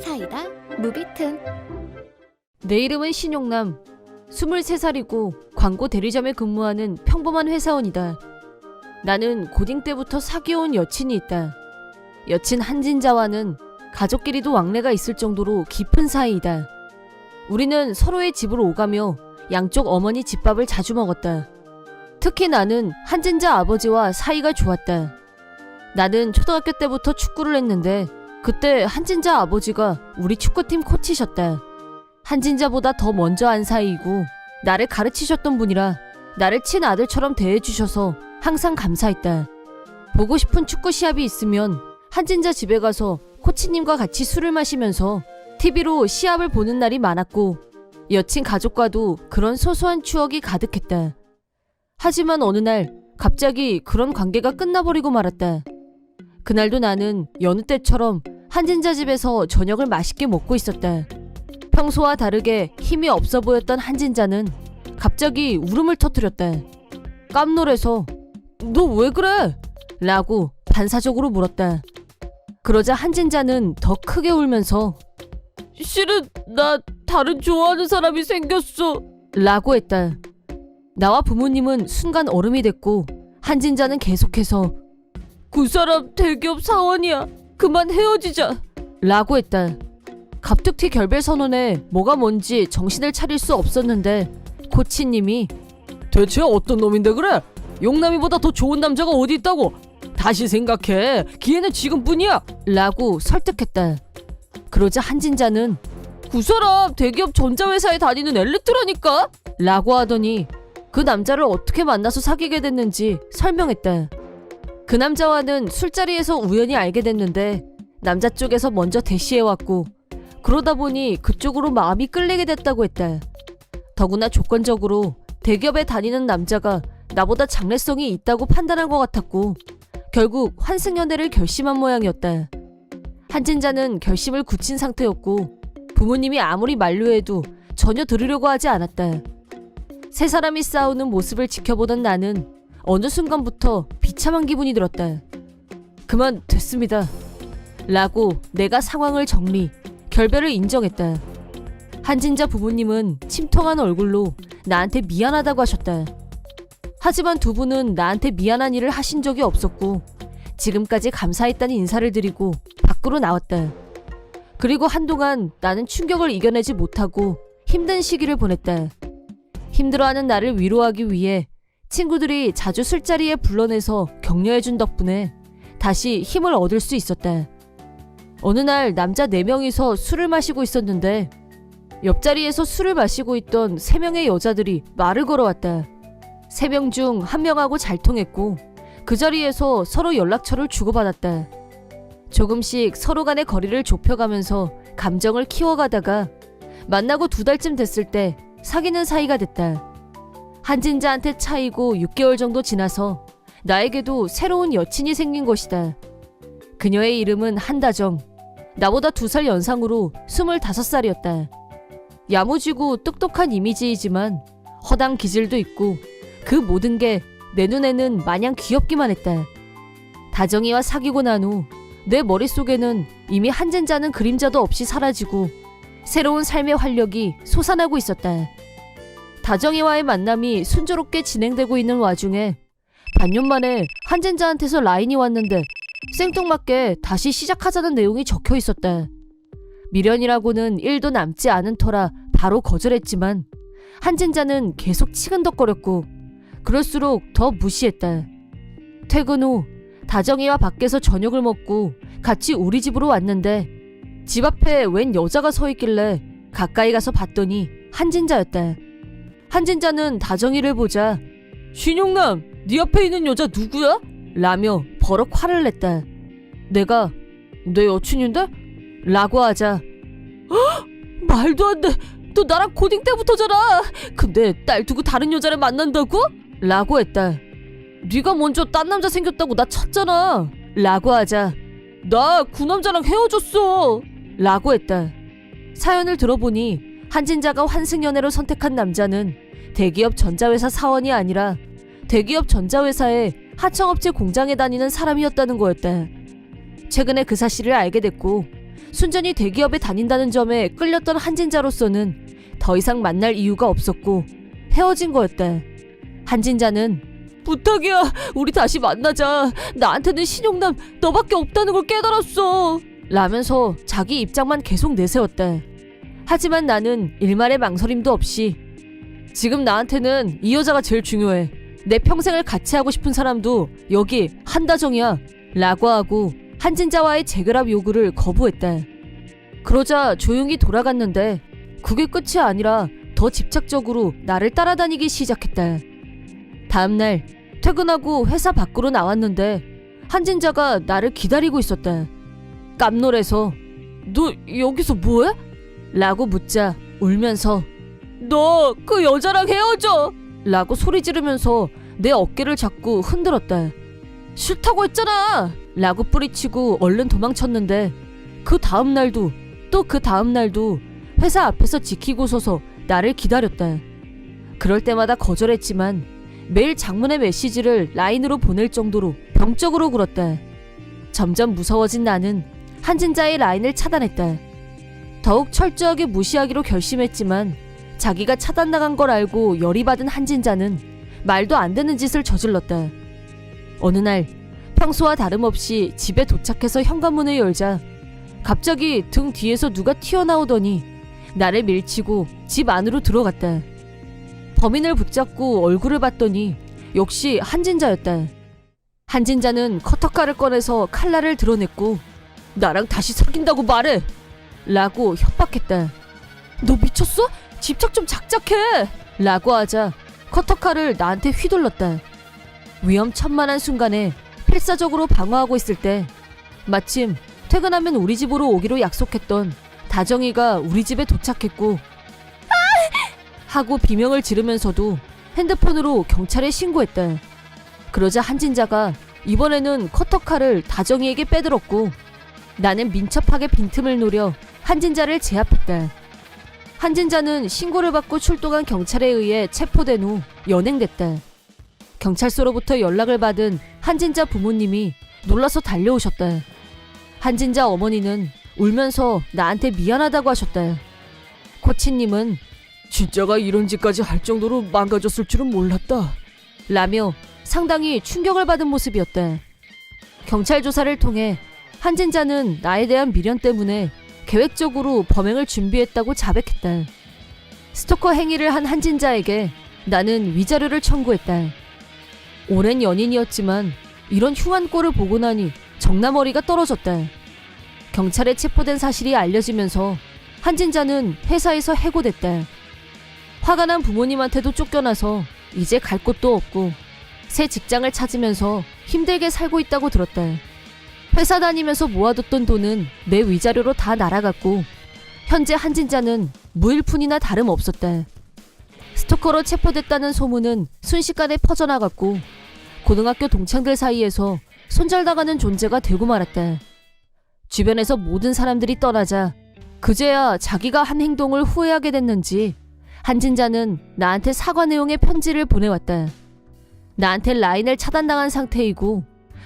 사이다 무비튼. 내 이름은 신용남. 23살이고 광고 대리점에 근무하는 평범한 회사원이다. 나는 고딩 때부터 사귀어온 여친이 있다. 여친 한진자와는 가족끼리도 왕래가 있을 정도로 깊은 사이이다. 우리는 서로의 집을 오가며 양쪽 어머니 집밥을 자주 먹었다. 특히 나는 한진자 아버지와 사이가 좋았다. 나는 초등학교 때부터 축구를 했는데 그때 한진자 아버지가 우리 축구팀 코치셨다. 한진자보다 더 먼저 안 사이이고 나를 가르치셨던 분이라 나를 친아들처럼 대해주셔서 항상 감사했다. 보고 싶은 축구 시합이 있으면 한진자 집에 가서 코치님과 같이 술을 마시면서 TV로 시합을 보는 날이 많았고 여친 가족과도 그런 소소한 추억이 가득했다. 하지만 어느 날 갑자기 그런 관계가 끝나버리고 말았다. 그날도 나는 여느 때처럼 한진자 집에서 저녁을 맛있게 먹고 있었다. 평소와 다르게 힘이 없어 보였던 한진자는 갑자기 울음을 터뜨렸다. 깜놀해서 "너 왜 그래?" 라고 반사적으로 물었다. 그러자 한진자는 더 크게 울면서 "실은 나 다른 좋아하는 사람이 생겼어" 라고 했다. 나와 부모님은 순간 얼음이 됐고 한진자는 계속해서 "그 사람 대기업 사원이야. 그만 헤어지자" 라고 했다. 갑툭튀 결별 선언에 뭐가 뭔지 정신을 차릴 수 없었는데 코치님이 "대체 어떤 놈인데 그래? 용남이보다 더 좋은 남자가 어디 있다고? 다시 생각해. 기회는 지금뿐이야" 라고 설득했다. 그러자 한진자는 "그 사람 대기업 전자회사에 다니는 엘리트라니까" 라고 하더니 그 남자를 어떻게 만나서 사귀게 됐는지 설명했다. 그 남자와는 술자리에서 우연히 알게 됐는데 남자 쪽에서 먼저 대시해왔고 그러다 보니 그쪽으로 마음이 끌리게 됐다고 했다. 더구나 조건적으로 대기업에 다니는 남자가 나보다 장래성이 있다고 판단한 것 같았고 결국 환승연애를 결심한 모양이었다. 한진자는 결심을 굳힌 상태였고 부모님이 아무리 만류해도 전혀 들으려고 하지 않았다. 세 사람이 싸우는 모습을 지켜보던 나는 어느 순간부터 비참한 기분이 들었다. "그만 됐습니다" 라고 내가 상황을 정리, 결별을 인정했다. 한진자 부모님은 침통한 얼굴로 나한테 미안하다고 하셨다. 하지만 두 분은 나한테 미안한 일을 하신 적이 없었고 지금까지 감사했다는 인사를 드리고 밖으로 나왔다. 그리고 한동안 나는 충격을 이겨내지 못하고 힘든 시기를 보냈다. 힘들어하는 나를 위로하기 위해 친구들이 자주 술자리에 불러내서 격려해준 덕분에 다시 힘을 얻을 수 있었다. 어느 날 남자 4명이서 술을 마시고 있었는데 옆자리에서 술을 마시고 있던 3명의 여자들이 말을 걸어왔다. 3명 중 1명하고 잘 통했고 그 자리에서 서로 연락처를 주고받았다. 조금씩 서로 간의 거리를 좁혀가면서 감정을 키워가다가 만나고 2달쯤 됐을 때 사귀는 사이가 됐다. 한진자한테 차이고 6개월 정도 지나서 나에게도 새로운 여친이 생긴 것이다. 그녀의 이름은 한다정. 나보다 2살 연상으로 25살이었다. 야무지고 똑똑한 이미지이지만 허당 기질도 있고 그 모든 게 내 눈에는 마냥 귀엽기만 했다. 다정이와 사귀고 난 후 내 머릿속에는 이미 한진자는 그림자도 없이 사라지고 새로운 삶의 활력이 솟아나고 있었다. 다정이와의 만남이 순조롭게 진행되고 있는 와중에 반년 만에 한진자한테서 라인이 왔는데 생뚱맞게 다시 시작하자는 내용이 적혀 있었다. 미련이라고는 1도 남지 않은 터라 바로 거절했지만 한진자는 계속 치근덕거렸고 그럴수록 더 무시했다. 퇴근 후 다정이와 밖에서 저녁을 먹고 같이 우리 집으로 왔는데 집 앞에 웬 여자가 서 있길래 가까이 가서 봤더니 한진자였다. 한진자는 다정이를 보자 "신용남, 네 앞에 있는 여자 누구야?" 라며 버럭 화를 냈다. 내가 "내 여친인데?" 라고 하자 "헉! 말도 안 돼. 너 나랑 고딩 때부터잖아. 근데 딸 두고 다른 여자를 만난다고?" 라고 했다. "네가 먼저 딴 남자 생겼다고 나 쳤잖아" 라고 하자 "나 그 남자랑 헤어졌어" 라고 했다. 사연을 들어보니 한진자가 환승연애로 선택한 남자는 대기업 전자회사 사원이 아니라 대기업 전자회사의 하청업체 공장에 다니는 사람이었다는 거였다. 최근에 그 사실을 알게 됐고 순전히 대기업에 다닌다는 점에 끌렸던 한진자로서는 더 이상 만날 이유가 없었고 헤어진 거였다. 한진자는 부탁이야, 우리 다시 만나자. 나한테는 신용남 너밖에 없다는 걸 깨달았어. 라면서 자기 입장만 계속 내세웠다. 하지만 나는 일말의 망설임도 없이 지금 나한테는 이 여자가 제일 중요해. 내 평생을 같이 하고 싶은 사람도 여기 한다정이야. 라고 하고 한진자와의 재결합 요구를 거부했다. 그러자 조용히 돌아갔는데 그게 끝이 아니라 더 집착적으로 나를 따라다니기 시작했다. 다음날 퇴근하고 회사 밖으로 나왔는데 한진자가 나를 기다리고 있었다. 깜놀해서 너 여기서 뭐해? 라고 묻자 울면서 너 그 여자랑 헤어져! 라고 소리 지르면서 내 어깨를 잡고 흔들었다. 싫다고 했잖아! 라고 뿌리치고 얼른 도망쳤는데 그 다음날도 또 그 다음날도 회사 앞에서 지키고 서서 나를 기다렸다. 그럴 때마다 거절했지만 매일 장문의 메시지를 라인으로 보낼 정도로 병적으로 굴었다. 점점 무서워진 나는 한진자의 라인을 차단했다. 더욱 철저하게 무시하기로 결심했지만 자기가 차단당한 걸 알고 열이 받은 한진자는 말도 안 되는 짓을 저질렀다. 어느 날 평소와 다름없이 집에 도착해서 현관문을 열자 갑자기 등 뒤에서 누가 튀어나오더니 나를 밀치고 집 안으로 들어갔다. 범인을 붙잡고 얼굴을 봤더니 역시 한진자였다. 한진자는 커터칼을 꺼내서 칼날을 드러냈고 나랑 다시 사귄다고 말해! 라고 협박했다. 너 미쳤어? 집착 좀 작작해! 라고 하자 커터칼을 나한테 휘둘렀다. 위험천만한 순간에 필사적으로 방어하고 있을 때 마침 퇴근하면 우리 집으로 오기로 약속했던 다정이가 우리 집에 도착했고 하고 비명을 지르면서도 핸드폰으로 경찰에 신고했다. 그러자 한진자가 이번에는 커터칼을 다정이에게 빼들었고 나는 민첩하게 빈틈을 노려 한진자를 제압했다. 한진자는 신고를 받고 출동한 경찰에 의해 체포된 후 연행됐다. 경찰서로부터 연락을 받은 한진자 부모님이 놀라서 달려오셨다. 한진자 어머니는 울면서 나한테 미안하다고 하셨다. 코치님은 진짜가 이런 짓까지 할 정도로 망가졌을 줄은 몰랐다. 라며 상당히 충격을 받은 모습이었다. 경찰 조사를 통해 한진자는 나에 대한 미련 때문에 계획적으로 범행을 준비했다고 자백했다. 스토커 행위를 한 한진자에게 나는 위자료를 청구했다. 오랜 연인이었지만 이런 흉한 꼴을 보고 나니 정나머리가 떨어졌다. 경찰에 체포된 사실이 알려지면서 한진자는 회사에서 해고됐다. 화가 난 부모님한테도 쫓겨나서 이제 갈 곳도 없고 새 직장을 찾으면서 힘들게 살고 있다고 들었다. 회사 다니면서 모아뒀던 돈은 내 위자료로 다 날아갔고 현재 한진자는 무일푼이나 다름없었다. 스토커로 체포됐다는 소문은 순식간에 퍼져나갔고 고등학교 동창들 사이에서 손절당하는 존재가 되고 말았다. 주변에서 모든 사람들이 떠나자 그제야 자기가 한 행동을 후회하게 됐는지 한진자는 나한테 사과 내용의 편지를 보내왔다. 나한테 라인을 차단당한 상태이고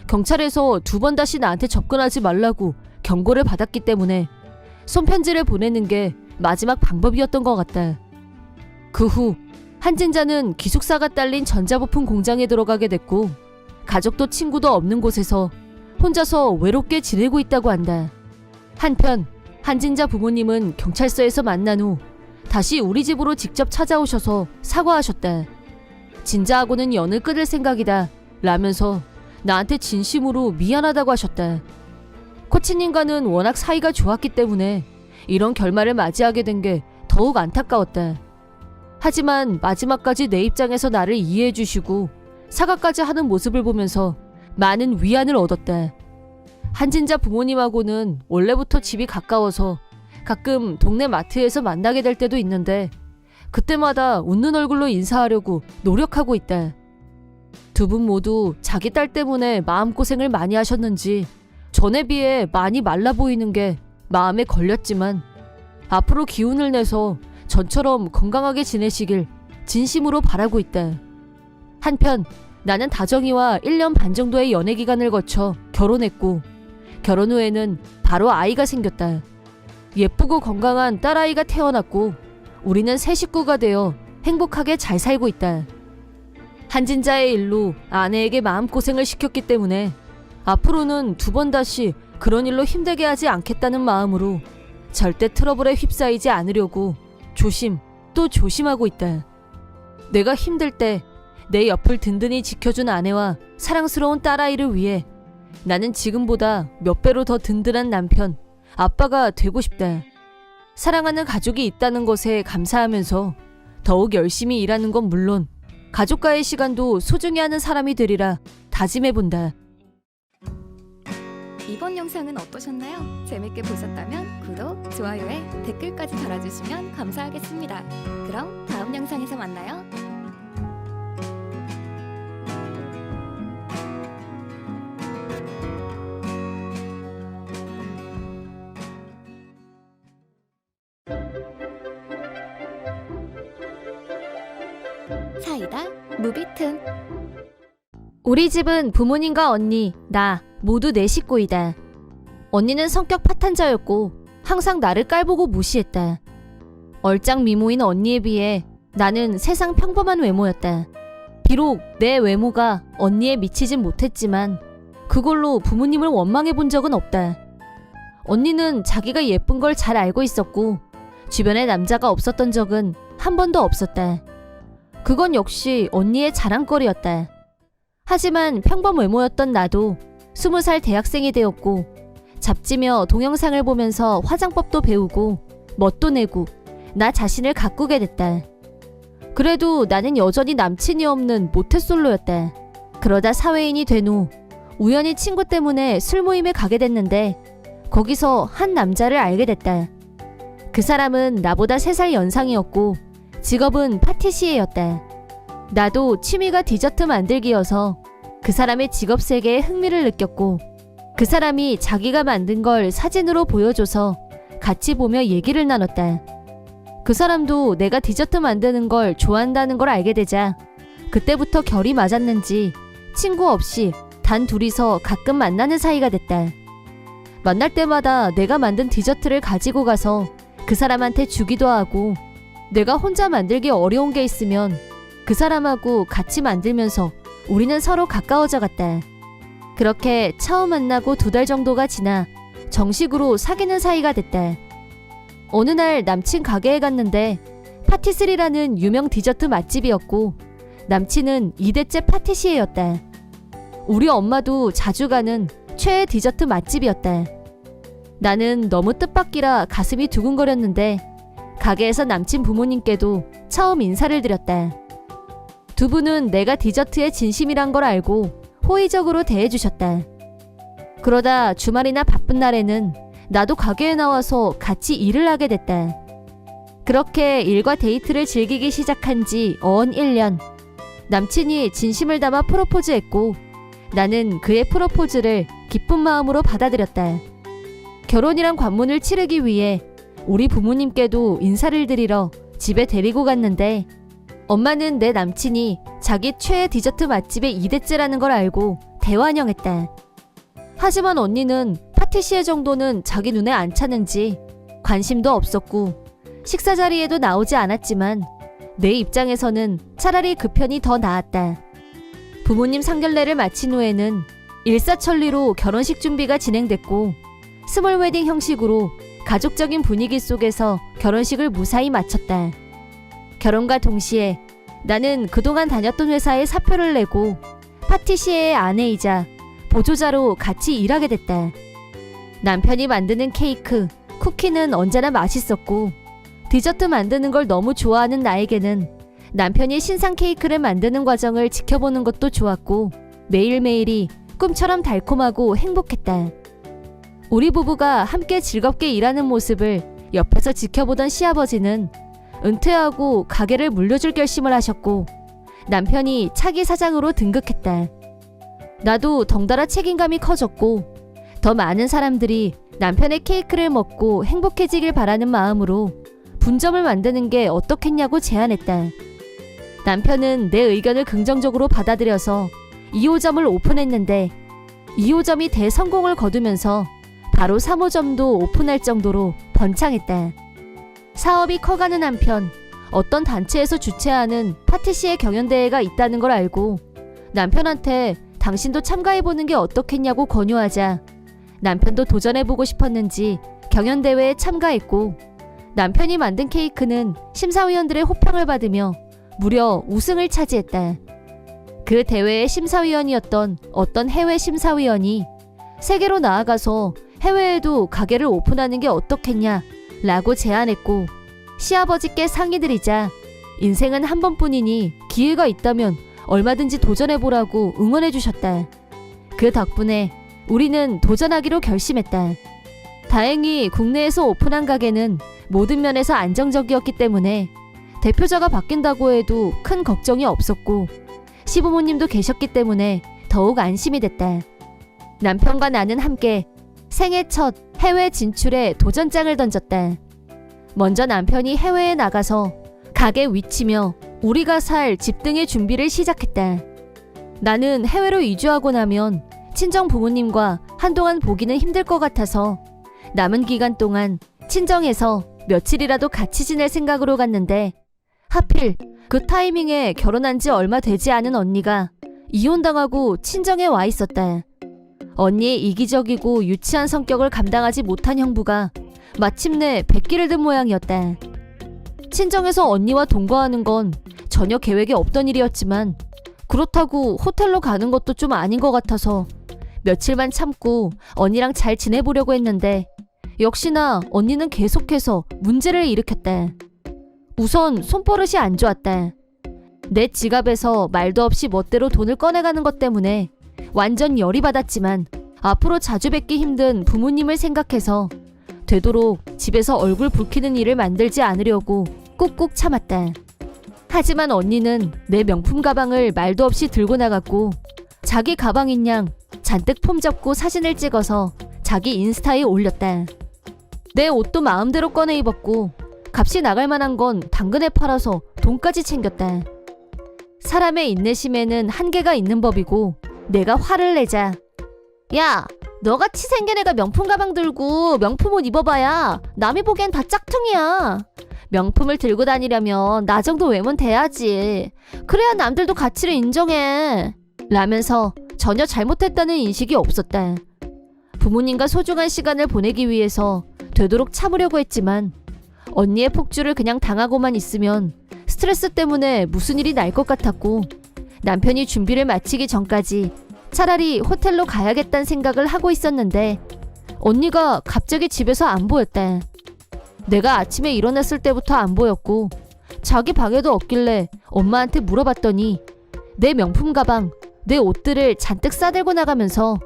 경찰에서 2번 다시 나한테 접근하지 말라고 경고를 받았기 때문에 손편지를 보내는 게 마지막 방법이었던 것 같다. 그 후 한진자는 기숙사가 딸린 전자부품 공장에 들어가게 됐고 가족도 친구도 없는 곳에서 혼자서 외롭게 지내고 있다고 한다. 한편 한진자 부모님은 경찰서에서 만난 후 다시 우리 집으로 직접 찾아오셔서 사과하셨다. 진자하고는 연을 끊을 생각이다 라면서 나한테 진심으로 미안하다고 하셨다. 코치님과는 워낙 사이가 좋았기 때문에 이런 결말을 맞이하게 된 게 더욱 안타까웠다. 하지만 마지막까지 내 입장에서 나를 이해해 주시고 사과까지 하는 모습을 보면서 많은 위안을 얻었다. 한진자 부모님하고는 원래부터 집이 가까워서 가끔 동네 마트에서 만나게 될 때도 있는데 그때마다 웃는 얼굴로 인사하려고 노력하고 있다. 두 분 모두 자기 딸 때문에 마음고생을 많이 하셨는지 전에 비해 많이 말라 보이는 게 마음에 걸렸지만 앞으로 기운을 내서 전처럼 건강하게 지내시길 진심으로 바라고 있다. 한편 나는 다정이와 1년 반 정도의 연애 기간을 거쳐 결혼했고 결혼 후에는 바로 아이가 생겼다. 예쁘고 건강한 딸아이가 태어났고 우리는 새 식구가 되어 행복하게 잘 살고 있다. 한진자의 일로 아내에게 마음고생을 시켰기 때문에 앞으로는 두 번 다시 그런 일로 힘들게 하지 않겠다는 마음으로 절대 트러블에 휩싸이지 않으려고 조심 또 조심하고 있다. 내가 힘들 때 내 옆을 든든히 지켜준 아내와 사랑스러운 딸아이를 위해 나는 지금보다 몇 배로 더 든든한 남편, 아빠가 되고 싶다. 사랑하는 가족이 있다는 것에 감사하면서 더욱 열심히 일하는 건 물론 가족과의 시간도 소중히 하는 사람이 되리라 다짐해본다. 이번 영상은 어떠셨나요? 재밌게 보셨다면 구독, 좋아요에 댓글까지 달아주시면 감사하겠습니다. 그럼 다음 영상에서 만나요. 사이다 무비튼. 우리 집은 부모님과 언니, 나 모두 네 식구이다. 언니는 성격 파탄자였고 항상 나를 깔보고 무시했다. 얼짱 미모인 언니에 비해 나는 세상 평범한 외모였다. 비록 내 외모가 언니에 미치진 못했지만 그걸로 부모님을 원망해 본 적은 없다. 언니는 자기가 예쁜 걸 잘 알고 있었고 주변에 남자가 없었던 적은 한 번도 없었다. 그건 역시 언니의 자랑거리였다. 하지만 평범 외모였던 나도 20살 대학생이 되었고 잡지며 동영상을 보면서 화장법도 배우고 멋도 내고 나 자신을 가꾸게 됐다. 그래도 나는 여전히 남친이 없는 모태솔로였다. 그러다 사회인이 된 후 우연히 친구 때문에 술 모임에 가게 됐는데 거기서 한 남자를 알게 됐다. 그 사람은 나보다 3살 연상이었고 직업은 파티시에였다. 나도 취미가 디저트 만들기여서 그 사람의 직업 세계에 흥미를 느꼈고 그 사람이 자기가 만든 걸 사진으로 보여줘서 같이 보며 얘기를 나눴다. 그 사람도 내가 디저트 만드는 걸 좋아한다는 걸 알게 되자 그때부터 결이 맞았는지 친구 없이 단 둘이서 가끔 만나는 사이가 됐다. 만날 때마다 내가 만든 디저트를 가지고 가서 그 사람한테 주기도 하고 내가 혼자 만들기 어려운 게 있으면 그 사람하고 같이 만들면서 우리는 서로 가까워져 갔다. 그렇게 처음 만나고 2달 정도가 지나 정식으로 사귀는 사이가 됐다. 어느 날 남친 가게에 갔는데 파티스리라는 유명 디저트 맛집이었고 남친은 2대째 파티시에였다. 우리 엄마도 자주 가는 최애 디저트 맛집이었다. 나는 너무 뜻밖이라 가슴이 두근거렸는데 가게에서 남친 부모님께도 처음 인사를 드렸다. 두 분은 내가 디저트에 진심이란 걸 알고 호의적으로 대해주셨다. 그러다 주말이나 바쁜 날에는 나도 가게에 나와서 같이 일을 하게 됐다. 그렇게 일과 데이트를 즐기기 시작한 지 어언 1년. 남친이 진심을 담아 프로포즈했고 나는 그의 프로포즈를 기쁜 마음으로 받아들였다. 결혼이란 관문을 치르기 위해 우리 부모님께도 인사를 드리러 집에 데리고 갔는데 엄마는 내 남친이 자기 최애 디저트 맛집의 2대째라는 걸 알고 대환영했다. 하지만 언니는 파티시에 정도는 자기 눈에 안 차는지 관심도 없었고 식사 자리에도 나오지 않았지만 내 입장에서는 차라리 그 편이 더 나았다. 부모님 상견례를 마친 후에는 일사천리로 결혼식 준비가 진행됐고 스몰 웨딩 형식으로 가족적인 분위기 속에서 결혼식을 무사히 마쳤다. 결혼과 동시에 나는 그동안 다녔던 회사에 사표를 내고 파티시에의 아내이자 보조자로 같이 일하게 됐다. 남편이 만드는 케이크, 쿠키는 언제나 맛있었고 디저트 만드는 걸 너무 좋아하는 나에게는 남편이 신상 케이크를 만드는 과정을 지켜보는 것도 좋았고 매일매일이 꿈처럼 달콤하고 행복했다. 우리 부부가 함께 즐겁게 일하는 모습을 옆에서 지켜보던 시아버지는 은퇴하고 가게를 물려줄 결심을 하셨고 남편이 차기 사장으로 등극했다. 나도 덩달아 책임감이 커졌고 더 많은 사람들이 남편의 케이크를 먹고 행복해지길 바라는 마음으로 분점을 만드는 게 어떻겠냐고 제안했다. 남편은 내 의견을 긍정적으로 받아들여서 2호점을 오픈했는데 2호점이 대성공을 거두면서 바로 3호점도 오픈할 정도로 번창했다. 사업이 커가는 한편 어떤 단체에서 주최하는 파티시의 경연대회가 있다는 걸 알고 남편한테 당신도 참가해보는 게 어떻겠냐고 권유하자 남편도 도전해보고 싶었는지 경연대회에 참가했고 남편이 만든 케이크는 심사위원들의 호평을 받으며 무려 우승을 차지했다. 그 대회의 심사위원이었던 어떤 해외 심사위원이 세계로 나아가서 해외에도 가게를 오픈하는 게 어떻겠냐 라고 제안했고 시아버지께 상의드리자 인생은 한 번뿐이니 기회가 있다면 얼마든지 도전해보라고 응원해주셨다. 그 덕분에 우리는 도전하기로 결심했다. 다행히 국내에서 오픈한 가게는 모든 면에서 안정적이었기 때문에 대표자가 바뀐다고 해도 큰 걱정이 없었고 시부모님도 계셨기 때문에 더욱 안심이 됐다. 남편과 나는 함께 생애 첫 해외 진출에 도전장을 던졌다. 먼저 남편이 해외에 나가서 가게 위치며 우리가 살 집 등의 준비를 시작했다. 나는 해외로 이주하고 나면 친정 부모님과 한동안 보기는 힘들 것 같아서 남은 기간 동안 친정에서 며칠이라도 같이 지낼 생각으로 갔는데 하필 그 타이밍에 결혼한 지 얼마 되지 않은 언니가 이혼당하고 친정에 와 있었다. 언니의 이기적이고 유치한 성격을 감당하지 못한 형부가 마침내 백기를 든 모양이었다. 친정에서 언니와 동거하는 건 전혀 계획에 없던 일이었지만 그렇다고 호텔로 가는 것도 좀 아닌 것 같아서 며칠만 참고 언니랑 잘 지내보려고 했는데 역시나 언니는 계속해서 문제를 일으켰다. 우선 손버릇이 안 좋았다. 내 지갑에서 말도 없이 멋대로 돈을 꺼내가는 것 때문에 완전 열이 받았지만 앞으로 자주 뵙기 힘든 부모님을 생각해서 되도록 집에서 얼굴 붉히는 일을 만들지 않으려고 꾹꾹 참았다. 하지만 언니는 내 명품 가방을 말도 없이 들고 나갔고 자기 가방인 양 잔뜩 폼 잡고 사진을 찍어서 자기 인스타에 올렸다. 내 옷도 마음대로 꺼내 입었고 값이 나갈 만한 건 당근에 팔아서 돈까지 챙겼다. 사람의 인내심에는 한계가 있는 법이고 내가 화를 내자 야, 너같이 생긴 애가 명품 가방 들고 명품 옷 입어봐야 남이 보기엔 다 짝퉁이야. 명품을 들고 다니려면 나 정도 외모는 돼야지. 그래야 남들도 가치를 인정해. 라면서 전혀 잘못했다는 인식이 없었다. 부모님과 소중한 시간을 보내기 위해서 되도록 참으려고 했지만 언니의 폭주를 그냥 당하고만 있으면 스트레스 때문에 무슨 일이 날 것 같았고 남편이 준비를 마치기 전까지 차라리 호텔로 가야겠다는 생각을 하고 있었는데 언니가 갑자기 집에서 안 보였다. 내가 아침에 일어났을 때부터 안 보였고 자기 방에도 없길래 엄마한테 물어봤더니 내 명품 가방, 내 옷들을 잔뜩 싸들고 나가면서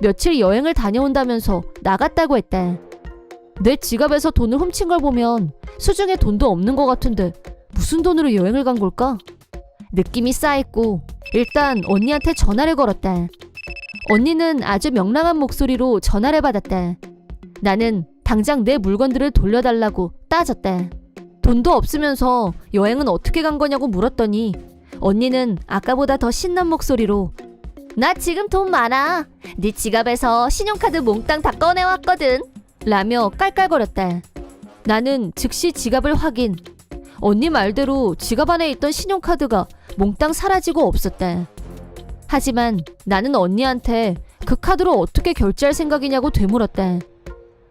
며칠 여행을 다녀온다면서 나갔다고 했다. 내 지갑에서 돈을 훔친 걸 보면 수중에 돈도 없는 것 같은데 무슨 돈으로 여행을 간 걸까? 느낌이 싸했고 일단 언니한테 전화를 걸었다. 언니는 아주 명랑한 목소리로 전화를 받았다. 나는 당장 내 물건들을 돌려달라고 따졌다. 돈도 없으면서 여행은 어떻게 간 거냐고 물었더니 언니는 아까보다 더 신난 목소리로 나 지금 돈 많아. 네 지갑에서 신용카드 몽땅 다 꺼내왔거든. 라며 깔깔거렸다. 나는 즉시 지갑을 확인. 언니 말대로 지갑 안에 있던 신용카드가 몽땅 사라지고 없었다. 하지만 나는 언니한테 그 카드로 어떻게 결제할 생각이냐고 되물었다.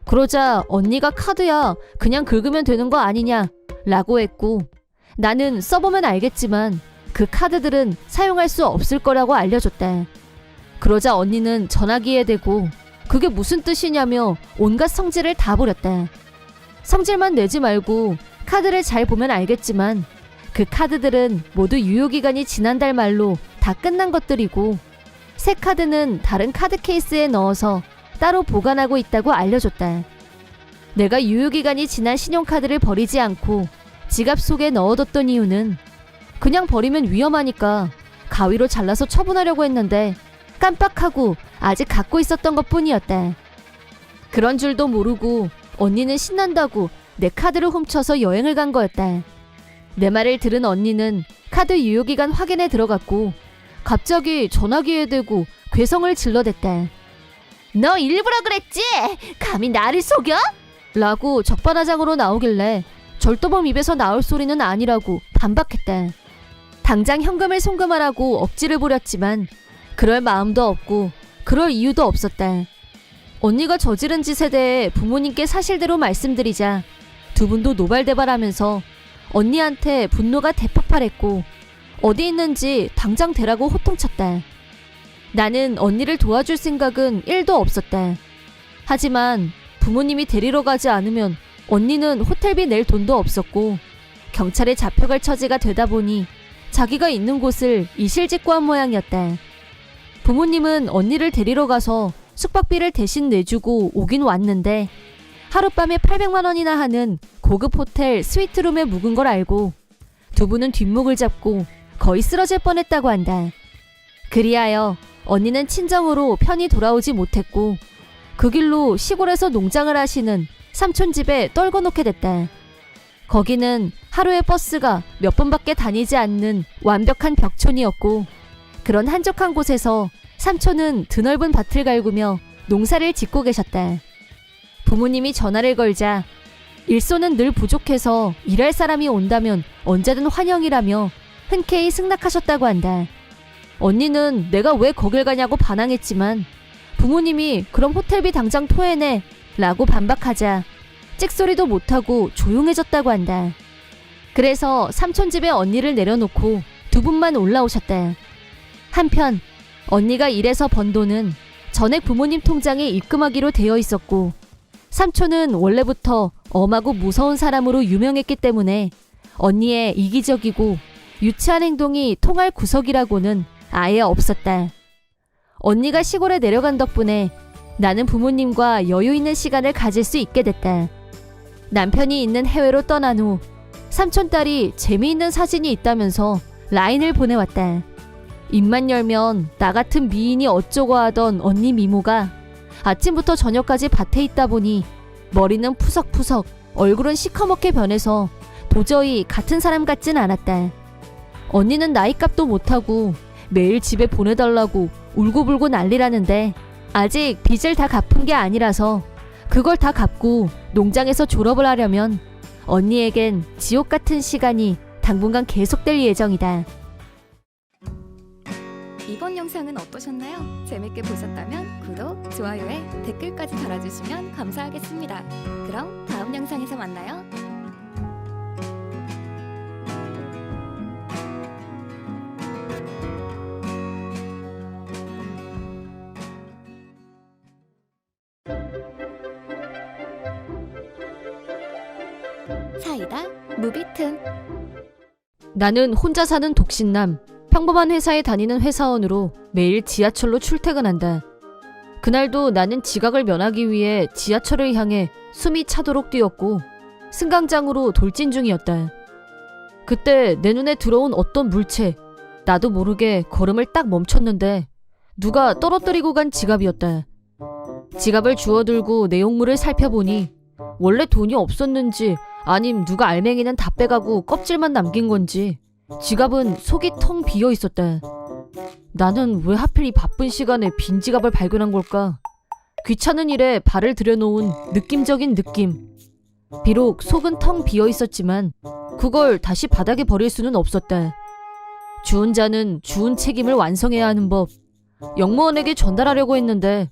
그러자 언니가 카드야 그냥 긁으면 되는 거 아니냐 라고 했고 나는 써보면 알겠지만 그 카드들은 사용할 수 없을 거라고 알려줬다. 그러자 언니는 전화기에 대고 그게 무슨 뜻이냐며 온갖 성질을 다 부렸다. 성질만 내지 말고 카드를 잘 보면 알겠지만 그 카드들은 모두 유효기간이 지난달 말로 다 끝난 것들이고 새 카드는 다른 카드 케이스에 넣어서 따로 보관하고 있다고 알려줬다. 내가 유효기간이 지난 신용카드를 버리지 않고 지갑 속에 넣어뒀던 이유는 그냥 버리면 위험하니까 가위로 잘라서 처분하려고 했는데 깜빡하고 아직 갖고 있었던 것뿐이었다. 그런 줄도 모르고 언니는 신난다고 내 카드를 훔쳐서 여행을 간 거였다. 내 말을 들은 언니는 카드 유효기간 확인에 들어갔고 갑자기 전화기에 대고 괴성을 질러댔다. 너 일부러 그랬지? 감히 나를 속여? 라고 적반하장으로 나오길래 절도범 입에서 나올 소리는 아니라고 반박했다. 당장 현금을 송금하라고 억지를 부렸지만 그럴 마음도 없고 그럴 이유도 없었다. 언니가 저지른 짓에 대해 부모님께 사실대로 말씀드리자 두 분도 노발대발하면서 언니한테 분노가 대폭발했고 어디 있는지 당장 대라고 호통쳤다. 나는 언니를 도와줄 생각은 1도 없었다. 하지만 부모님이 데리러 가지 않으면 언니는 호텔비 낼 돈도 없었고 경찰에 잡혀갈 처지가 되다 보니 자기가 있는 곳을 이실직고한 모양이었다. 부모님은 언니를 데리러 가서 숙박비를 대신 내주고 오긴 왔는데 하룻밤에 800만 원이나 하는 고급 호텔 스위트룸에 묵은 걸 알고 두 분은 뒷목을 잡고 거의 쓰러질 뻔했다고 한다. 그리하여 언니는 친정으로 편히 돌아오지 못했고 그 길로 시골에서 농장을 하시는 삼촌 집에 떨궈 놓게 됐다. 거기는 하루에 버스가 몇 번밖에 다니지 않는 완벽한 벽촌이었고 그런 한적한 곳에서 삼촌은 드넓은 밭을 갈구며 농사를 짓고 계셨다. 부모님이 전화를 걸자 일손은 늘 부족해서 일할 사람이 온다면 언제든 환영이라며 흔쾌히 승낙하셨다고 한다. 언니는 내가 왜 거길 가냐고 반항했지만 부모님이 그럼 호텔비 당장 토해내 라고 반박하자 찍소리도 못하고 조용해졌다고 한다. 그래서 삼촌 집에 언니를 내려놓고 두 분만 올라오셨다. 한편 언니가 일해서 번 돈은 전액 부모님 통장에 입금하기로 되어 있었고 삼촌은 원래부터 엄하고 무서운 사람으로 유명했기 때문에 언니의 이기적이고 유치한 행동이 통할 구석이라고는 아예 없었다. 언니가 시골에 내려간 덕분에 나는 부모님과 여유 있는 시간을 가질 수 있게 됐다. 남편이 있는 해외로 떠난 후 삼촌딸이 재미있는 사진이 있다면서 라인을 보내왔다. 입만 열면 나 같은 미인이 어쩌고 하던 언니 미모가 아침부터 저녁까지 밭에 있다 보니 머리는 푸석푸석, 얼굴은 시커멓게 변해서 도저히 같은 사람 같진 않았다. 언니는 나이값도 못하고 매일 집에 보내달라고 울고불고 난리라는데 아직 빚을 다 갚은 게 아니라서 그걸 다 갚고 농장에서 졸업을 하려면 언니에겐 지옥 같은 시간이 당분간 계속될 예정이다. 이번 영상은 어떠셨나요? 재밌게 보셨다면 구독, 좋아요에 댓글까지 달아주시면 감사하겠습니다. 그럼 다음 영상에서 만나요. 사이다 무비튼. 나는 혼자 사는 독신남, 평범한 회사에 다니는 회사원으로 매일 지하철로 출퇴근한다. 그날도 나는 지각을 면하기 위해 지하철을 향해 숨이 차도록 뛰었고 승강장으로 돌진 중이었다. 그때 내 눈에 들어온 어떤 물체, 나도 모르게 걸음을 딱 멈췄는데 누가 떨어뜨리고 간 지갑이었다. 지갑을 주워들고 내용물을 살펴보니 원래 돈이 없었는지 아님 누가 알맹이는 다 빼가고 껍질만 남긴 건지 지갑은 속이 텅 비어 있었다. 나는 왜 하필 이 바쁜 시간에 빈 지갑을 발견한 걸까? 귀찮은 일에 발을 들여놓은 느낌적인 느낌. 비록 속은 텅 비어 있었지만 그걸 다시 바닥에 버릴 수는 없었다. 주운 자는 주운 책임을 완성해야 하는 법. 영무원에게 전달하려고 했는데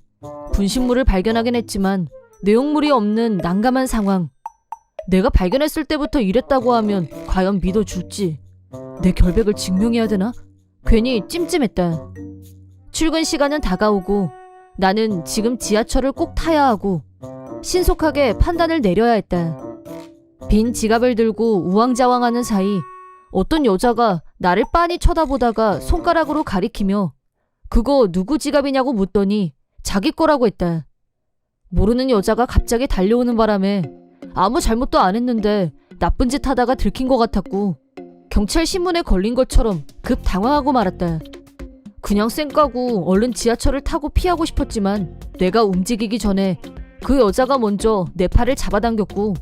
분신물을 발견하긴 했지만 내용물이 없는 난감한 상황. 내가 발견했을 때부터 이랬다고 하면 과연 믿어줄지. 내 결백을 증명해야 되나? 괜히 찜찜했다. 출근 시간은 다가오고 나는 지금 지하철을 꼭 타야 하고 신속하게 판단을 내려야 했다. 빈 지갑을 들고 우왕좌왕하는 사이 어떤 여자가 나를 빤히 쳐다보다가 손가락으로 가리키며 그거 누구 지갑이냐고 묻더니 자기 거라고 했다. 모르는 여자가 갑자기 달려오는 바람에 아무 잘못도 안 했는데 나쁜 짓 하다가 들킨 것 같았고 경찰 신문에 걸린 것처럼 급 당황하고 말았다. 그냥 쌩까고 얼른 지하철을 타고 피하고 싶었지만 내가 움직이기 전에 그 여자가 먼저 내 팔을 잡아당겼고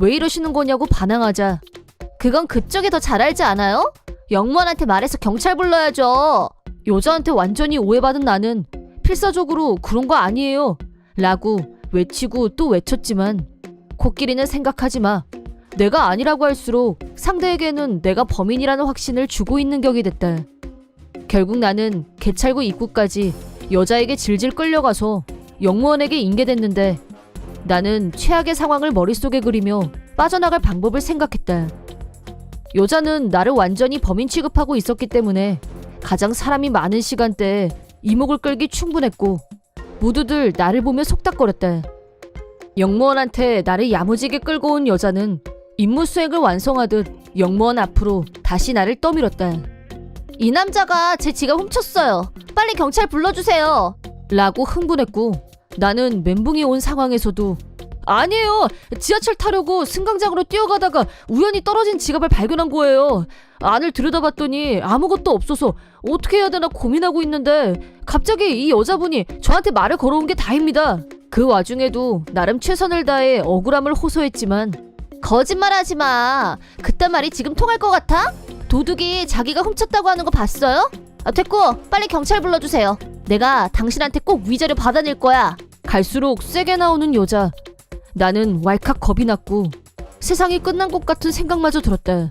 왜 이러시는 거냐고 반항하자 그건 그쪽이 더 잘 알지 않아요? 영무원한테 말해서 경찰 불러야죠. 여자한테 완전히 오해받은 나는 필사적으로 그런 거 아니에요 라고 외치고 또 외쳤지만 코끼리는 생각하지 마. 내가 아니라고 할수록 상대에게는 내가 범인이라는 확신을 주고 있는 격이 됐다. 결국 나는 개찰구 입구까지 여자에게 질질 끌려가서 영무원에게 인계됐는데 나는 최악의 상황을 머릿속에 그리며 빠져나갈 방법을 생각했다. 여자는 나를 완전히 범인 취급하고 있었기 때문에 가장 사람이 많은 시간대에 이목을 끌기 충분했고 모두들 나를 보며 속닥거렸다. 영무원한테 나를 야무지게 끌고 온 여자는 임무 수행을 완성하듯 영무원 앞으로 다시 나를 떠밀었다. 이 남자가 제 지갑 훔쳤어요. 빨리 경찰 불러주세요. 라고 흥분했고 나는 멘붕이 온 상황에서도 아니에요. 지하철 타려고 승강장으로 뛰어가다가 우연히 떨어진 지갑을 발견한 거예요. 안을 들여다봤더니 아무것도 없어서 어떻게 해야 되나 고민하고 있는데 갑자기 이 여자분이 저한테 말을 걸어온 게 다입니다. 그 와중에도 나름 최선을 다해 억울함을 호소했지만 거짓말하지 마. 그딴 말이 지금 통할 것 같아? 도둑이 자기가 훔쳤다고 하는 거 봤어요? 됐고 빨리 경찰 불러주세요. 내가 당신한테 꼭 위자료 받아낼 거야. 갈수록 세게 나오는 여자. 나는 왈칵 겁이 났고 세상이 끝난 것 같은 생각마저 들었다.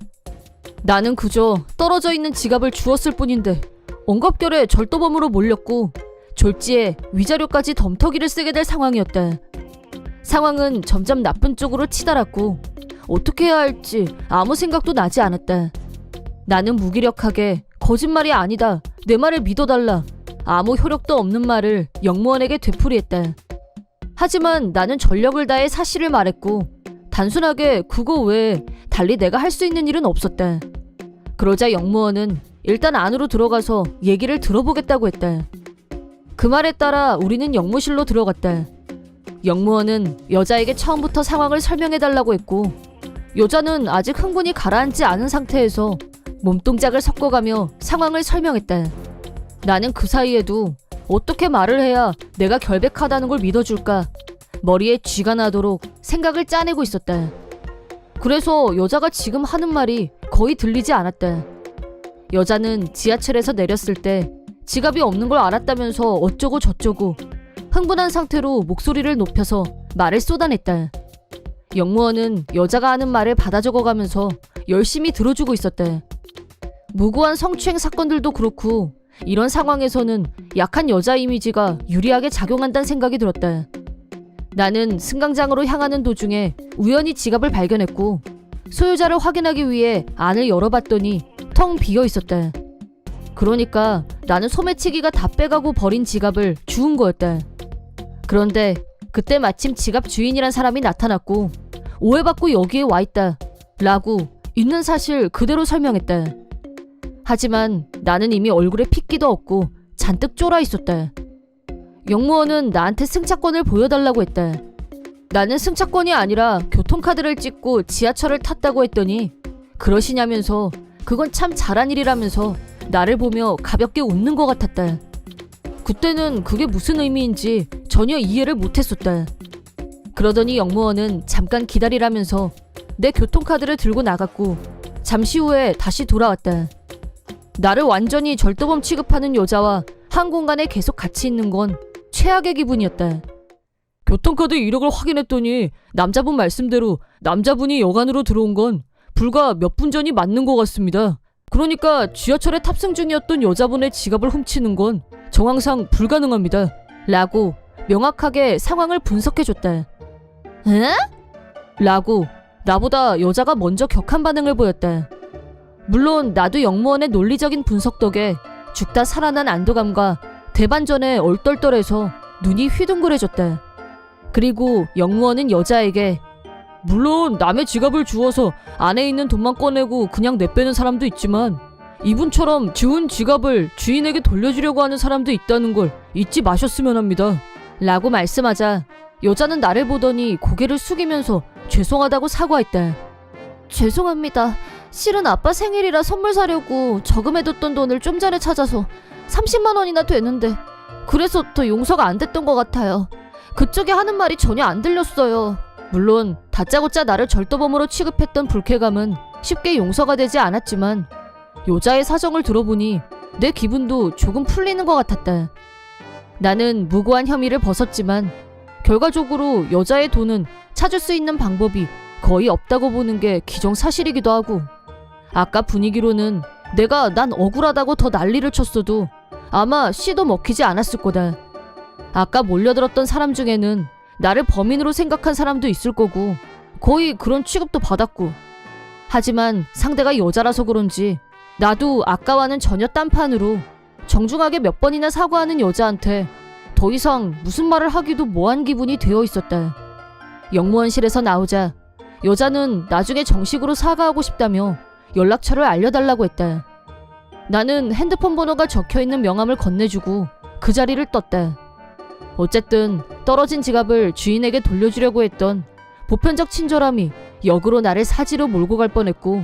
나는 그저 떨어져 있는 지갑을 주웠을 뿐인데 엉겁결에 절도범으로 몰렸고 졸지에 위자료까지 덤터기를 쓰게 될 상황이었다. 상황은 점점 나쁜 쪽으로 치달았고 어떻게 해야 할지 아무 생각도 나지 않았다. 나는 무기력하게 거짓말이 아니다. 내 말을 믿어달라. 아무 효력도 없는 말을 영무원에게 되풀이했다. 하지만 나는 전력을 다해 사실을 말했고 단순하게 그거 외에 달리 내가 할 수 있는 일은 없었다. 그러자 영무원은 일단 안으로 들어가서 얘기를 들어보겠다고 했다. 그 말에 따라 우리는 영무실로 들어갔다. 영무원은 여자에게 처음부터 상황을 설명해달라고 했고 여자는 아직 흥분이 가라앉지 않은 상태에서 몸동작을 섞어가며 상황을 설명했다. 나는 그 사이에도 어떻게 말을 해야 내가 결백하다는 걸 믿어줄까 머리에 쥐가 나도록 생각을 짜내고 있었다. 그래서 여자가 지금 하는 말이 거의 들리지 않았다. 여자는 지하철에서 내렸을 때 지갑이 없는 걸 알았다면서 어쩌고 저쩌고 흥분한 상태로 목소리를 높여서 말을 쏟아냈다. 영무원은 여자가 하는 말을 받아 적어가면서 열심히 들어주고 있었다. 무고한 성추행 사건들도 그렇고 이런 상황에서는 약한 여자 이미지가 유리하게 작용한다는 생각이 들었다. 나는 승강장으로 향하는 도중에 우연히 지갑을 발견했고 소유자를 확인하기 위해 안을 열어봤더니 텅 비어 있었다. 그러니까 나는 소매치기가 다 빼가고 버린 지갑을 주운 거였다. 그런데 그때 마침 지갑 주인이란 사람이 나타났고 오해받고 여기에 와있다 라고 있는 사실 그대로 설명했다. 하지만 나는 이미 얼굴에 핏기도 없고 잔뜩 쫄아 있었다. 영무원은 나한테 승차권을 보여달라고 했다. 나는 승차권이 아니라 교통카드를 찍고 지하철을 탔다고 했더니 그러시냐면서 그건 참 잘한 일이라면서 나를 보며 가볍게 웃는 것 같았다. 그때는 그게 무슨 의미인지 전혀 이해를 못했었다. 그러더니 영무원은 잠깐 기다리라면서 내 교통카드를 들고 나갔고 잠시 후에 다시 돌아왔다. 나를 완전히 절도범 취급하는 여자와 한 공간에 계속 같이 있는 건 최악의 기분이었다. 교통카드 이력을 확인했더니 남자분 말씀대로 남자분이 여관으로 들어온 건 불과 몇 분 전이 맞는 것 같습니다. 그러니까 지하철에 탑승 중이었던 여자분의 지갑을 훔치는 건 정황상 불가능합니다. 라고 명확하게 상황을 분석해줬다. 에? 라고 나보다 여자가 먼저 격한 반응을 보였다. 물론 나도 영무원의 논리적인 분석 덕에 죽다 살아난 안도감과 대반전에 얼떨떨해서 눈이 휘둥그레졌다. 그리고 영무원은 여자에게 물론 남의 지갑을 주워서 안에 있는 돈만 꺼내고 그냥 내빼는 사람도 있지만 이분처럼 주운 지갑을 주인에게 돌려주려고 하는 사람도 있다는 걸 잊지 마셨으면 합니다. 라고 말씀하자 여자는 나를 보더니 고개를 숙이면서 죄송하다고 사과했다. 죄송합니다. 실은 아빠 생일이라 선물 사려고 저금해뒀던 돈을 좀 전에 찾아서 30만 원이나 되는데 그래서 더 용서가 안 됐던 것 같아요. 그쪽이 하는 말이 전혀 안 들렸어요. 물론 다짜고짜 나를 절도범으로 취급했던 불쾌감은 쉽게 용서가 되지 않았지만 여자의 사정을 들어보니 내 기분도 조금 풀리는 것 같았다. 나는 무고한 혐의를 벗었지만 결과적으로 여자의 돈은 찾을 수 있는 방법이 거의 없다고 보는 게 기정사실이기도 하고, 아까 분위기로는 내가 난 억울하다고 더 난리를 쳤어도 아마 씨도 먹히지 않았을 거다. 아까 몰려들었던 사람 중에는 나를 범인으로 생각한 사람도 있을 거고 거의 그런 취급도 받았고, 하지만 상대가 여자라서 그런지 나도 아까와는 전혀 딴판으로 정중하게 몇 번이나 사과하는 여자한테 더 이상 무슨 말을 하기도 뭐한 기분이 되어 있었다. 영무원실에서 나오자 여자는 나중에 정식으로 사과하고 싶다며 연락처를 알려달라고 했다. 나는 핸드폰 번호가 적혀있는 명함을 건네주고 그 자리를 떴다. 어쨌든 떨어진 지갑을 주인에게 돌려주려고 했던 보편적 친절함이 역으로 나를 사지로 몰고 갈 뻔했고,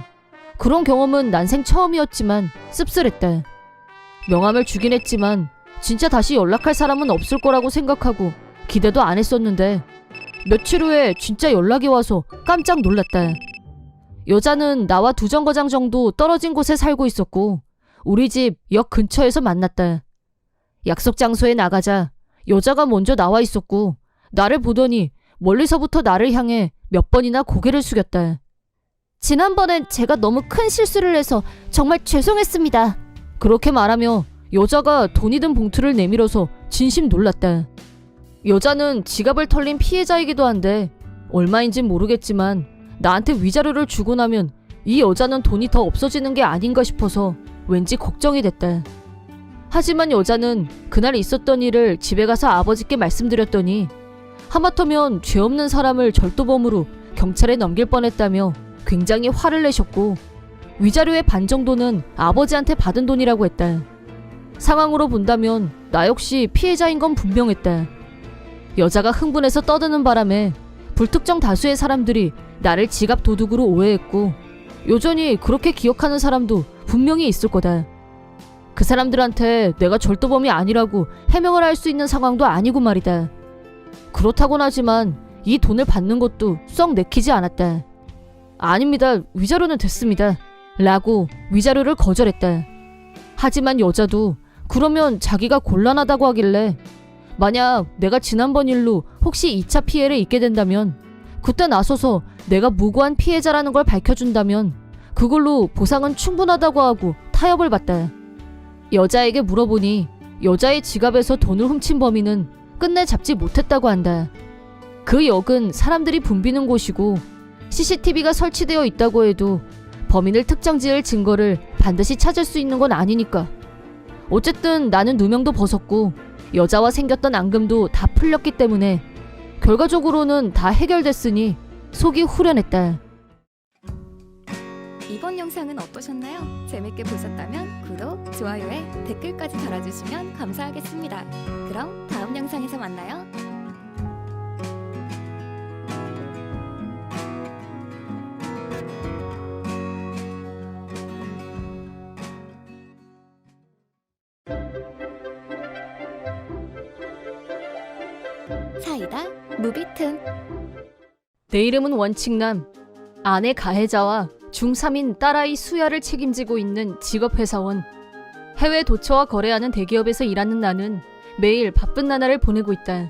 그런 경험은 난생 처음이었지만 씁쓸했다. 명함을 주긴 했지만 진짜 다시 연락할 사람은 없을 거라고 생각하고 기대도 안 했었는데 며칠 후에 진짜 연락이 와서 깜짝 놀랐다. 여자는 나와 2정거장 정도 떨어진 곳에 살고 있었고 우리 집 역 근처에서 만났다. 약속 장소에 나가자 여자가 먼저 나와 있었고 나를 보더니 멀리서부터 나를 향해 몇 번이나 고개를 숙였다. 지난번엔 제가 너무 큰 실수를 해서 정말 죄송했습니다. 그렇게 말하며 여자가 돈이 든 봉투를 내밀어서 진심 놀랐다. 여자는 지갑을 털린 피해자이기도 한데 얼마인진 모르겠지만 나한테 위자료를 주고 나면 이 여자는 돈이 더 없어지는 게 아닌가 싶어서 왠지 걱정이 됐다. 하지만 여자는 그날 있었던 일을 집에 가서 아버지께 말씀드렸더니 하마터면 죄 없는 사람을 절도범으로 경찰에 넘길 뻔했다며 굉장히 화를 내셨고, 위자료의 반 정도는 아버지한테 받은 돈이라고 했다. 상황으로 본다면 나 역시 피해자인 건 분명했다. 여자가 흥분해서 떠드는 바람에 불특정 다수의 사람들이 나를 지갑 도둑으로 오해했고 여전히 그렇게 기억하는 사람도 분명히 있을 거다. 그 사람들한테 내가 절도범이 아니라고 해명을 할 수 있는 상황도 아니고 말이다. 그렇다곤 하지만 이 돈을 받는 것도 썩 내키지 않았다. 아닙니다. 위자료는 됐습니다. 라고 위자료를 거절했다. 하지만 여자도 그러면 자기가 곤란하다고 하길래 만약 내가 지난번 일로 혹시 2차 피해를 입게 된다면 그때 나서서 내가 무고한 피해자라는 걸 밝혀준다면 그걸로 보상은 충분하다고 하고 타협을 받다. 여자에게 물어보니 여자의 지갑에서 돈을 훔친 범인은 끝내 잡지 못했다고 한다. 그 역은 사람들이 붐비는 곳이고 CCTV가 설치되어 있다고 해도 범인을 특정지을 증거를 반드시 찾을 수 있는 건 아니니까. 어쨌든 나는 누명도 벗었고 여자와 생겼던 앙금도 다 풀렸기 때문에 결과적으로는 다 해결됐으니 속이 후련했다. 이번 영상은 어떠셨나요? 재밌게 보셨다면 구독, 좋아요에 댓글까지 달아주시면 감사하겠습니다. 그럼 다음 영상에서 만나요. 사이다 무비튼. 내 이름은 원칙남. 아내 가해자와 중3인 딸아이 수야를 책임지고 있는 직업회사원. 해외 도처와 거래하는 대기업에서 일하는 나는 매일 바쁜 나날을 보내고 있다.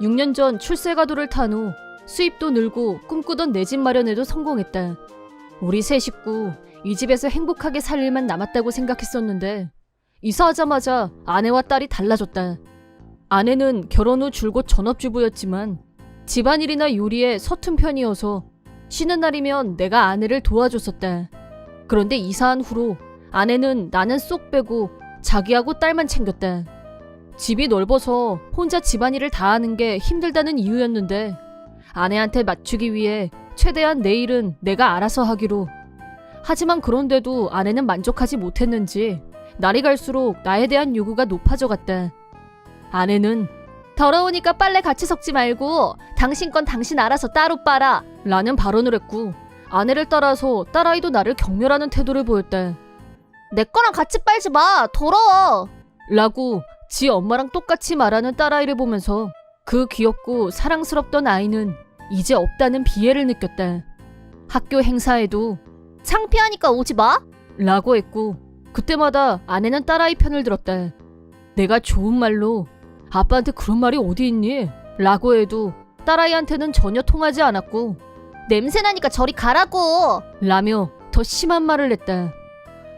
6년 전 출세가도를 탄 후 수입도 늘고 꿈꾸던 내 집 마련에도 성공했다. 우리 세 식구 이 집에서 행복하게 살 일만 남았다고 생각했었는데 이사하자마자 아내와 딸이 달라졌다. 아내는 결혼 후 줄곧 전업주부였지만 집안일이나 요리에 서툰 편이어서 쉬는 날이면 내가 아내를 도와줬었다. 그런데 이사한 후로 아내는 나는 쏙 빼고 자기하고 딸만 챙겼다. 집이 넓어서 혼자 집안일을 다 하는 게 힘들다는 이유였는데 아내한테 맞추기 위해 최대한 내 일은 내가 알아서 하기로. 하지만 그런데도 아내는 만족하지 못했는지 날이 갈수록 나에 대한 요구가 높아져 갔다. 아내는 더러우니까 빨래 같이 섞지 말고 당신 건 당신 알아서 따로 빨아 라는 발언을 했고, 아내를 따라서 딸아이도 나를 경멸하는 태도를 보였다. 내 거랑 같이 빨지 마, 더러워 라고 지 엄마랑 똑같이 말하는 딸아이를 보면서 그 귀엽고 사랑스럽던 아이는 이제 없다는 비애를 느꼈다. 학교 행사에도 창피하니까 오지 마 라고 했고, 그때마다 아내는 딸아이 편을 들었다. 내가 좋은 말로 아빠한테 그런 말이 어디 있니? 라고 해도 딸아이한테는 전혀 통하지 않았고 냄새나니까 저리 가라고. 라며 더 심한 말을 했다.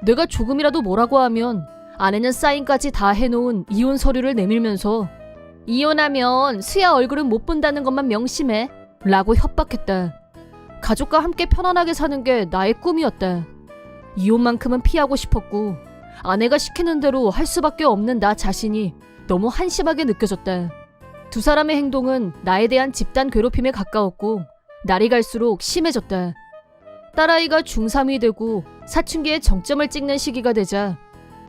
내가 조금이라도 뭐라고 하면 아내는 사인까지 다 해놓은 이혼 서류를 내밀면서 이혼하면 수야 얼굴은 못 본다는 것만 명심해 라고 협박했다. 가족과 함께 편안하게 사는 게 나의 꿈이었다. 이혼만큼은 피하고 싶었고 아내가 시키는 대로 할 수밖에 없는 나 자신이 너무 한심하게 느껴졌다. 두 사람의 행동은 나에 대한 집단 괴롭힘에 가까웠고 날이 갈수록 심해졌다. 딸아이가 중3이 되고 사춘기에 정점을 찍는 시기가 되자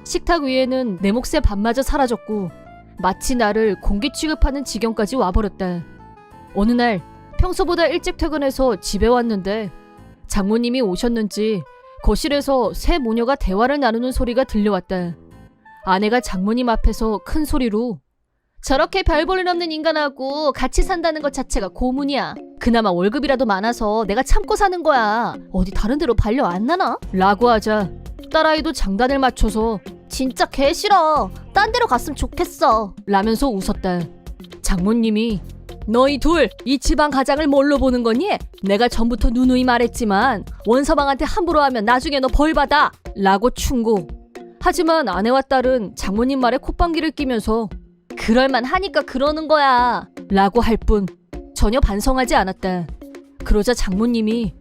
식탁 위에는 내 몫의 밥마저 사라졌고 마치 나를 공기 취급하는 지경까지 와버렸다. 어느 날 평소보다 일찍 퇴근해서 집에 왔는데 장모님이 오셨는지 거실에서 새 모녀가 대화를 나누는 소리가 들려왔다. 아내가 장모님 앞에서 큰 소리로 저렇게 별볼일 없는 인간하고 같이 산다는 것 자체가 고문이야. 그나마 월급이라도 많아서 내가 참고 사는 거야. 어디 다른 데로 발려 안 나나? 라고 하자 딸아이도 장단을 맞춰서 진짜 개 싫어. 딴 데로 갔으면 좋겠어. 라면서 웃었다. 장모님이 너희 둘 이 집안 가장을 뭘로 보는 거니? 내가 전부터 누누이 말했지만 원서방한테 함부로 하면 나중에 너 벌 받아 라고 충고. 하지만 아내와 딸은 장모님 말에 콧방귀를 끼면서 그럴만 하니까 그러는 거야. 라고 할 뿐 전혀 반성하지 않았다. 그러자 장모님이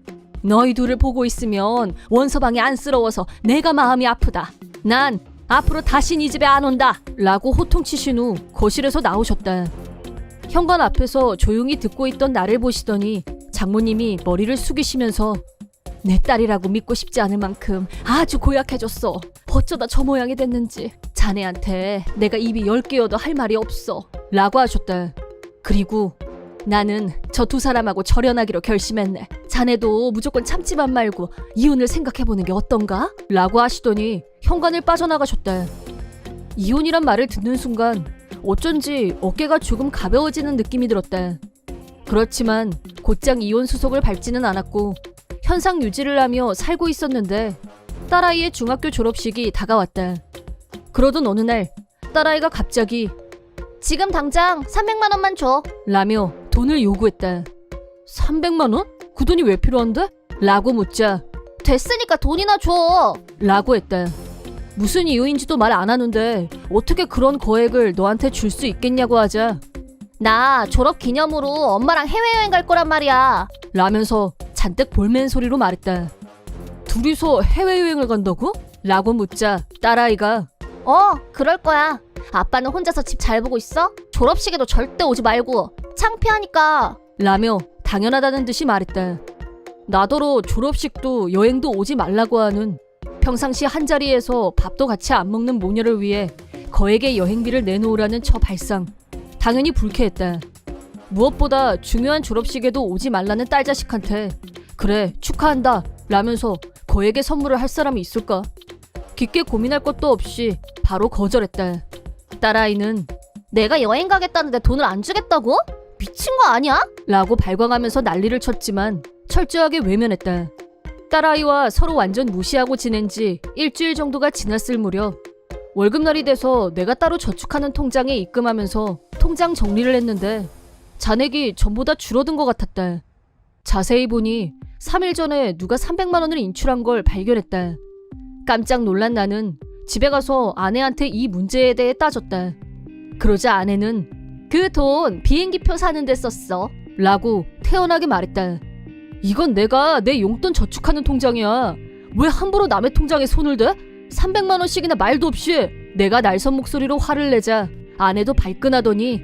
너희 둘을 보고 있으면 원서방이 안쓰러워서 내가 마음이 아프다. 난 앞으로 다신 이 집에 안 온다 라고 호통치신 후 거실에서 나오셨다. 현관 앞에서 조용히 듣고 있던 나를 보시더니 장모님이 머리를 숙이시면서 내 딸이라고 믿고 싶지 않을 만큼 아주 고약해졌어. 어쩌다 저 모양이 됐는지 자네한테 내가 입이 10개여도 할 말이 없어 라고 하셨다. 그리고 나는 저 두 사람하고 절연하기로 결심했네. 자네도 무조건 참지만 말고 이혼을 생각해보는 게 어떤가? 라고 하시더니 현관을 빠져나가셨다. 이혼이란 말을 듣는 순간 어쩐지 어깨가 조금 가벼워지는 느낌이 들었다. 그렇지만 곧장 이혼 수속을 밟지는 않았고 현상 유지를 하며 살고 있었는데 딸아이의 중학교 졸업식이 다가왔다. 그러던 어느 날 딸아이가 갑자기 지금 당장 300만 원만 줘. 라며 돈을 요구했다. 300만 원? 그 돈이 왜 필요한데? 라고 묻자 됐으니까 돈이나 줘. 라고 했다. 무슨 이유인지도 말 안 하는데 어떻게 그런 거액을 너한테 줄 수 있겠냐고 하자 나 졸업 기념으로 엄마랑 해외여행 갈 거란 말이야. 라면서 잔뜩 볼멘 소리로 말했다. 둘이서 해외여행을 간다고? 라고 묻자 딸아이가 그럴 거야. 아빠는 혼자서 집 잘 보고 있어? 졸업식에도 절대 오지 말고. 창피하니까. 라며 당연하다는 듯이 말했다. 나더러 졸업식도 여행도 오지 말라고 하는 평상시 한자리에서 밥도 같이 안 먹는 모녀를 위해 거액의 여행비를 내놓으라는 저 발상. 당연히 불쾌했다. 무엇보다 중요한 졸업식에도 오지 말라는 딸 자식한테 그래 축하한다 라면서 거액의 선물을 할 사람이 있을까? 깊게 고민할 것도 없이 바로 거절했다. 딸아이는 내가 여행 가겠다는데 돈을 안 주겠다고? 미친 거 아니야? 라고 발광하면서 난리를 쳤지만 철저하게 외면했다. 딸아이와 서로 완전 무시하고 지낸 지 일주일 정도가 지났을 무렵 월급날이 돼서 내가 따로 저축하는 통장에 입금하면서 통장 정리를 했는데 잔액이 전보다 줄어든 것 같았다. 자세히 보니 3일 전에 누가 300만 원을 인출한 걸 발견했다. 깜짝 놀란 나는 집에 가서 아내한테 이 문제에 대해 따졌다. 그러자 아내는 그 돈 비행기표 사는 데 썼어. 라고 태연하게 말했다. 이건 내가 내 용돈 저축하는 통장이야. 왜 함부로 남의 통장에 손을 대? 300만 원씩이나 말도 없이. 내가 날선 목소리로 화를 내자 아내도 발끈하더니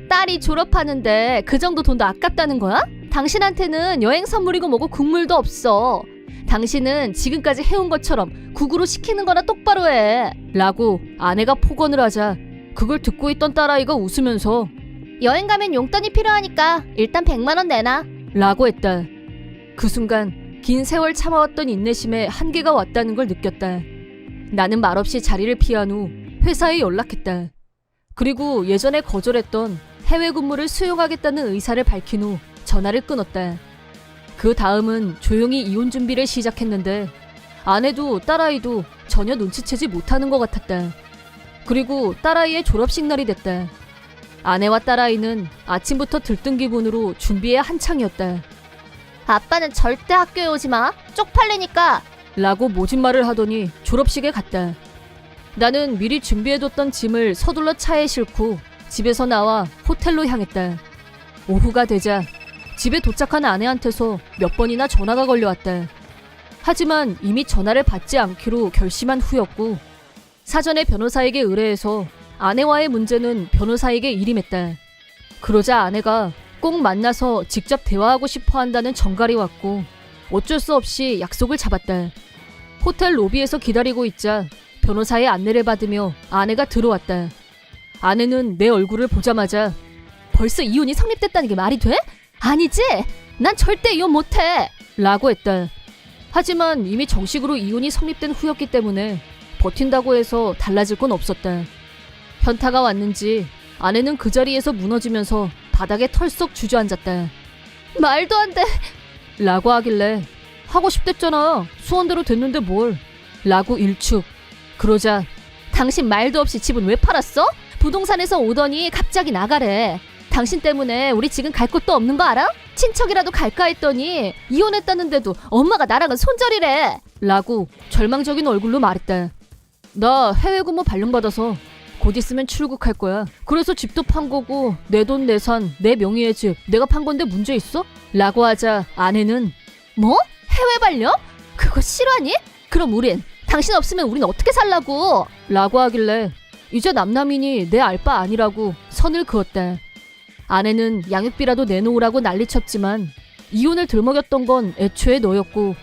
딸이 졸업하는데 그 정도 돈도 아깝다는 거야? 당신한테는 여행 선물이고 뭐고 국물도 없어. 당신은 지금까지 해온 것처럼 국으로 시키는 거나 똑바로 해. 라고 아내가 폭언을 하자 그걸 듣고 있던 딸아이가 웃으면서 여행 가면 용돈이 필요하니까 일단 100만 원 내놔. 라고 했다. 그 순간 긴 세월 참아왔던 인내심에 한계가 왔다는 걸 느꼈다. 나는 말없이 자리를 피한 후 회사에 연락했다. 그리고 예전에 거절했던 해외 근무를 수용하겠다는 의사를 밝힌 후 전화를 끊었다. 그 다음은 조용히 이혼 준비를 시작했는데 아내도 딸아이도 전혀 눈치채지 못하는 것 같았다. 그리고 딸아이의 졸업식 날이 됐다. 아내와 딸아이는 아침부터 들뜬 기분으로 준비에 한창이었다. 아빠는 절대 학교에 오지 마. 쪽팔리니까. 라고 모진말을 하더니 졸업식에 갔다. 나는 미리 준비해뒀던 짐을 서둘러 차에 싣고 집에서 나와 호텔로 향했다. 오후가 되자 집에 도착한 아내한테서 몇 번이나 전화가 걸려왔다. 하지만 이미 전화를 받지 않기로 결심한 후였고 사전에 변호사에게 의뢰해서 아내와의 문제는 변호사에게 일임했다. 그러자 아내가 꼭 만나서 직접 대화하고 싶어 한다는 전갈이 왔고 어쩔 수 없이 약속을 잡았다. 호텔 로비에서 기다리고 있자 변호사의 안내를 받으며 아내가 들어왔다. 아내는 내 얼굴을 보자마자 벌써 이혼이 성립됐다는 게 말이 돼? 아니지? 난 절대 이혼 못해. 라고 했다. 하지만 이미 정식으로 이혼이 성립된 후였기 때문에 버틴다고 해서 달라질 건 없었다. 현타가 왔는지 아내는 그 자리에서 무너지면서 바닥에 털썩 주저앉았다. 말도 안 돼. 라고 하길래 하고 싶댔잖아. 소원대로 됐는데 뭘. 라고 일축. 그러자 당신 말도 없이 집은 왜 팔았어? 부동산에서 오더니 갑자기 나가래. 당신 때문에 우리 지금 갈 곳도 없는 거 알아? 친척이라도 갈까 했더니 이혼했다는데도 엄마가 나랑은 손절이래. 라고 절망적인 얼굴로 말했다. 나 해외 근무 발령받아서 곧 있으면 출국할 거야. 그래서 집도 판 거고 내 돈 내산 내 명의의 집 내가 판 건데 문제 있어? 라고 하자 아내는 뭐? 해외 발령? 그거 실화니? 그럼 당신 없으면 우린 어떻게 살라고? 라고 하길래 이제 남남이니 내 알 바 아니라고 선을 그었다. 아내는 양육비라도 내놓으라고 난리쳤지만 이혼을 들먹였던 건 애초에 너였고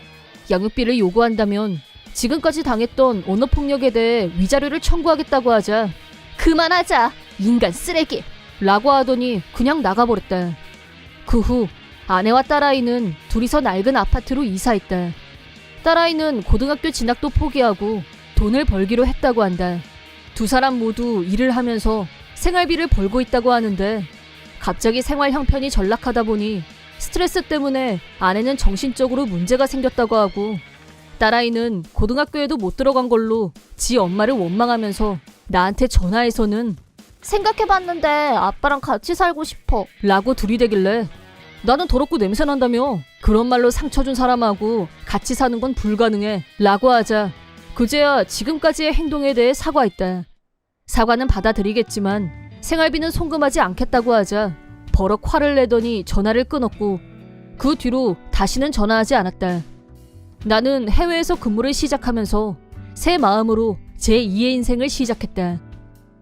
양육비를 요구한다면 지금까지 당했던 언어폭력에 대해 위자료를 청구하겠다고 하자 그만하자. 인간 쓰레기. 라고 하더니 그냥 나가버렸다. 그 후 아내와 딸아이는 둘이서 낡은 아파트로 이사했다. 딸아이는 고등학교 진학도 포기하고 돈을 벌기로 했다고 한다. 두 사람 모두 일을 하면서 생활비를 벌고 있다고 하는데 갑자기 생활 형편이 전락하다 보니 스트레스 때문에 아내는 정신적으로 문제가 생겼다고 하고 딸아이는 고등학교에도 못 들어간 걸로 지 엄마를 원망하면서 나한테 전화해서는 생각해봤는데 아빠랑 같이 살고 싶어. 라고 들이대길래 나는 더럽고 냄새난다며 그런 말로 상처 준 사람하고 같이 사는 건 불가능해 라고 하자 그제야 지금까지의 행동에 대해 사과했다. 사과는 받아들이겠지만 생활비는 송금하지 않겠다고 하자 버럭 화를 내더니 전화를 끊었고 그 뒤로 다시는 전화하지 않았다. 나는 해외에서 근무를 시작하면서 새 마음으로 제2의 인생을 시작했다.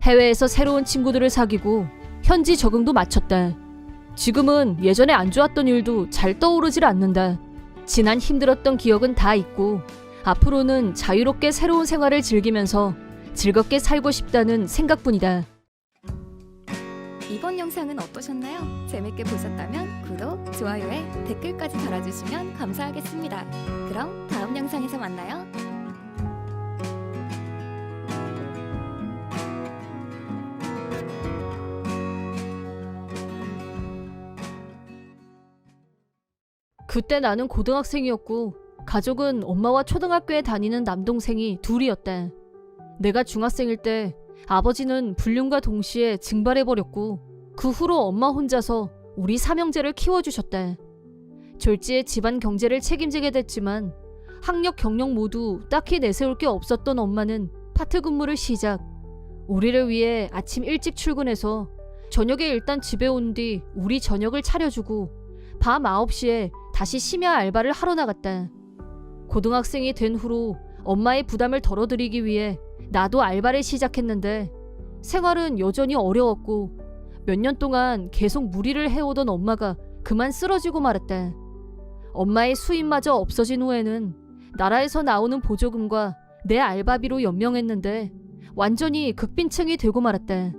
해외에서 새로운 친구들을 사귀고 현지 적응도 마쳤다. 지금은 예전에 안 좋았던 일도 잘 떠오르질 않는다. 지난 힘들었던 기억은 다 잊고 앞으로는 자유롭게 새로운 생활을 즐기면서 즐겁게 살고 싶다는 생각뿐이다. 이번 영상은 어떠셨나요? 재밌게 보셨다면 구독, 좋아요에 댓글까지 달아주시면 감사하겠습니다. 그럼 다음 영상에서 만나요. 그때 나는 고등학생이었고 가족은 엄마와 초등학교에 다니는 남동생이 둘이었다. 내가 중학생일 때 아버지는 불륜과 동시에 증발해버렸고 그 후로 엄마 혼자서 우리 삼형제를 키워주셨다. 졸지에 집안 경제를 책임지게 됐지만 학력 경력 모두 딱히 내세울 게 없었던 엄마는 파트 근무를 시작. 우리를 위해 아침 일찍 출근해서 저녁에 일단 집에 온 뒤 우리 저녁을 차려주고 밤 9시에 다시 심야 알바를 하러 나갔다. 고등학생이 된 후로 엄마의 부담을 덜어드리기 위해 나도 알바를 시작했는데 생활은 여전히 어려웠고 몇 년 동안 계속 무리를 해오던 엄마가 그만 쓰러지고 말았다. 엄마의 수입마저 없어진 후에는 나라에서 나오는 보조금과 내 알바비로 연명했는데 완전히 극빈층이 되고 말았다.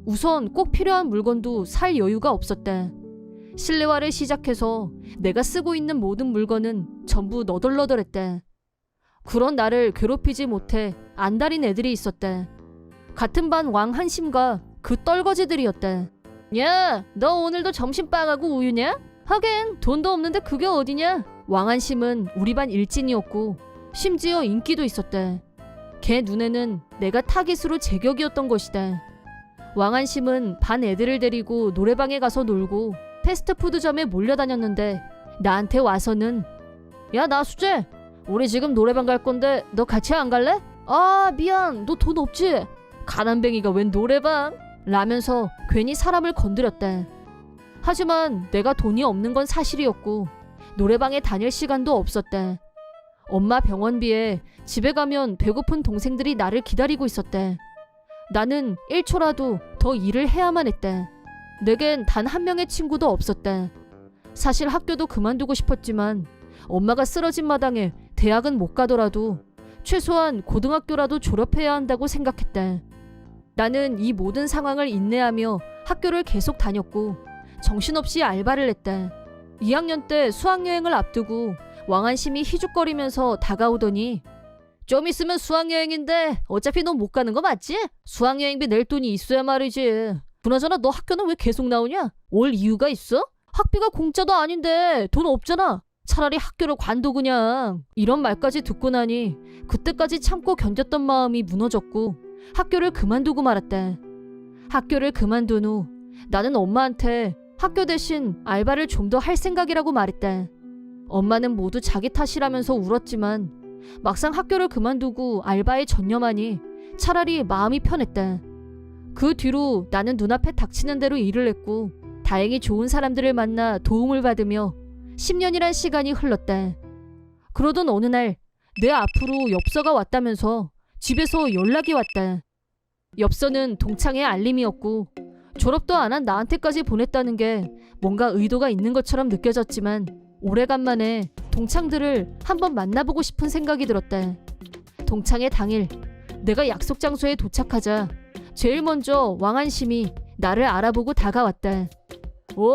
우선 꼭 필요한 물건도 살 여유가 없었다. 실내화를 시작해서 내가 쓰고 있는 모든 물건은 전부 너덜너덜했다. 그런 나를 괴롭히지 못해 안달인 애들이 있었다. 같은 반 왕한심과 그 떨거지들이었다. 야, 너 오늘도 점심빵하고 우유냐? 하긴 돈도 없는데 그게 어디냐? 왕한심은 우리 반 일진이었고 심지어 인기도 있었다. 걔 눈에는 내가 타깃으로 제격이었던 것이다. 왕한심은 반 애들을 데리고 노래방에 가서 놀고 패스트푸드점에 몰려다녔는데 나한테 와서는 야 나수재 우리 지금 노래방 갈 건데 너 같이 안 갈래? 아 미안 너 돈 없지? 가난뱅이가 웬 노래방? 라면서 괜히 사람을 건드렸대. 하지만 내가 돈이 없는 건 사실이었고 노래방에 다닐 시간도 없었대. 엄마 병원비에 집에 가면 배고픈 동생들이 나를 기다리고 있었대. 나는 1초라도 더 일을 해야만 했대. 내겐 단 한 명의 친구도 없었대. 사실 학교도 그만두고 싶었지만 엄마가 쓰러진 마당에 대학은 못 가더라도 최소한 고등학교라도 졸업해야 한다고 생각했대. 나는 이 모든 상황을 인내하며 학교를 계속 다녔고 정신없이 알바를 했대. 2학년 때 수학여행을 앞두고 왕한심이 희죽거리면서 다가오더니 좀 있으면 수학여행인데 어차피 넌 못 가는 거 맞지? 수학여행비 낼 돈이 있어야 말이지. 그나저나 너 학교는 왜 계속 나오냐? 올 이유가 있어? 학비가 공짜도 아닌데 돈 없잖아. 차라리 학교를 관둬 그냥. 이런 말까지 듣고 나니 그때까지 참고 견뎠던 마음이 무너졌고 학교를 그만두고 말았대. 학교를 그만둔 후 나는 엄마한테 학교 대신 알바를 좀 더 할 생각이라고 말했대. 엄마는 모두 자기 탓이라면서 울었지만 막상 학교를 그만두고 알바에 전념하니 차라리 마음이 편했대. 그 뒤로 나는 눈앞에 닥치는 대로 일을 했고 다행히 좋은 사람들을 만나 도움을 받으며 10년이란 시간이 흘렀대. 그러던 어느 날 내 앞으로 엽서가 왔다면서 집에서 연락이 왔대. 엽서는 동창의 알림이었고 졸업도 안 한 나한테까지 보냈다는 게 뭔가 의도가 있는 것처럼 느껴졌지만 오래간만에 동창들을 한번 만나보고 싶은 생각이 들었대. 동창회 당일 내가 약속 장소에 도착하자 제일 먼저 왕한심이 나를 알아보고 다가왔대. 오,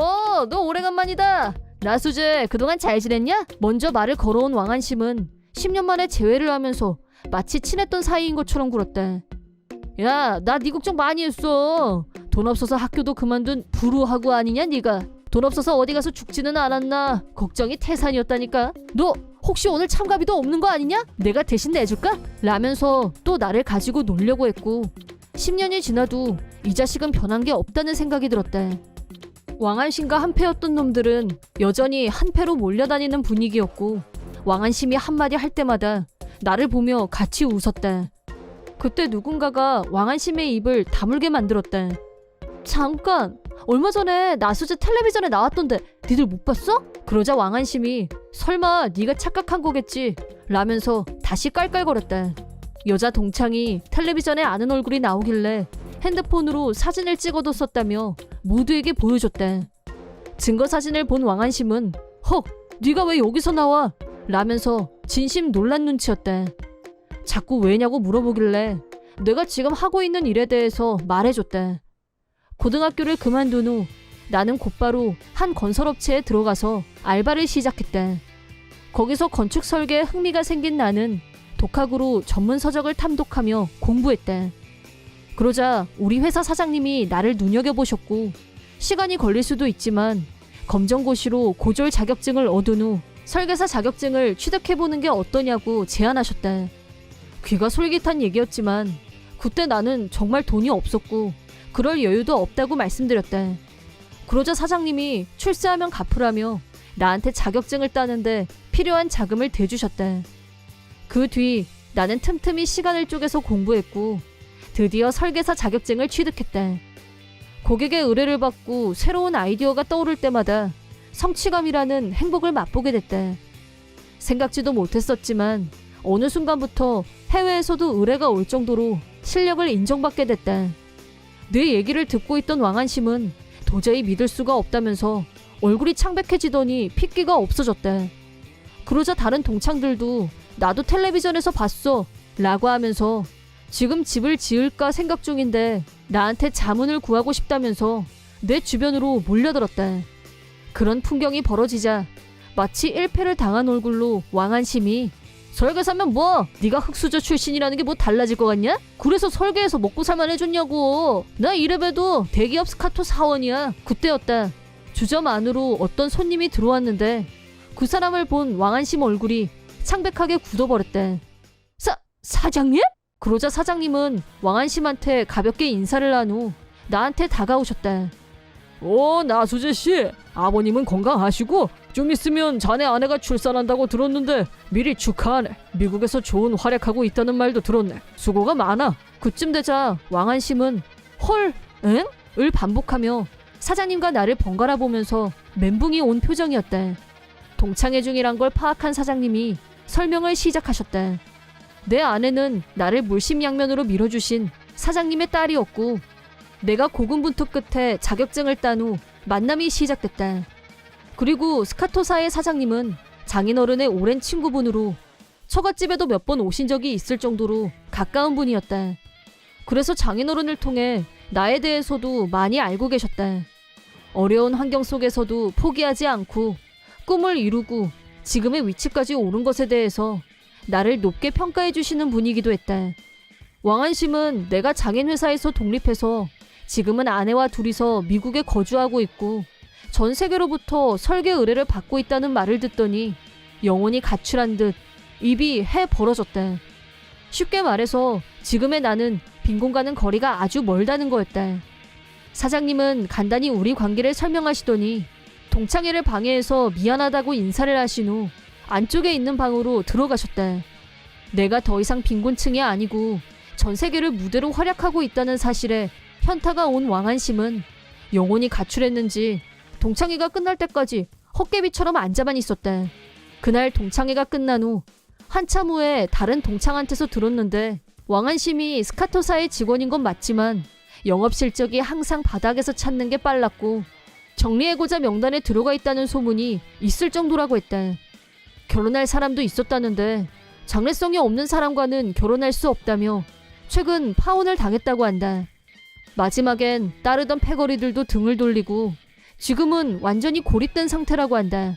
너 오래간만이다. 나수재 그동안 잘 지냈냐? 먼저 말을 걸어온 왕한심은 10년 만에 재회를 하면서 마치 친했던 사이인 것처럼 굴었대. 야, 나 네 걱정 많이 했어. 돈 없어서 학교도 그만둔 불우하고 아니냐 네가. 돈 없어서 어디 가서 죽지는 않았나 걱정이 태산이었다니까. 너 혹시 오늘 참가비도 없는 거 아니냐? 내가 대신 내줄까? 라면서 또 나를 가지고 놀려고 했고 10년이 지나도 이 자식은 변한 게 없다는 생각이 들었대. 왕한심과 한패였던 놈들은 여전히 한패로 몰려다니는 분위기였고 왕한심이 한마디 할 때마다 나를 보며 같이 웃었대. 그때 누군가가 왕한심의 입을 다물게 만들었대. 잠깐, 얼마 전에 나수재 텔레비전에 나왔던데 니들 못 봤어? 그러자 왕한심이 설마 네가 착각한 거겠지 라면서 다시 깔깔거렸대. 여자 동창이 텔레비전에 아는 얼굴이 나오길래 핸드폰으로 사진을 찍어뒀었다며 모두에게 보여줬대. 증거 사진을 본 왕한심은 헉, 네가 왜 여기서 나와? 라면서 진심 놀란 눈치였대. 자꾸 왜냐고 물어보길래 내가 지금 하고 있는 일에 대해서 말해줬대. 고등학교를 그만둔 후 나는 곧바로 한 건설업체에 들어가서 알바를 시작했대. 거기서 건축 설계에 흥미가 생긴 나는 독학으로 전문 서적을 탐독하며 공부했대. 그러자 우리 회사 사장님이 나를 눈여겨보셨고 시간이 걸릴 수도 있지만 검정고시로 고졸 자격증을 얻은 후 설계사 자격증을 취득해보는 게 어떠냐고 제안하셨대. 귀가 솔깃한 얘기였지만 그때 나는 정말 돈이 없었고 그럴 여유도 없다고 말씀드렸대. 그러자 사장님이 출세하면 갚으라며 나한테 자격증을 따는데 필요한 자금을 대주셨대. 그 뒤 나는 틈틈이 시간을 쪼개서 공부했고 드디어 설계사 자격증을 취득했대. 고객의 의뢰를 받고 새로운 아이디어가 떠오를 때마다 성취감이라는 행복을 맛보게 됐대. 생각지도 못했었지만 어느 순간부터 해외에서도 의뢰가 올 정도로 실력을 인정받게 됐대. 내 얘기를 듣고 있던 왕한심은 도저히 믿을 수가 없다면서 얼굴이 창백해지더니 핏기가 없어졌대. 그러자 다른 동창들도 나도 텔레비전에서 봤어 라고 하면서 지금 집을 지을까 생각 중인데 나한테 자문을 구하고 싶다면서 내 주변으로 몰려들었대. 그런 풍경이 벌어지자 마치 1패를 당한 얼굴로 왕한심이 설계사면 뭐 네가 흙수저 출신이라는 게 뭐 달라질 것 같냐? 그래서 설계해서 먹고 살만 해줬냐고. 나 이래봬도 대기업 스카토 사원이야. 그때였다. 주점 안으로 어떤 손님이 들어왔는데 그 사람을 본 왕한심 얼굴이 창백하게 굳어버렸대. 사장님? 그러자 사장님은 왕한심한테 가볍게 인사를 한 후 나한테 다가오셨다. 나수재 씨, 아버님은 건강하시고 좀 있으면 자네 아내가 출산한다고 들었는데 미리 축하하네. 미국에서 좋은 활약하고 있다는 말도 들었네. 수고가 많아. 그쯤 되자 왕한심은 헐, 응? 을 반복하며 사장님과 나를 번갈아 보면서 멘붕이 온 표정이었다. 동창회 중이란 걸 파악한 사장님이 설명을 시작하셨다. 내 아내는 나를 물심양면으로 밀어주신 사장님의 딸이었고 내가 고군분투 끝에 자격증을 딴 후 만남이 시작됐다. 그리고 스카토사의 사장님은 장인어른의 오랜 친구분으로 처갓집에도 몇 번 오신 적이 있을 정도로 가까운 분이었다. 그래서 장인어른을 통해 나에 대해서도 많이 알고 계셨다. 어려운 환경 속에서도 포기하지 않고 꿈을 이루고 지금의 위치까지 오른 것에 대해서 나를 높게 평가해 주시는 분이기도 했다. 왕한심은 내가 장인회사에서 독립해서 지금은 아내와 둘이서 미국에 거주하고 있고 전 세계로부터 설계 의뢰를 받고 있다는 말을 듣더니 영혼이 가출한 듯 입이 해 벌어졌다. 쉽게 말해서 지금의 나는 빈 공간은 거리가 아주 멀다는 거였다. 사장님은 간단히 우리 관계를 설명하시더니 동창회를 방해해서 미안하다고 인사를 하신 후 안쪽에 있는 방으로 들어가셨다. 내가 더 이상 빈곤층이 아니고 전 세계를 무대로 활약하고 있다는 사실에 현타가 온 왕한심은 영혼이 가출했는지 동창회가 끝날 때까지 헛개비처럼 앉아만 있었다. 그날 동창회가 끝난 후 한참 후에 다른 동창한테서 들었는데 왕한심이 스카토사의 직원인 건 맞지만 영업 실적이 항상 바닥에서 찾는 게 빨랐고 정리해고자 명단에 들어가 있다는 소문이 있을 정도라고 했다. 결혼할 사람도 있었다는데 장래성이 없는 사람과는 결혼할 수 없다며 최근 파혼을 당했다고 한다. 마지막엔 따르던 패거리들도 등을 돌리고 지금은 완전히 고립된 상태라고 한다.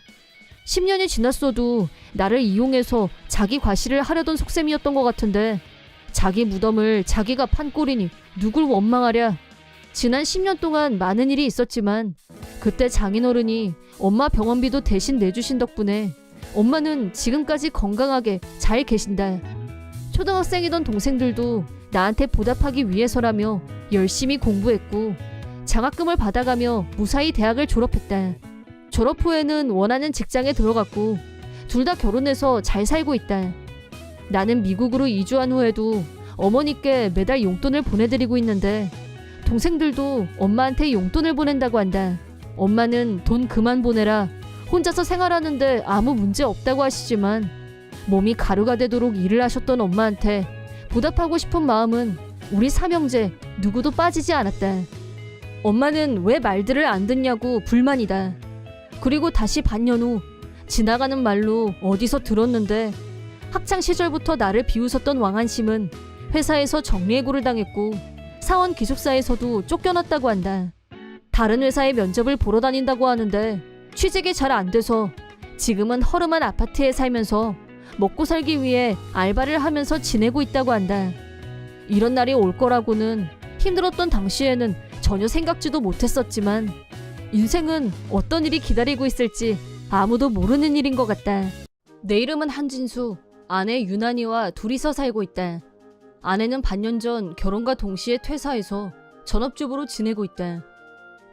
10년이 지났어도 나를 이용해서 자기 과시를 하려던 속셈이었던 것 같은데 자기 무덤을 자기가 판 꼴이니 누굴 원망하랴. 지난 10년 동안 많은 일이 있었지만 그때 장인어른이 엄마 병원비도 대신 내주신 덕분에 엄마는 지금까지 건강하게 잘 계신다. 초등학생이던 동생들도 나한테 보답하기 위해서라며 열심히 공부했고 장학금을 받아가며 무사히 대학을 졸업했다. 졸업 후에는 원하는 직장에 들어갔고 둘 다 결혼해서 잘 살고 있다. 나는 미국으로 이주한 후에도 어머니께 매달 용돈을 보내드리고 있는데 동생들도 엄마한테 용돈을 보낸다고 한다. 엄마는 돈 그만 보내라. 혼자서 생활하는데 아무 문제 없다고 하시지만 몸이 가루가 되도록 일을 하셨던 엄마한테 보답하고 싶은 마음은 우리 삼형제 누구도 빠지지 않았다. 엄마는 왜 말들을 안 듣냐고 불만이다. 그리고 다시 반년 후 지나가는 말로 어디서 들었는데 학창 시절부터 나를 비웃었던 왕한심은 회사에서 정리해고를 당했고 사원 기숙사에서도 쫓겨났다고 한다. 다른 회사에 면접을 보러 다닌다고 하는데 취직이 잘 안 돼서 지금은 허름한 아파트에 살면서 먹고 살기 위해 알바를 하면서 지내고 있다고 한다. 이런 날이 올 거라고는 힘들었던 당시에는 전혀 생각지도 못했었지만 인생은 어떤 일이 기다리고 있을지 아무도 모르는 일인 것 같다. 내 이름은 한진수, 아내 유난이와 둘이서 살고 있다. 아내는 반년 전 결혼과 동시에 퇴사해서 전업주부로 지내고 있다.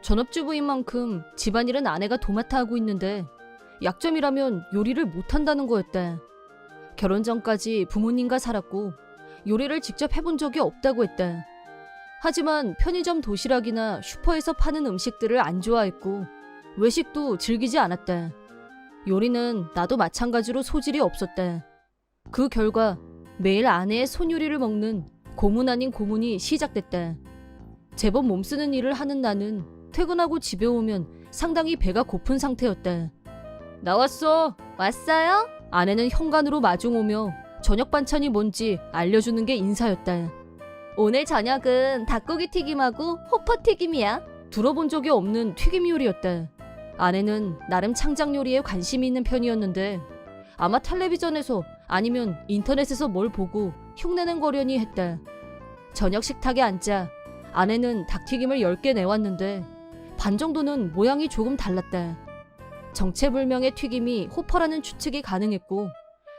전업주부인 만큼 집안일은 아내가 도맡아 하고 있는데 약점이라면 요리를 못한다는 거였다. 결혼 전까지 부모님과 살았고 요리를 직접 해본 적이 없다고 했다. 하지만 편의점 도시락이나 슈퍼에서 파는 음식들을 안 좋아했고 외식도 즐기지 않았다. 요리는 나도 마찬가지로 소질이 없었다. 그 결과 매일 아내의 손요리를 먹는 고문 아닌 고문이 시작됐다. 제법 몸쓰는 일을 하는 나는 퇴근하고 집에 오면 상당히 배가 고픈 상태였다. 나왔어. 왔어요? 아내는 현관으로 마중오며 저녁 반찬이 뭔지 알려주는 게 인사였다. 오늘 저녁은 닭고기 튀김하고 호퍼 튀김이야. 들어본 적이 없는 튀김 요리였다. 아내는 나름 창작 요리에 관심이 있는 편이었는데 아마 텔레비전에서 아니면 인터넷에서 뭘 보고 흉내낸 거려니 했다. 저녁 식탁에 앉자 아내는 닭튀김을 10개 내왔는데 반 정도는 모양이 조금 달랐다. 정체불명의 튀김이 호퍼라는 추측이 가능했고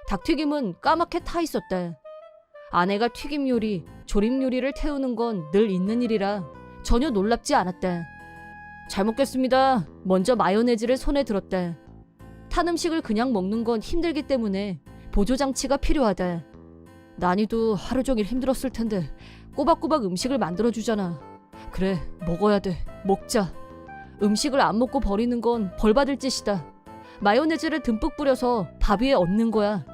닭튀김은 까맣게 타 있었다. 아내가 튀김 요리, 조림 요리를 태우는 건 늘 있는 일이라 전혀 놀랍지 않았다. 잘 먹겠습니다. 먼저 마요네즈를 손에 들었다. 탄 음식을 그냥 먹는 건 힘들기 때문에 보조장치가 필요하다. 난이도 하루 종일 힘들었을 텐데 꼬박꼬박 음식을 만들어주잖아. 그래, 먹어야 돼. 먹자. 음식을 안 먹고 버리는 건 벌받을 짓이다. 마요네즈를 듬뿍 뿌려서 밥 위에 얹는 거야.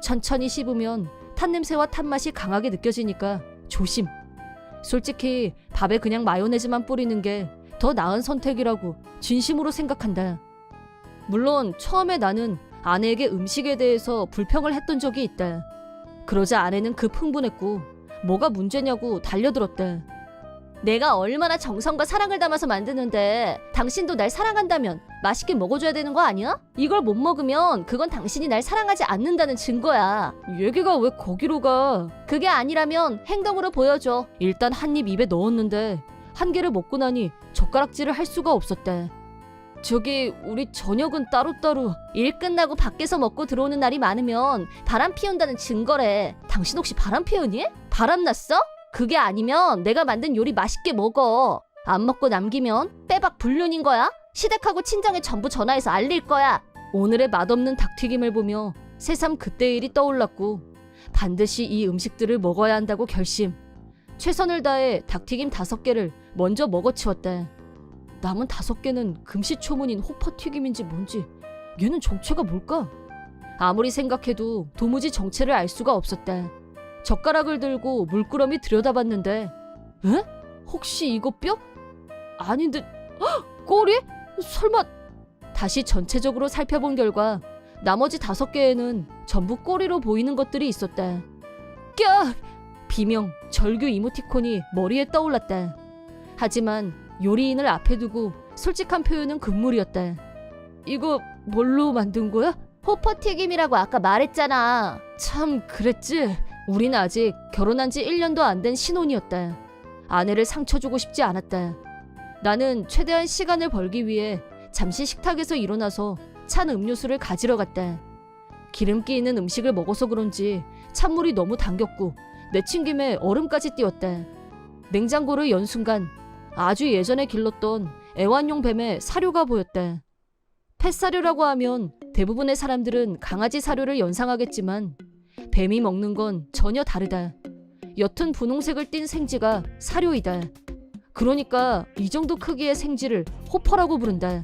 천천히 씹으면 탄냄새와 탄맛이 강하게 느껴지니까 조심. 솔직히 밥에 그냥 마요네즈만 뿌리는 게 더 나은 선택이라고 진심으로 생각한다. 물론 처음에 나는 아내에게 음식에 대해서 불평을 했던 적이 있다. 그러자 아내는 급 흥분했고 뭐가 문제냐고 달려들었다. 내가 얼마나 정성과 사랑을 담아서 만드는데 당신도 날 사랑한다면 맛있게 먹어줘야 되는 거 아니야? 이걸 못 먹으면 그건 당신이 날 사랑하지 않는다는 증거야. 얘기가 왜 거기로 가? 그게 아니라면 행동으로 보여줘. 일단 한 입 입에 넣었는데 한 개를 먹고 나니 젓가락질을 할 수가 없었다. 저기 우리 저녁은 따로따로. 일 끝나고 밖에서 먹고 들어오는 날이 많으면 바람 피운다는 증거래. 당신 혹시 바람 피우니? 바람 났어? 그게 아니면 내가 만든 요리 맛있게 먹어. 안 먹고 남기면 빼박 불륜인 거야. 시댁하고 친정에 전부 전화해서 알릴 거야. 오늘의 맛없는 닭튀김을 보며 새삼 그때 일이 떠올랐고 반드시 이 음식들을 먹어야 한다고 결심. 최선을 다해 닭튀김 5개를 먼저 먹어치웠다. 남은 5개는 금시초문인 호퍼튀김인지 뭔지 얘는 정체가 뭘까? 아무리 생각해도 도무지 정체를 알 수가 없었다. 젓가락을 들고 물끄러미 들여다봤는데 에? 혹시 이거 뼈? 아닌데 헉! 꼬리? 설마. 다시 전체적으로 살펴본 결과 나머지 5개에는 전부 꼬리로 보이는 것들이 있었다. 꺄! 비명, 절규 이모티콘이 머리에 떠올랐다. 하지만 요리인을 앞에 두고 솔직한 표현은 금물이었다. 이거 뭘로 만든 거야? 호퍼튀김이라고 아까 말했잖아. 참 그랬지. 우린 아직 결혼한 지 1년도 안 된 신혼이었다. 아내를 상처 주고 싶지 않았다. 나는 최대한 시간을 벌기 위해 잠시 식탁에서 일어나서 찬 음료수를 가지러 갔다. 기름기 있는 음식을 먹어서 그런지 찬물이 너무 당겼고 내친김에 얼음까지 띄었다. 냉장고를 연 순간 아주 예전에 길렀던 애완용 뱀의 사료가 보였다. 펫사료라고 하면 대부분의 사람들은 강아지 사료를 연상하겠지만 뱀이 먹는 건 전혀 다르다. 옅은 분홍색을 띤 생쥐가 사료이다. 그러니까 이 정도 크기의 생쥐를 호퍼라고 부른다.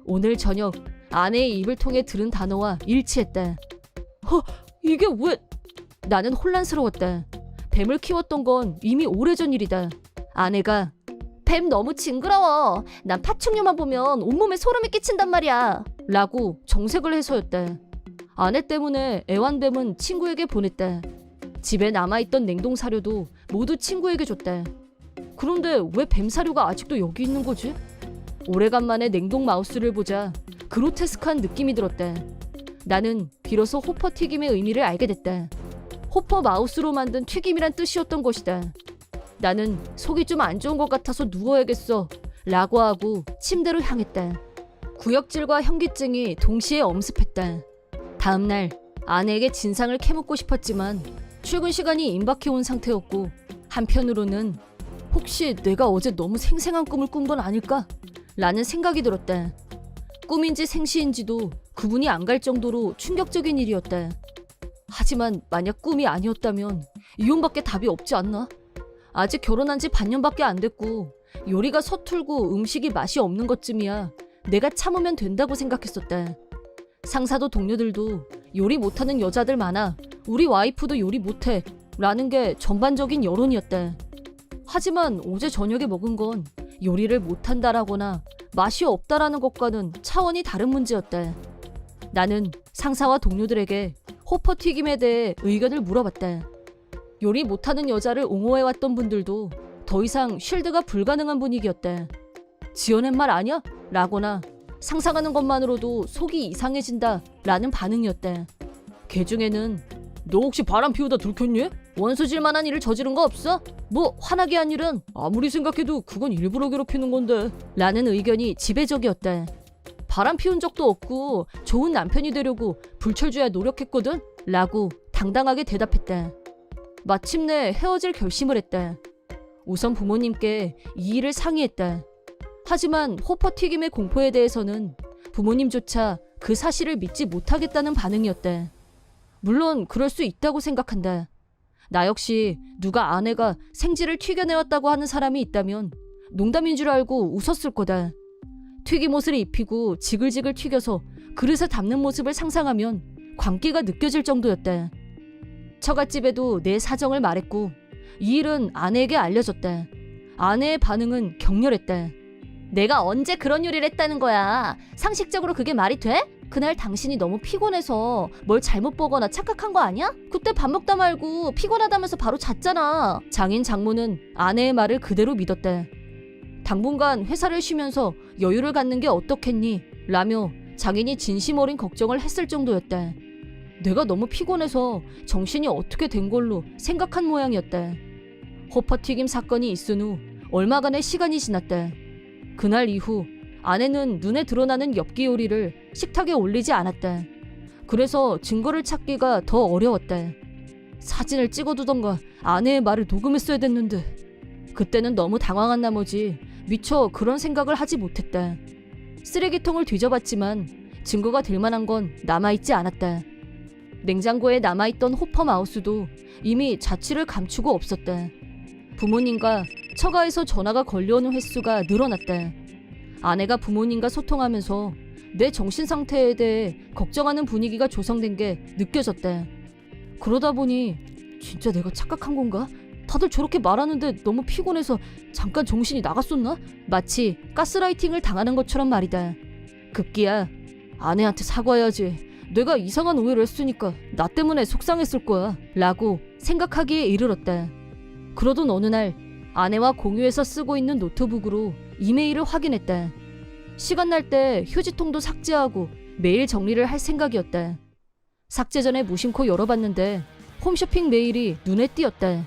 오늘 저녁 아내의 입을 통해 들은 단어와 일치했다. 이게 왜... 나는 혼란스러웠다. 뱀을 키웠던 건 이미 오래전 일이다. 아내가 뱀 너무 징그러워. 난 파충류만 보면 온몸에 소름이 끼친단 말이야. 라고 정색을 해서였다. 아내 때문에 애완뱀은 친구에게 보냈다. 집에 남아있던 냉동 사료도 모두 친구에게 줬다. 그런데 왜 뱀 사료가 아직도 여기 있는 거지? 오래간만에 냉동 마우스를 보자 그로테스크한 느낌이 들었다. 나는 비로소 호퍼 튀김의 의미를 알게 됐다. 호퍼 마우스로 만든 튀김이란 뜻이었던 것이다. 나는 속이 좀 안 좋은 것 같아서 누워야겠어 라고 하고 침대로 향했다. 구역질과 현기증이 동시에 엄습했다. 다음날 아내에게 진상을 캐묻고 싶었지만 출근 시간이 임박해온 상태였고 한편으로는 혹시 내가 어제 너무 생생한 꿈을 꾼 건 아닐까? 라는 생각이 들었다. 꿈인지 생시인지도 구분이 안 갈 정도로 충격적인 일이었다. 하지만 만약 꿈이 아니었다면 이혼밖에 답이 없지 않나? 아직 결혼한 지 반년밖에 안 됐고 요리가 서툴고 음식이 맛이 없는 것쯤이야 내가 참으면 된다고 생각했었다. 상사도 동료들도 요리 못하는 여자들 많아. 우리 와이프도 요리 못해. 라는 게 전반적인 여론이었다. 하지만 어제 저녁에 먹은 건 요리를 못한다라거나 맛이 없다라는 것과는 차원이 다른 문제였다. 나는 상사와 동료들에게 호퍼 튀김에 대해 의견을 물어봤다. 요리 못하는 여자를 옹호해왔던 분들도 더 이상 쉴드가 불가능한 분위기였다. 지어낸 말 아니야? 라거나 상상하는 것만으로도 속이 이상해진다 라는 반응이었다. 걔 중에는 너 혹시 바람 피우다 들켰니? 원수질 만한 일을 저지른 거 없어? 뭐 화나게 한 일은 아무리 생각해도 그건 일부러 괴롭히는 건데 라는 의견이 지배적이었다. 바람 피운 적도 없고 좋은 남편이 되려고 불철주야 노력했거든? 라고 당당하게 대답했다. 마침내 헤어질 결심을 했다. 우선 부모님께 이 일을 상의했다. 하지만 호퍼 튀김의 공포에 대해서는 부모님조차 그 사실을 믿지 못하겠다는 반응이었다. 물론 그럴 수 있다고 생각한다. 나 역시 누가 아내가 생지를 튀겨내었다고 하는 사람이 있다면 농담인 줄 알고 웃었을 거다. 튀김옷을 입히고 지글지글 튀겨서 그릇에 담는 모습을 상상하면 광기가 느껴질 정도였다. 처갓집에도 내 사정을 말했고 이 일은 아내에게 알려졌다. 아내의 반응은 격렬했다. 내가 언제 그런 요리를 했다는 거야? 상식적으로 그게 말이 돼? 그날 당신이 너무 피곤해서 뭘 잘못 보거나 착각한 거 아니야? 그때 밥 먹다 말고 피곤하다면서 바로 잤잖아. 장인 장모는 아내의 말을 그대로 믿었다. 당분간 회사를 쉬면서 여유를 갖는 게 어떻겠니? 라며 장인이 진심 어린 걱정을 했을 정도였다. 내가 너무 피곤해서 정신이 어떻게 된 걸로 생각한 모양이었다. 호퍼튀김 사건이 있은 후 얼마간의 시간이 지났다. 그날 이후 아내는 눈에 드러나는 엽기 요리를 식탁에 올리지 않았다. 그래서 증거를 찾기가 더 어려웠다. 사진을 찍어두던가 아내의 말을 녹음했어야 됐는데 그때는 너무 당황한 나머지 미처 그런 생각을 하지 못했다. 쓰레기통을 뒤져봤지만 증거가 될 만한 건 남아있지 않았다. 냉장고에 남아있던 호퍼 마우스도 이미 자취를 감추고 없었다. 부모님과 처가에서 전화가 걸려오는 횟수가 늘어났다. 아내가 부모님과 소통하면서 내 정신 상태에 대해 걱정하는 분위기가 조성된 게 느껴졌다. 그러다 보니 진짜 내가 착각한 건가? 다들 저렇게 말하는데 너무 피곤해서 잠깐 정신이 나갔었나? 마치 가스라이팅을 당하는 것처럼 말이다. 급기야 아내한테 사과해야지. 내가 이상한 오해를 했으니까 나 때문에 속상했을 거야 라고 생각하기에 이르렀다. 그러던 어느 날 아내와 공유해서 쓰고 있는 노트북으로 이메일을 확인했다. 시간 날 때 휴지통도 삭제하고 메일 정리를 할 생각이었다. 삭제 전에 무심코 열어봤는데 홈쇼핑 메일이 눈에 띄었다.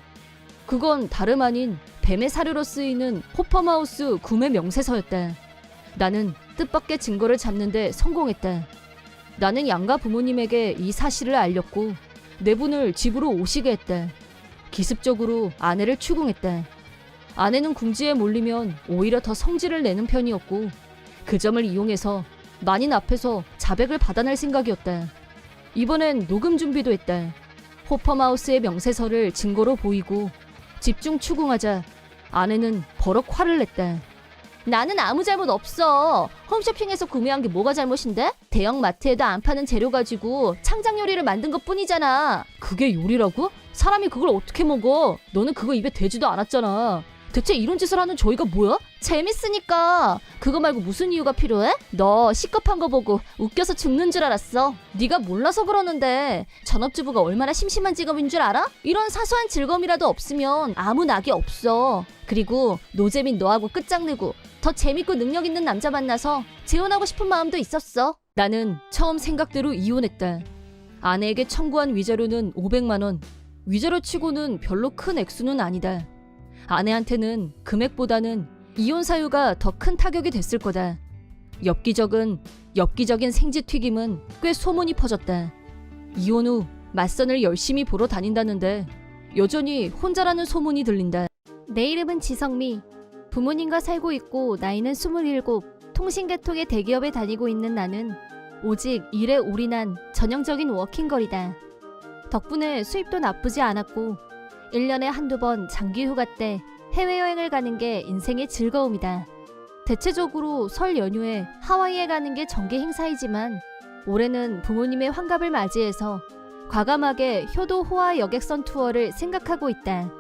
그건 다름 아닌 뱀의 사료로 쓰이는 호퍼마우스 구매 명세서였다. 나는 뜻밖의 증거를 잡는데 성공했다. 나는 양가 부모님에게 이 사실을 알렸고 네 분을 집으로 오시게 했다. 기습적으로 아내를 추궁했다. 아내는 궁지에 몰리면 오히려 더 성질을 내는 편이었고 그 점을 이용해서 만인 앞에서 자백을 받아낼 생각이었다. 이번엔 녹음 준비도 했다. 호퍼마우스의 명세서를 증거로 보이고 집중 추궁하자 아내는 버럭 화를 냈다. 나는 아무 잘못 없어. 홈쇼핑에서 구매한 게 뭐가 잘못인데? 대형 마트에도 안 파는 재료 가지고 창작 요리를 만든 것 뿐이잖아. 그게 요리라고? 사람이 그걸 어떻게 먹어? 너는 그거 입에 대지도 않았잖아. 대체 이런 짓을 하는 저희가 뭐야? 재밌으니까. 그거 말고 무슨 이유가 필요해? 너 시급한 거 보고 웃겨서 죽는 줄 알았어. 네가 몰라서 그러는데 전업주부가 얼마나 심심한 직업인 줄 알아? 이런 사소한 즐거움이라도 없으면 아무 낙이 없어. 그리고 노잼인 너하고 끝장내고 더 재밌고 능력 있는 남자 만나서 재혼하고 싶은 마음도 있었어. 나는 처음 생각대로 이혼했다. 아내에게 청구한 위자료는 500만 원. 위자료 치고는 별로 큰 액수는 아니다. 아내한테는 금액보다는 이혼 사유가 더 큰 타격이 됐을 거다. 엽기적인 생지튀김은 꽤 소문이 퍼졌다. 이혼 후 맞선을 열심히 보러 다닌다는데 여전히 혼자라는 소문이 들린다. 내 이름은 지성미. 부모님과 살고 있고 나이는 27. 통신계통의 대기업에 다니고 있는 나는 오직 일에 올인한 전형적인 워킹걸이다. 덕분에 수입도 나쁘지 않았고 1년에 한두 번 장기 휴가 때 해외여행을 가는 게 인생의 즐거움이다. 대체적으로 설 연휴에 하와이에 가는 게 정기 행사이지만 올해는 부모님의 환갑을 맞이해서 과감하게 효도 호화 여객선 투어를 생각하고 있다.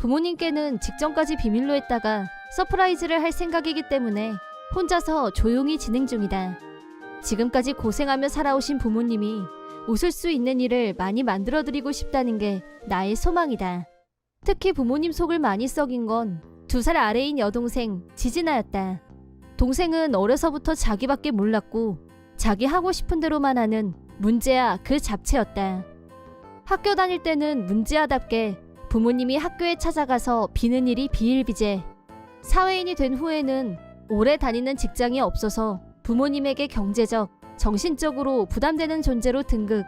부모님께는 직전까지 비밀로 했다가 서프라이즈를 할 생각이기 때문에 혼자서 조용히 진행 중이다. 지금까지 고생하며 살아오신 부모님이 웃을 수 있는 일을 많이 만들어드리고 싶다는 게 나의 소망이다. 특히 부모님 속을 많이 썩인 건 2살 아래인 여동생 지진아였다. 동생은 어려서부터 자기밖에 몰랐고 자기 하고 싶은 대로만 하는 문제아 그 잡채였다. 학교 다닐 때는 문제아답게 부모님이 학교에 찾아가서 비는 일이 비일비재. 사회인이 된 후에는 오래 다니는 직장이 없어서 부모님에게 경제적, 정신적으로 부담되는 존재로 등극.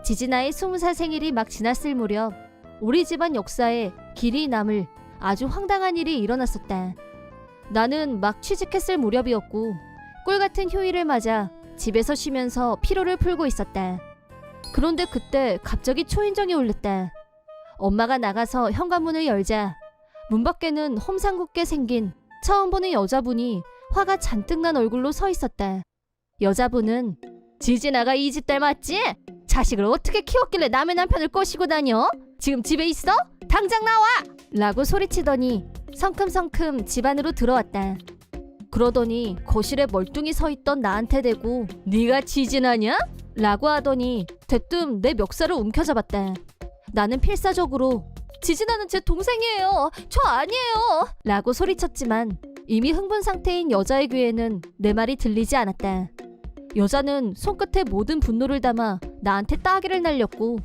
지진아의 20살 생일이 막 지났을 무렵 우리 집안 역사에 길이 남을 아주 황당한 일이 일어났었다. 나는 막 취직했을 무렵이었고 꿀같은 휴일을 맞아 집에서 쉬면서 피로를 풀고 있었다. 그런데 그때 갑자기 초인종이 울렸다. 엄마가 나가서 현관문을 열자 문 밖에는 험상궂게 생긴 처음 보는 여자분이 화가 잔뜩 난 얼굴로 서 있었다. 여자분은 지진아가 이 집 딸 맞지? 자식을 어떻게 키웠길래 남의 남편을 꼬시고 다녀? 지금 집에 있어? 당장 나와! 라고 소리치더니 성큼성큼 집 안으로 들어왔다. 그러더니 거실에 멀뚱히 서 있던 나한테 대고 네가 지진아냐? 라고 하더니 대뜸 내 멱살을 움켜잡았다. 나는 필사적으로 지진아는 제 동생이에요. 저 아니에요. 라고 소리쳤지만 이미 흥분 상태인 여자의 귀에는 내 말이 들리지 않았다. 여자는 손끝에 모든 분노를 담아 나한테 따귀를 날렸고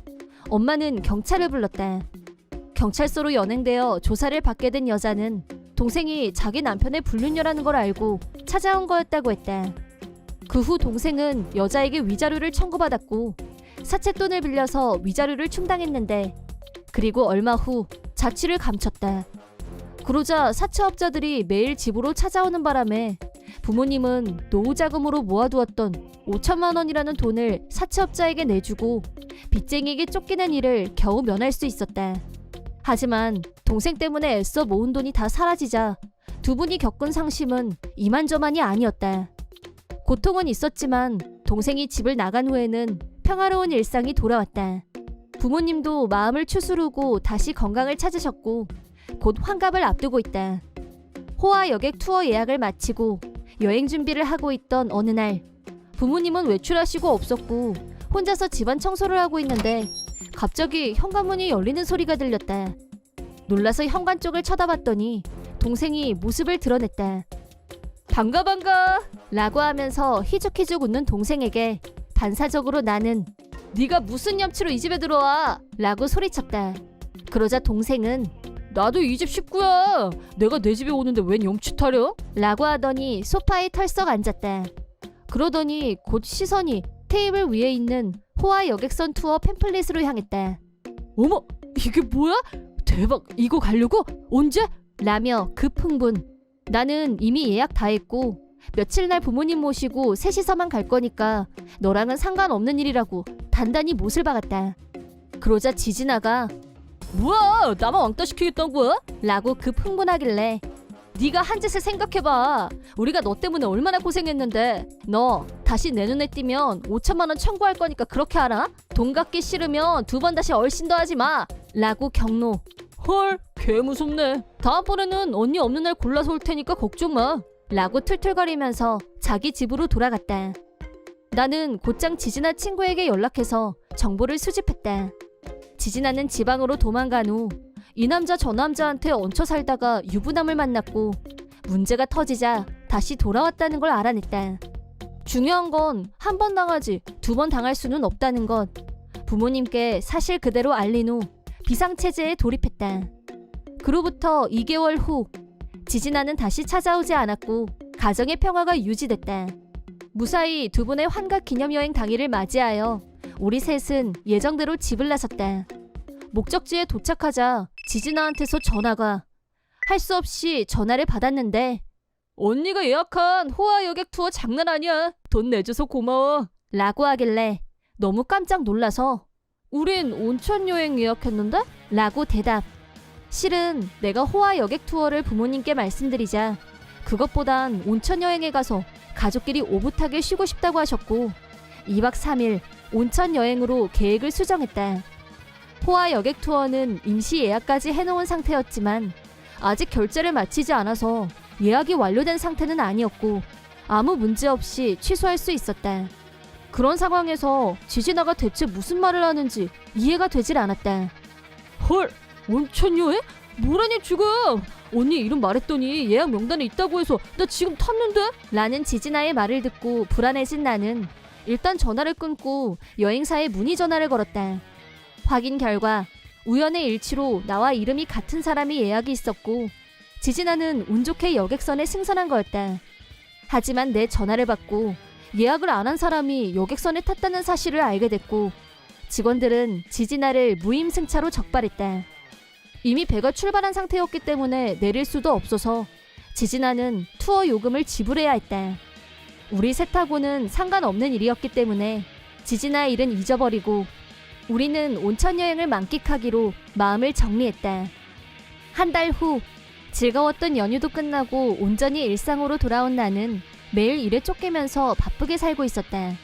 엄마는 경찰을 불렀다. 경찰서로 연행되어 조사를 받게 된 여자는 동생이 자기 남편의 불륜녀라는 걸 알고 찾아온 거였다고 했다. 그 후 동생은 여자에게 위자료를 청구받았고 사채돈을 빌려서 위자료를 충당했는데 그리고 얼마 후 자취를 감췄다. 그러자 사채업자들이 매일 집으로 찾아오는 바람에 부모님은 노후자금으로 모아두었던 5천만 원이라는 돈을 사채업자에게 내주고 빚쟁이에게 쫓기는 일을 겨우 면할 수 있었다. 하지만 동생 때문에 애써 모은 돈이 다 사라지자 두 분이 겪은 상심은 이만저만이 아니었다. 고통은 있었지만 동생이 집을 나간 후에는 평화로운 일상이 돌아왔다. 부모님도 마음을 추스르고 다시 건강을 찾으셨고 곧 환갑을 앞두고 있다. 호화 여객 투어 예약을 마치고 여행 준비를 하고 있던 어느 날 부모님은 외출하시고 없었고 혼자서 집안 청소를 하고 있는데 갑자기 현관문이 열리는 소리가 들렸다. 놀라서 현관 쪽을 쳐다봤더니 동생이 모습을 드러냈다. 반가 라고 하면서 희죽희죽 웃는 동생에게 반사적으로 나는 네가 무슨 염치로 이 집에 들어와 라고 소리쳤다. 그러자 동생은 나도 이 집 식구야. 내가 내 집에 오는데 웬 염치 타령? 라고 하더니 소파에 털썩 앉았다. 그러더니 곧 시선이 테이블 위에 있는 호화 여객선 투어 팸플릿으로 향했다. 어머, 이게 뭐야? 대박, 이거 가려고? 언제? 라며 급흥분. 나는 이미 예약 다 했고 며칠 날 부모님 모시고 셋이서만 갈 거니까 너랑은 상관없는 일이라고 단단히 못을 박았다. 그러자 지진아가 뭐야, 나만 왕따 시키겠다는 거야? 라고 급흥분하길래 네가 한 짓을 생각해봐. 우리가 너 때문에 얼마나 고생했는데. 너 다시 내 눈에 띄면 5천만 원 청구할 거니까 그렇게 알아? 돈 갚기 싫으면 두 번 다시 얼씬도 하지 마. 라고 경로. 헐, 개 무섭네. 다음번에는 언니 없는 날 골라서 올 테니까 걱정 마. 라고 툴툴거리면서 자기 집으로 돌아갔다. 나는 곧장 지진아 친구에게 연락해서 정보를 수집했다. 지진아는 지방으로 도망간 후 이 남자 저 남자한테 얹혀 살다가 유부남을 만났고 문제가 터지자 다시 돌아왔다는 걸 알아냈다. 중요한 건 한 번 당하지 두 번 당할 수는 없다는 것. 부모님께 사실 그대로 알린 후 비상체제에 돌입했다. 그로부터 2개월 후 지진아는 다시 찾아오지 않았고 가정의 평화가 유지됐다. 무사히 두 분의 환갑 기념여행 당일을 맞이하여 우리 셋은 예정대로 집을 나섰다. 목적지에 도착하자 지진아한테서 전화가. 할 수 없이 전화를 받았는데 언니가 예약한 호화 여객 투어 장난 아니야. 돈 내줘서 고마워. 라고 하길래 너무 깜짝 놀라서 우린 온천 여행 예약했는데? 라고 대답. 실은 내가 호화 여객 투어를 부모님께 말씀드리자 그것보단 온천 여행에 가서 가족끼리 오붓하게 쉬고 싶다고 하셨고 2박 3일 온천 여행으로 계획을 수정했다. 호화 여객 투어는 임시 예약까지 해놓은 상태였지만 아직 결제를 마치지 않아서 예약이 완료된 상태는 아니었고 아무 문제 없이 취소할 수 있었다. 그런 상황에서 지진아가 대체 무슨 말을 하는지 이해가 되질 않았다. 헐, 온천 여행? 뭐라니 지금? 언니 이름 말했더니 예약 명단에 있다고 해서 나 지금 탔는데? 라는 지진아의 말을 듣고 불안해진 나는 일단 전화를 끊고 여행사에 문의 전화를 걸었다. 확인 결과 우연의 일치로 나와 이름이 같은 사람이 예약이 있었고 지진아는 운 좋게 여객선에 승선한 거였다. 하지만 내 전화를 받고 예약을 안 한 사람이 여객선에 탔다는 사실을 알게 됐고 직원들은 지진아를 무임승차로 적발했다. 이미 배가 출발한 상태였기 때문에 내릴 수도 없어서 지진아는 투어 요금을 지불해야 했다. 우리 셋하고는 상관없는 일이었기 때문에 지진아의 일은 잊어버리고 우리는 온천 여행을 만끽하기로 마음을 정리했다. 한 달 후 즐거웠던 연휴도 끝나고 온전히 일상으로 돌아온 나는 매일 일에 쫓기면서 바쁘게 살고 있었다.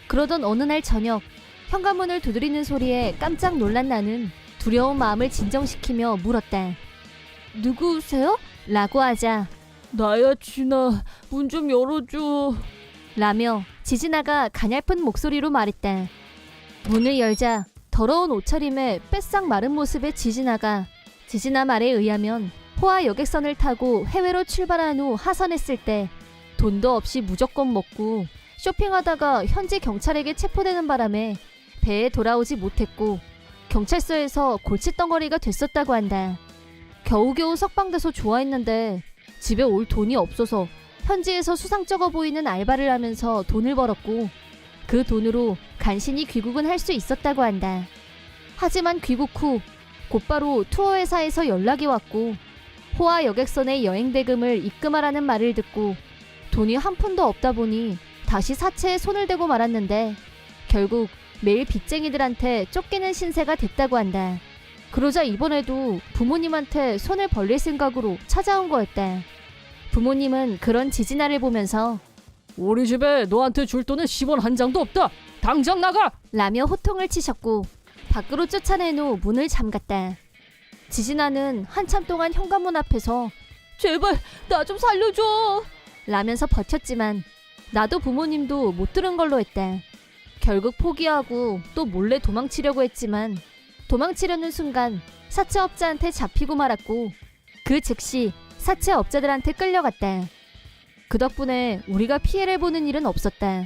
그러던 어느 날 저녁 현관문을 두드리는 소리에 깜짝 놀란 나는 두려운 마음을 진정시키며 물었다. 누구세요? 라고 하자 나야 진아, 문 좀 열어줘. 라며 지진아가 가냘픈 목소리로 말했다. 문을 열자 더러운 옷차림에 뺏싹 마른 모습의 지진아가 지진아 말에 의하면 호화 여객선을 타고 해외로 출발한 후 하선했을 때 돈도 없이 무조건 먹고 쇼핑하다가 현지 경찰에게 체포되는 바람에 배에 돌아오지 못했고 경찰서에서 골칫덩어리가 됐었다고 한다. 겨우겨우 석방돼서 좋아했는데 집에 올 돈이 없어서 현지에서 수상쩍어 보이는 알바를 하면서 돈을 벌었고 그 돈으로 간신히 귀국은 할 수 있었다고 한다. 하지만 귀국 후 곧바로 투어회사에서 연락이 왔고 호화 여객선의 여행 대금을 입금하라는 말을 듣고 돈이 한 푼도 없다 보니 다시 사채에 손을 대고 말았는데 결국 매일 빚쟁이들한테 쫓기는 신세가 됐다고 한다. 그러자 이번에도 부모님한테 손을 벌릴 생각으로 찾아온 거였다. 부모님은 그런 지진아를 보면서 우리 집에 너한테 줄 돈은 10원 한 장도 없다. 당장 나가! 라며 호통을 치셨고 밖으로 쫓아낸 후 문을 잠갔다. 지진아는 한참 동안 현관문 앞에서 제발 나 좀 살려줘. 라면서 버텼지만 나도 부모님도 못 들은 걸로 했다. 결국 포기하고 또 몰래 도망치려고 했지만 도망치려는 순간 사채업자한테 잡히고 말았고 그 즉시 사채업자들한테 끌려갔다. 그 덕분에 우리가 피해를 보는 일은 없었다.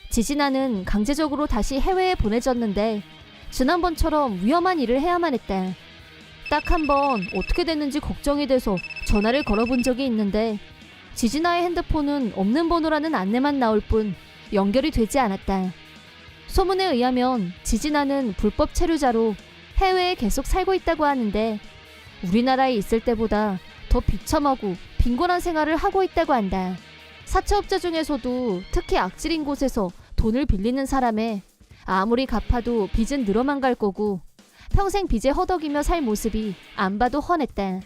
지진아는 강제적으로 다시 해외에 보내졌는데 지난번처럼 위험한 일을 해야만 했다. 딱 한 번 어떻게 됐는지 걱정이 돼서 전화를 걸어본 적이 있는데 지진아의 핸드폰은 없는 번호라는 안내만 나올 뿐 연결이 되지 않았다. 소문에 의하면 지진아는 불법 체류자로 해외에 계속 살고 있다고 하는데 우리나라에 있을 때보다 더 비참하고 빈곤한 생활을 하고 있다고 한다. 사채업자 중에서도 특히 악질인 곳에서 돈을 빌리는 사람에 아무리 갚아도 빚은 늘어만 갈 거고 평생 빚에 허덕이며 살 모습이 안 봐도 훤했다.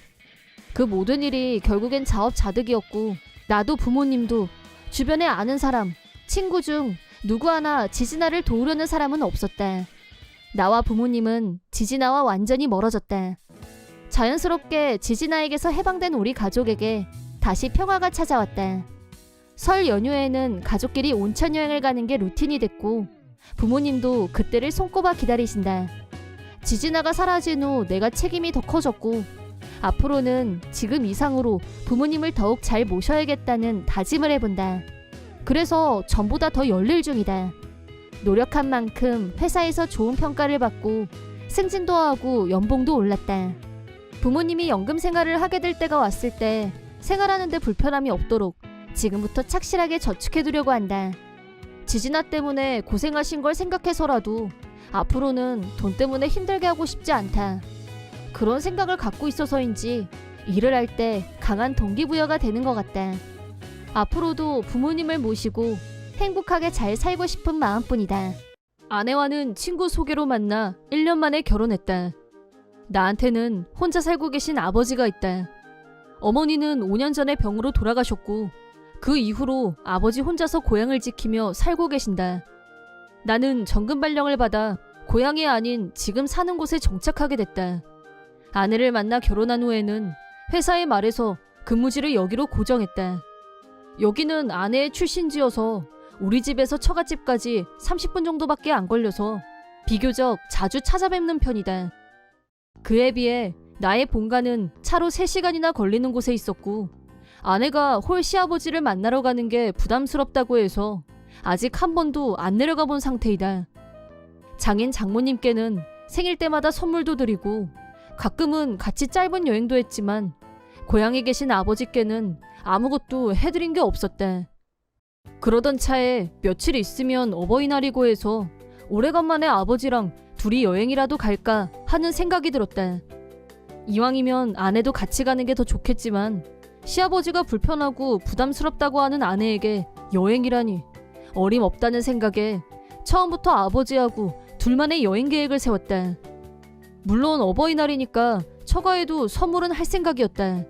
그 모든 일이 결국엔 자업자득이었고 나도 부모님도 주변에 아는 사람, 친구 중 누구 하나 지진아를 도우려는 사람은 없었다. 나와 부모님은 지진아와 완전히 멀어졌다. 자연스럽게 지진아에게서 해방된 우리 가족에게 다시 평화가 찾아왔다. 설 연휴에는 가족끼리 온천 여행을 가는 게 루틴이 됐고 부모님도 그때를 손꼽아 기다리신다. 지진아가 사라진 후 내가 책임이 더 커졌고 앞으로는 지금 이상으로 부모님을 더욱 잘 모셔야겠다는 다짐을 해본다. 그래서 전보다 더 열일 중이다. 노력한 만큼 회사에서 좋은 평가를 받고 승진도 하고 연봉도 올랐다. 부모님이 연금 생활을 하게 될 때가 왔을 때 생활하는데 불편함이 없도록 지금부터 착실하게 저축해두려고 한다. 지진아 때문에 고생하신 걸 생각해서라도 앞으로는 돈 때문에 힘들게 하고 싶지 않다. 그런 생각을 갖고 있어서인지 일을 할 때 강한 동기부여가 되는 것 같다. 앞으로도 부모님을 모시고 행복하게 잘 살고 싶은 마음뿐이다. 아내와는 친구 소개로 만나 1년 만에 결혼했다. 나한테는 혼자 살고 계신 아버지가 있다. 어머니는 5년 전에 병으로 돌아가셨고 그 이후로 아버지 혼자서 고향을 지키며 살고 계신다. 나는 정금 발령을 받아 고향이 아닌 지금 사는 곳에 정착하게 됐다. 아내를 만나 결혼한 후에는 회사의 말에서 근무지를 여기로 고정했다. 여기는 아내의 출신지여서 우리 집에서 처갓집까지 30분 정도밖에 안 걸려서 비교적 자주 찾아뵙는 편이다. 그에 비해 나의 본가는 차로 3시간이나 걸리는 곳에 있었고 아내가 홀 시아버지를 만나러 가는 게 부담스럽다고 해서 아직 한 번도 안 내려가 본 상태이다. 장인 장모님께는 생일 때마다 선물도 드리고 가끔은 같이 짧은 여행도 했지만 고향에 계신 아버지께는 아무것도 해드린 게 없었다. 그러던 차에 며칠 있으면 어버이날이고 해서 오래간만에 아버지랑 둘이 여행이라도 갈까 하는 생각이 들었다. 이왕이면 아내도 같이 가는 게 더 좋겠지만 시아버지가 불편하고 부담스럽다고 하는 아내에게 여행이라니 어림없다는 생각에 처음부터 아버지하고 둘만의 여행 계획을 세웠다. 물론 어버이날이니까 처가에도 선물은 할 생각이었다.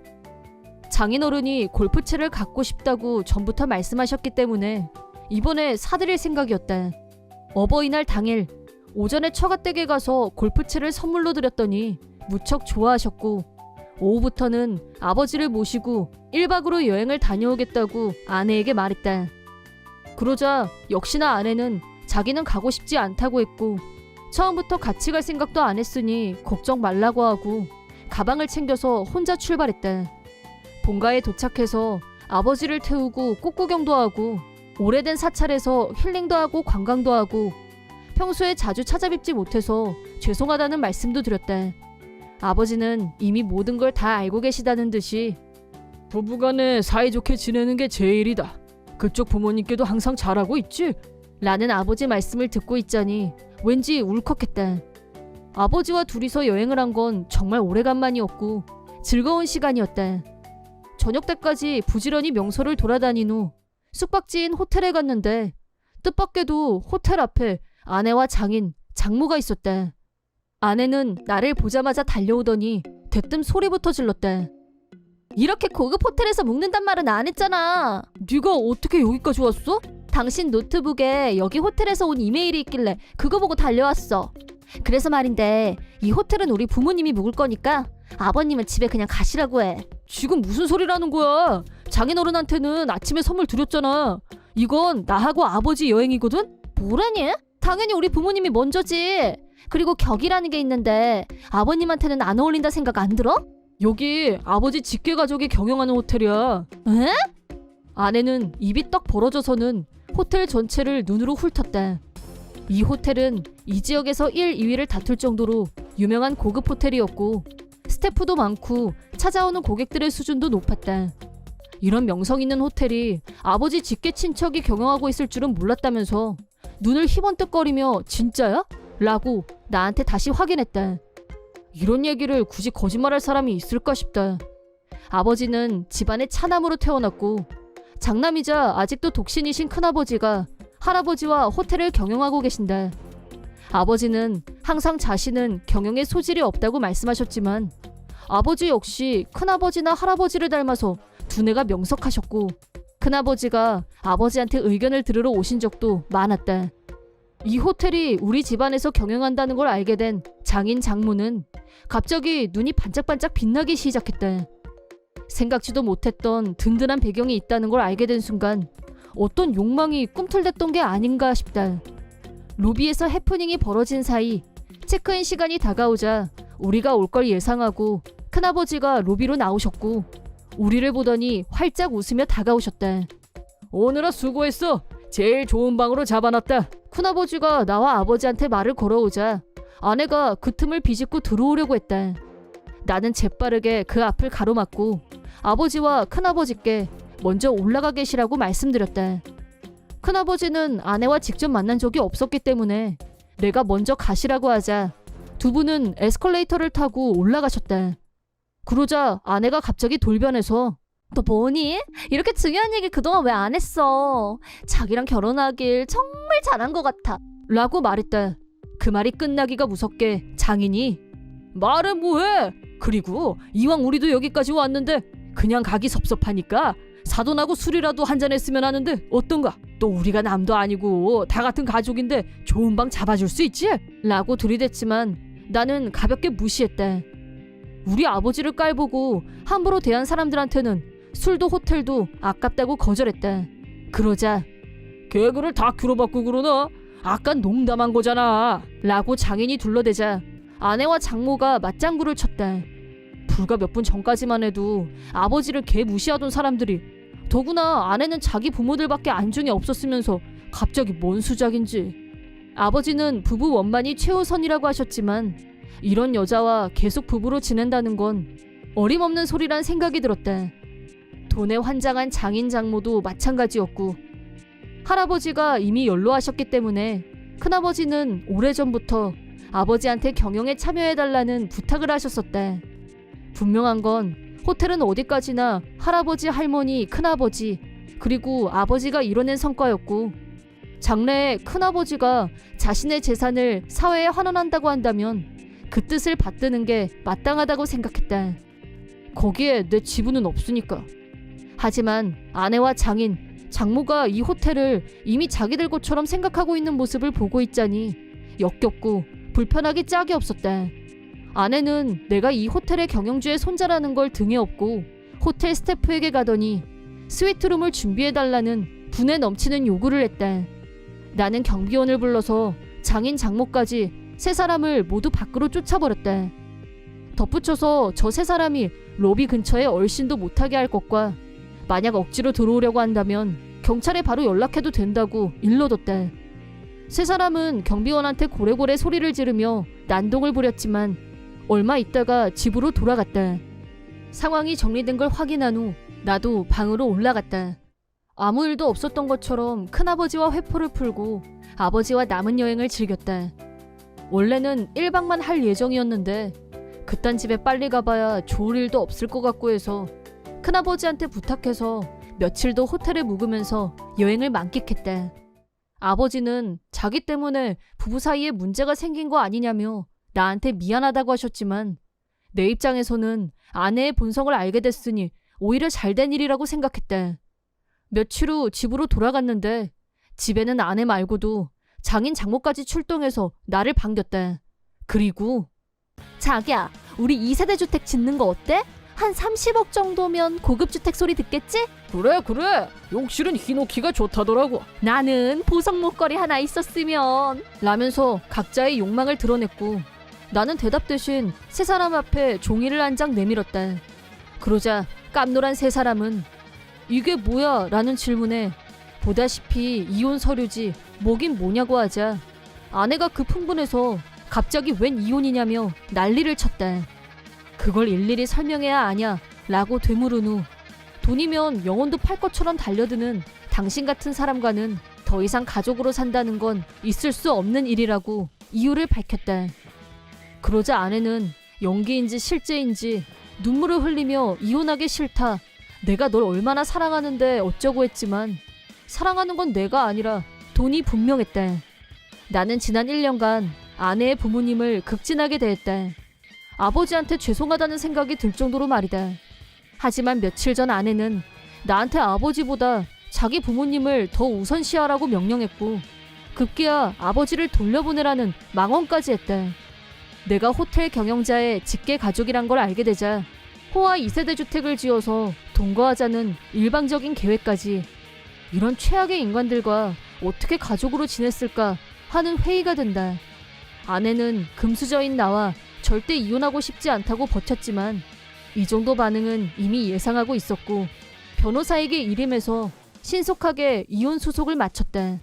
장인어른이 골프채를 갖고 싶다고 전부터 말씀하셨기 때문에 이번에 사드릴 생각이었다. 어버이날 당일 오전에 처가댁에 가서 골프채를 선물로 드렸더니 무척 좋아하셨고 오후부터는 아버지를 모시고 1박으로 여행을 다녀오겠다고 아내에게 말했다. 그러자 역시나 아내는 자기는 가고 싶지 않다고 했고 처음부터 같이 갈 생각도 안 했으니 걱정 말라고 하고 가방을 챙겨서 혼자 출발했다. 본가에 도착해서 아버지를 태우고 꽃구경도 하고 오래된 사찰에서 힐링도 하고 관광도 하고 평소에 자주 찾아뵙지 못해서 죄송하다는 말씀도 드렸다. 아버지는 이미 모든 걸 다 알고 계시다는 듯이 부부간에 사이좋게 지내는 게 제일이다. 그쪽 부모님께도 항상 잘하고 있지? 라는 아버지 말씀을 듣고 있자니 왠지 울컥했다. 아버지와 둘이서 여행을 한 건 정말 오래간만이었고 즐거운 시간이었다. 저녁 때까지 부지런히 명소를 돌아다닌 후 숙박지인 호텔에 갔는데 뜻밖에도 호텔 앞에 아내와 장인, 장모가 있었다. 아내는 나를 보자마자 달려오더니 대뜸 소리부터 질렀다. 이렇게 고급 호텔에서 묵는단 말은 안 했잖아. 네가 어떻게 여기까지 왔어? 당신 노트북에 여기 호텔에서 온 이메일이 있길래 그거 보고 달려왔어. 그래서 말인데 이 호텔은 우리 부모님이 묵을 거니까 아버님은 집에 그냥 가시라고 해. 지금 무슨 소리라는 거야? 장인어른한테는 아침에 선물 드렸잖아. 이건 나하고 아버지 여행이거든? 뭐라니? 당연히 우리 부모님이 먼저지. 그리고 격이라는 게 있는데 아버님한테는 안 어울린다 생각 안 들어? 여기 아버지 직계 가족이 경영하는 호텔이야. 에? 아내는 입이 떡 벌어져서는 호텔 전체를 눈으로 훑었다. 이 호텔은 이 지역에서 1, 2위를 다툴 정도로 유명한 고급 호텔이었고 스태프도 많고 찾아오는 고객들의 수준도 높았다. 이런 명성 있는 호텔이 아버지 직계 친척이 경영하고 있을 줄은 몰랐다면서 눈을 희번뜩거리며 진짜야? 라고 나한테 다시 확인했다. 이런 얘기를 굳이 거짓말할 사람이 있을까 싶다. 아버지는 집안의 차남으로 태어났고 장남이자 아직도 독신이신 큰아버지가 할아버지와 호텔을 경영하고 계신다. 아버지는 항상 자신은 경영에 소질이 없다고 말씀하셨지만 아버지 역시 큰아버지나 할아버지를 닮아서 두뇌가 명석하셨고 큰아버지가 아버지한테 의견을 들으러 오신 적도 많았다. 이 호텔이 우리 집안에서 경영한다는 걸 알게 된 장인 장모는 갑자기 눈이 반짝반짝 빛나기 시작했다. 생각지도 못했던 든든한 배경이 있다는 걸 알게 된 순간 어떤 욕망이 꿈틀댔던 게 아닌가 싶다. 로비에서 해프닝이 벌어진 사이 체크인 시간이 다가오자 우리가 올 걸 예상하고 큰아버지가 로비로 나오셨고 우리를 보더니 활짝 웃으며 다가오셨다. 오늘아 수고했어. 제일 좋은 방으로 잡아놨다. 큰아버지가 나와 아버지한테 말을 걸어오자 아내가 그 틈을 비집고 들어오려고 했다. 나는 재빠르게 그 앞을 가로막고 아버지와 큰아버지께 먼저 올라가 계시라고 말씀드렸다. 큰아버지는 아내와 직접 만난 적이 없었기 때문에 내가 먼저 가시라고 하자 두 분은 에스컬레이터를 타고 올라가셨다. 그러자 아내가 갑자기 돌변해서 너 뭐니? 이렇게 중요한 얘기 그동안 왜 안 했어? 자기랑 결혼하길 정말 잘한 것 같아. 라고 말했다. 그 말이 끝나기가 무섭게 장인이 말은 뭐해? 그리고 이왕 우리도 여기까지 왔는데 그냥 가기 섭섭하니까 사돈하고 술이라도 한잔 했으면 하는데 어떤가? 또 우리가 남도 아니고 다 같은 가족인데 좋은 방 잡아줄 수 있지? 라고 들이댔지만 나는 가볍게 무시했다. 우리 아버지를 깔보고 함부로 대한 사람들한테는 술도 호텔도 아깝다고 거절했다. 그러자 개그를 다큐로 받고 그러나? 아깐 농담한 거잖아. 라고 장인이 둘러대자 아내와 장모가 맞장구를 쳤다. 불과 몇 분 전까지만 해도 아버지를 개 무시하던 사람들이 더구나 아내는 자기 부모들밖에 안중에 없었으면서 갑자기 뭔 수작인지. 아버지는 부부 원만이 최우선이라고 하셨지만 이런 여자와 계속 부부로 지낸다는 건 어림없는 소리란 생각이 들었다. 돈에 환장한 장인 장모도 마찬가지였고 할아버지가 이미 연로하셨기 때문에 큰아버지는 오래전부터 아버지한테 경영에 참여해달라는 부탁을 하셨었다. 분명한 건 호텔은 어디까지나 할아버지, 할머니, 큰아버지 그리고 아버지가 이뤄낸 성과였고 장래에 큰아버지가 자신의 재산을 사회에 환원한다고 한다면 그 뜻을 받드는 게 마땅하다고 생각했다. 거기에 내 지분은 없으니까. 하지만 아내와 장인, 장모가 이 호텔을 이미 자기들 것처럼 생각하고 있는 모습을 보고 있자니 역겹고 불편하기 짝이 없었다. 아내는 내가 이 호텔의 경영주의 손자라는 걸 등에 업고 호텔 스태프에게 가더니 스위트룸을 준비해달라는 분에 넘치는 요구를 했다. 나는 경비원을 불러서 장인 장모까지 세 사람을 모두 밖으로 쫓아버렸다. 덧붙여서 저 세 사람이 로비 근처에 얼씬도 못하게 할 것과 만약 억지로 들어오려고 한다면 경찰에 바로 연락해도 된다고 일러뒀다. 세 사람은 경비원한테 고래고래 소리를 지르며 난동을 부렸지만 얼마 있다가 집으로 돌아갔다. 상황이 정리된 걸 확인한 후 나도 방으로 올라갔다. 아무 일도 없었던 것처럼 큰아버지와 회포를 풀고 아버지와 남은 여행을 즐겼다. 원래는 1박만 할 예정이었는데 그딴 집에 빨리 가봐야 좋을 일도 없을 것 같고 해서 큰아버지한테 부탁해서 며칠 더 호텔에 묵으면서 여행을 만끽했다. 아버지는 자기 때문에 부부 사이에 문제가 생긴 거 아니냐며 나한테 미안하다고 하셨지만 내 입장에서는 아내의 본성을 알게 됐으니 오히려 잘된 일이라고 생각했다. 며칠 후 집으로 돌아갔는데 집에는 아내 말고도 장인 장모까지 출동해서 나를 반겼다. 그리고 자기야, 우리 2세대 주택 짓는 거 어때? 한 30억 정도면 고급 주택 소리 듣겠지? 그래 욕실은 히노키가 좋다더라고. 나는 보석 목걸이 하나 있었으면 라면서 각자의 욕망을 드러냈고 나는 대답 대신 세 사람 앞에 종이를 한 장 내밀었다. 그러자 깜놀한 세 사람은 이게 뭐야? 라는 질문에 보다시피 이혼 서류지 뭐긴 뭐냐고 하자 아내가 급흥분해서 갑자기 웬 이혼이냐며 난리를 쳤다. 그걸 일일이 설명해야 아냐? 라고 되물은 후 돈이면 영혼도 팔 것처럼 달려드는 당신 같은 사람과는 더 이상 가족으로 산다는 건 있을 수 없는 일이라고 이유를 밝혔다. 그러자 아내는 연기인지 실제인지 눈물을 흘리며 이혼하기 싫다. 내가 널 얼마나 사랑하는데 어쩌고 했지만 사랑하는 건 내가 아니라 돈이 분명했다. 나는 지난 1년간 아내의 부모님을 극진하게 대했다. 아버지한테 죄송하다는 생각이 들 정도로 말이다. 하지만 며칠 전 아내는 나한테 아버지보다 자기 부모님을 더 우선시하라고 명령했고 급기야 아버지를 돌려보내라는 망언까지 했다. 내가 호텔 경영자의 직계 가족이란 걸 알게 되자 호화 2세대 주택을 지어서 동거하자는 일방적인 계획까지 이런 최악의 인간들과 어떻게 가족으로 지냈을까 하는 회의가 된다. 아내는 금수저인 나와 절대 이혼하고 싶지 않다고 버텼지만 이 정도 반응은 이미 예상하고 있었고 변호사에게 일임해서 신속하게 이혼 소송을 마쳤다.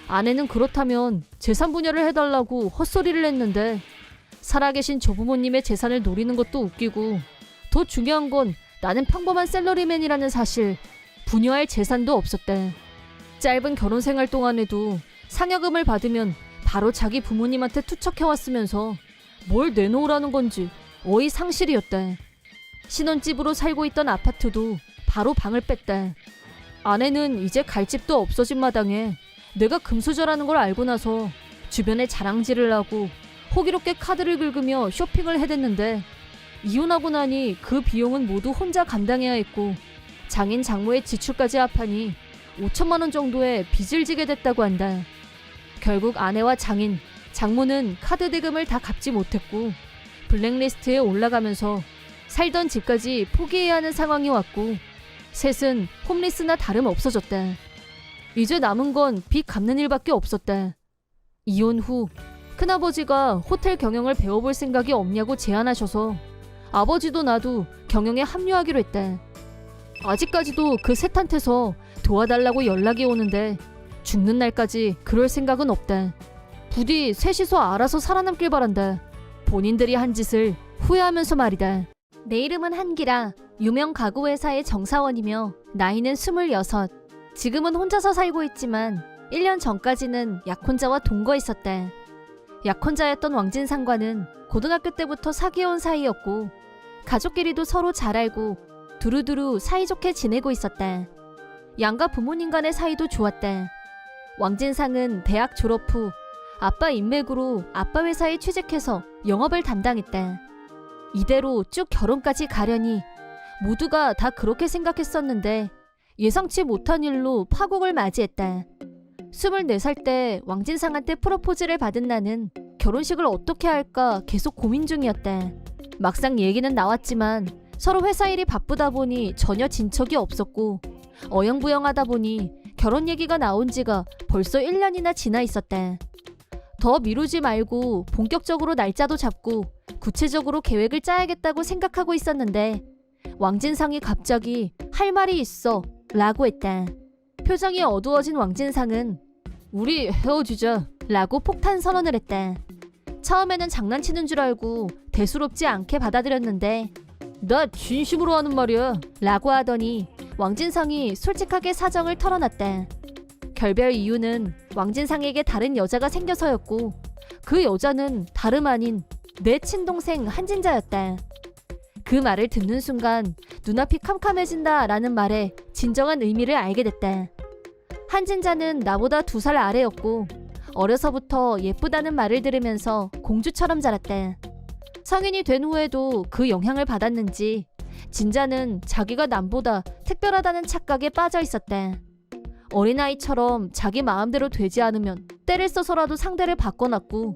아내는 그렇다면 재산 분열을 해달라고 헛소리를 했는데 살아계신 조부모님의 재산을 노리는 것도 웃기고 더 중요한 건 나는 평범한 셀러리맨이라는 사실, 분여할 재산도 없었다. 짧은 결혼 생활 동안에도 상여금을 받으면 바로 자기 부모님한테 투척해왔으면서 뭘 내놓으라는 건지 어이 상실이었다. 신혼집으로 살고 있던 아파트도 바로 방을 뺐다. 아내는 이제 갈 집도 없어진 마당에 내가 금수저라는 걸 알고 나서 주변에 자랑질을 하고 호기롭게 카드를 긁으며 쇼핑을 해댔는데 이혼하고 나니 그 비용은 모두 혼자 감당해야 했고 장인 장모의 지출까지 합하니 5천만 원 정도의 빚을 지게 됐다고 한다. 결국 아내와 장인, 장모는 카드 대금을 다 갚지 못했고 블랙리스트에 올라가면서 살던 집까지 포기해야 하는 상황이 왔고 셋은 홈리스나 다름 없어졌다. 이제 남은 건 빚 갚는 일밖에 없었다. 이혼 후 큰아버지가 호텔 경영을 배워볼 생각이 없냐고 제안하셔서 아버지도 나도 경영에 합류하기로 했다. 아직까지도 그 셋한테서 도와달라고 연락이 오는데 죽는 날까지 그럴 생각은 없다. 부디 셋이서 알아서 살아남길 바란다. 본인들이 한 짓을 후회하면서 말이다. 내 이름은 한기라. 유명 가구 회사의 정사원이며 나이는 26. 지금은 혼자서 살고 있지만 1년 전까지는 약혼자와 동거했었다. 약혼자였던 왕진상과는 고등학교 때부터 사귀어온 사이였고 가족끼리도 서로 잘 알고 두루두루 사이좋게 지내고 있었다. 양가 부모님 간의 사이도 좋았다. 왕진상은 대학 졸업 후 아빠 인맥으로 아빠 회사에 취직해서 영업을 담당했다. 이대로 쭉 결혼까지 가려니 모두가 다 그렇게 생각했었는데 예상치 못한 일로 파국을 맞이했다. 24살 때 왕진상한테 프로포즈를 받은 나는 결혼식을 어떻게 할까 계속 고민 중이었다. 막상 얘기는 나왔지만 서로 회사 일이 바쁘다 보니 전혀 진척이 없었고 어영부영하다 보니 결혼 얘기가 나온 지가 벌써 1년이나 지나 있었다. 더 미루지 말고 본격적으로 날짜도 잡고 구체적으로 계획을 짜야겠다고 생각하고 있었는데 왕진상이 갑자기 할 말이 있어 라고 했다. 표정이 어두워진 왕진상은 우리 헤어지자 라고 폭탄 선언을 했다. 처음에는 장난치는 줄 알고 대수롭지 않게 받아들였는데 나 진심으로 하는 말이야 라고 하더니 왕진상이 솔직하게 사정을 털어놨다. 결별 이유는 왕진상에게 다른 여자가 생겨서였고 그 여자는 다름 아닌 내 친동생 한진자였다. 그 말을 듣는 순간 눈앞이 캄캄해진다 라는 말에 진정한 의미를 알게 됐다. 한진자는 나보다 2살 아래였고 어려서부터 예쁘다는 말을 들으면서 공주처럼 자랐다. 성인이 된 후에도 그 영향을 받았는지 진자는 자기가 남보다 특별하다는 착각에 빠져 있었다. 어린아이처럼 자기 마음대로 되지 않으면 때를 써서라도 상대를 바꿔놨고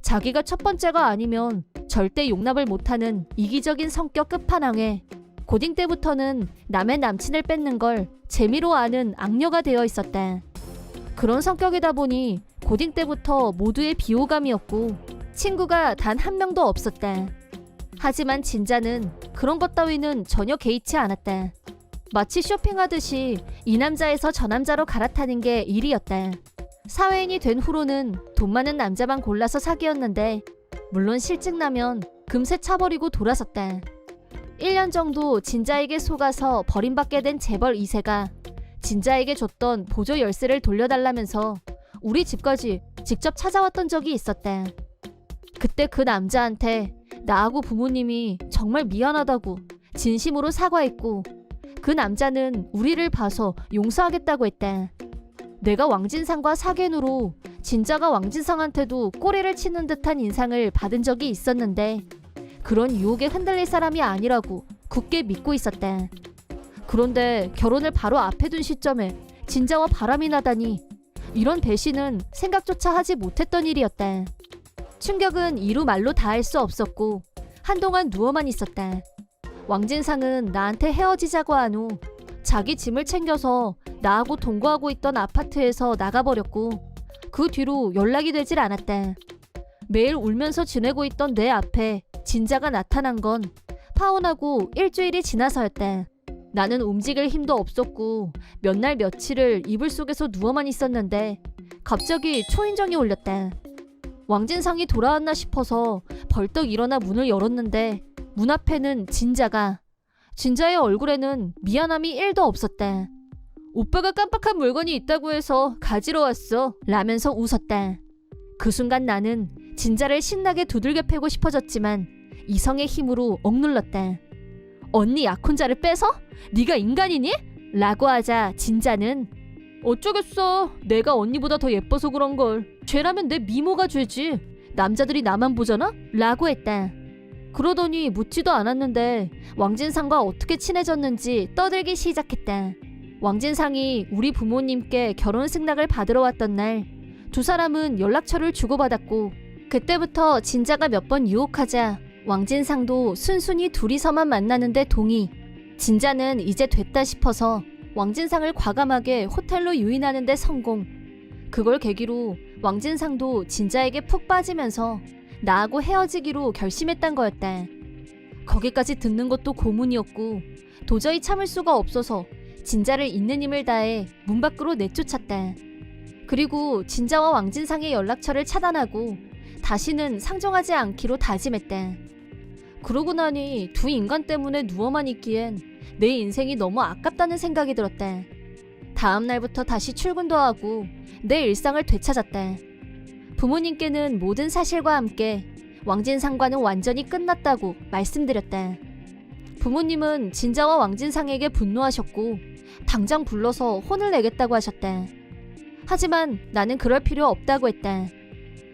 자기가 첫 번째가 아니면 절대 용납을 못하는 이기적인 성격 끝판왕에 고딩 때부터는 남의 남친을 뺏는 걸 재미로 아는 악녀가 되어 있었다. 그런 성격이다 보니 고딩 때부터 모두의 비호감이었고 친구가 단 한 명도 없었다. 하지만 진자는 그런 것 따위는 전혀 개의치 않았다. 마치 쇼핑하듯이 이 남자에서 저 남자로 갈아타는 게 일이었다. 사회인이 된 후로는 돈 많은 남자만 골라서 사귀었는데 물론 실증나면 금세 차버리고 돌아섰다. 1년 정도 진자에게 속아서 버림받게 된 재벌 2세가 진자에게 줬던 보조 열쇠를 돌려달라면서 우리 집까지 직접 찾아왔던 적이 있었다. 그때 그 남자한테 나하고 부모님이 정말 미안하다고 진심으로 사과했고 그 남자는 우리를 봐서 용서하겠다고 했다. 내가 왕진상과 사귐으로 진자가 왕진상한테도 꼬리를 치는 듯한 인상을 받은 적이 있었는데 그런 유혹에 흔들릴 사람이 아니라고 굳게 믿고 있었다. 그런데 결혼을 바로 앞에 둔 시점에 진자와 바람이 나다니 이런 배신은 생각조차 하지 못했던 일이었다. 충격은 이루 말로 다 할 수 없었고 한동안 누워만 있었다. 왕진상은 나한테 헤어지자고 한 후 자기 짐을 챙겨서 나하고 동거하고 있던 아파트에서 나가버렸고 그 뒤로 연락이 되질 않았다. 매일 울면서 지내고 있던 내 앞에 진자가 나타난 건 파혼하고 일주일이 지나서였다. 나는 움직일 힘도 없었고 몇 날 며칠을 이불 속에서 누워만 있었는데 갑자기 초인종이 울렸다. 왕진상이 돌아왔나 싶어서 벌떡 일어나 문을 열었는데 문 앞에는 진자의 얼굴에는 미안함이 1도 없었다. 오빠가 깜빡한 물건이 있다고 해서 가지러 왔어 라면서 웃었다. 그 순간 나는 진자를 신나게 두들겨 패고 싶어졌지만 이성의 힘으로 억눌렀다. 언니 약혼자를 뺏어? 네가 인간이니? 라고 하자 진자는 어쩌겠어. 내가 언니보다 더 예뻐서 그런걸. 죄라면 내 미모가 죄지. 남자들이 나만 보잖아? 라고 했다. 그러더니 묻지도 않았는데 왕진상과 어떻게 친해졌는지 떠들기 시작했다. 왕진상이 우리 부모님께 결혼 승낙을 받으러 왔던 날 두 사람은 연락처를 주고받았고 그때부터 진자가 몇 번 유혹하자 왕진상도 순순히 둘이서만 만나는데 동의. 진자는 이제 됐다 싶어서 왕진상을 과감하게 호텔로 유인하는 데 성공. 그걸 계기로 왕진상도 진자에게 푹 빠지면서 나하고 헤어지기로 결심했단 거였다. 거기까지 듣는 것도 고문이었고 도저히 참을 수가 없어서 진자를 있는 힘을 다해 문 밖으로 내쫓았다. 그리고 진자와 왕진상의 연락처를 차단하고 다시는 상종하지 않기로 다짐했다. 그러고 나니 두 인간 때문에 누워만 있기엔 내 인생이 너무 아깝다는 생각이 들었다. 다음 날부터 다시 출근도 하고 내 일상을 되찾았다. 부모님께는 모든 사실과 함께 왕진상과는 완전히 끝났다고 말씀드렸다. 부모님은 진자와 왕진상에게 분노하셨고 당장 불러서 혼을 내겠다고 하셨다. 하지만 나는 그럴 필요 없다고 했다.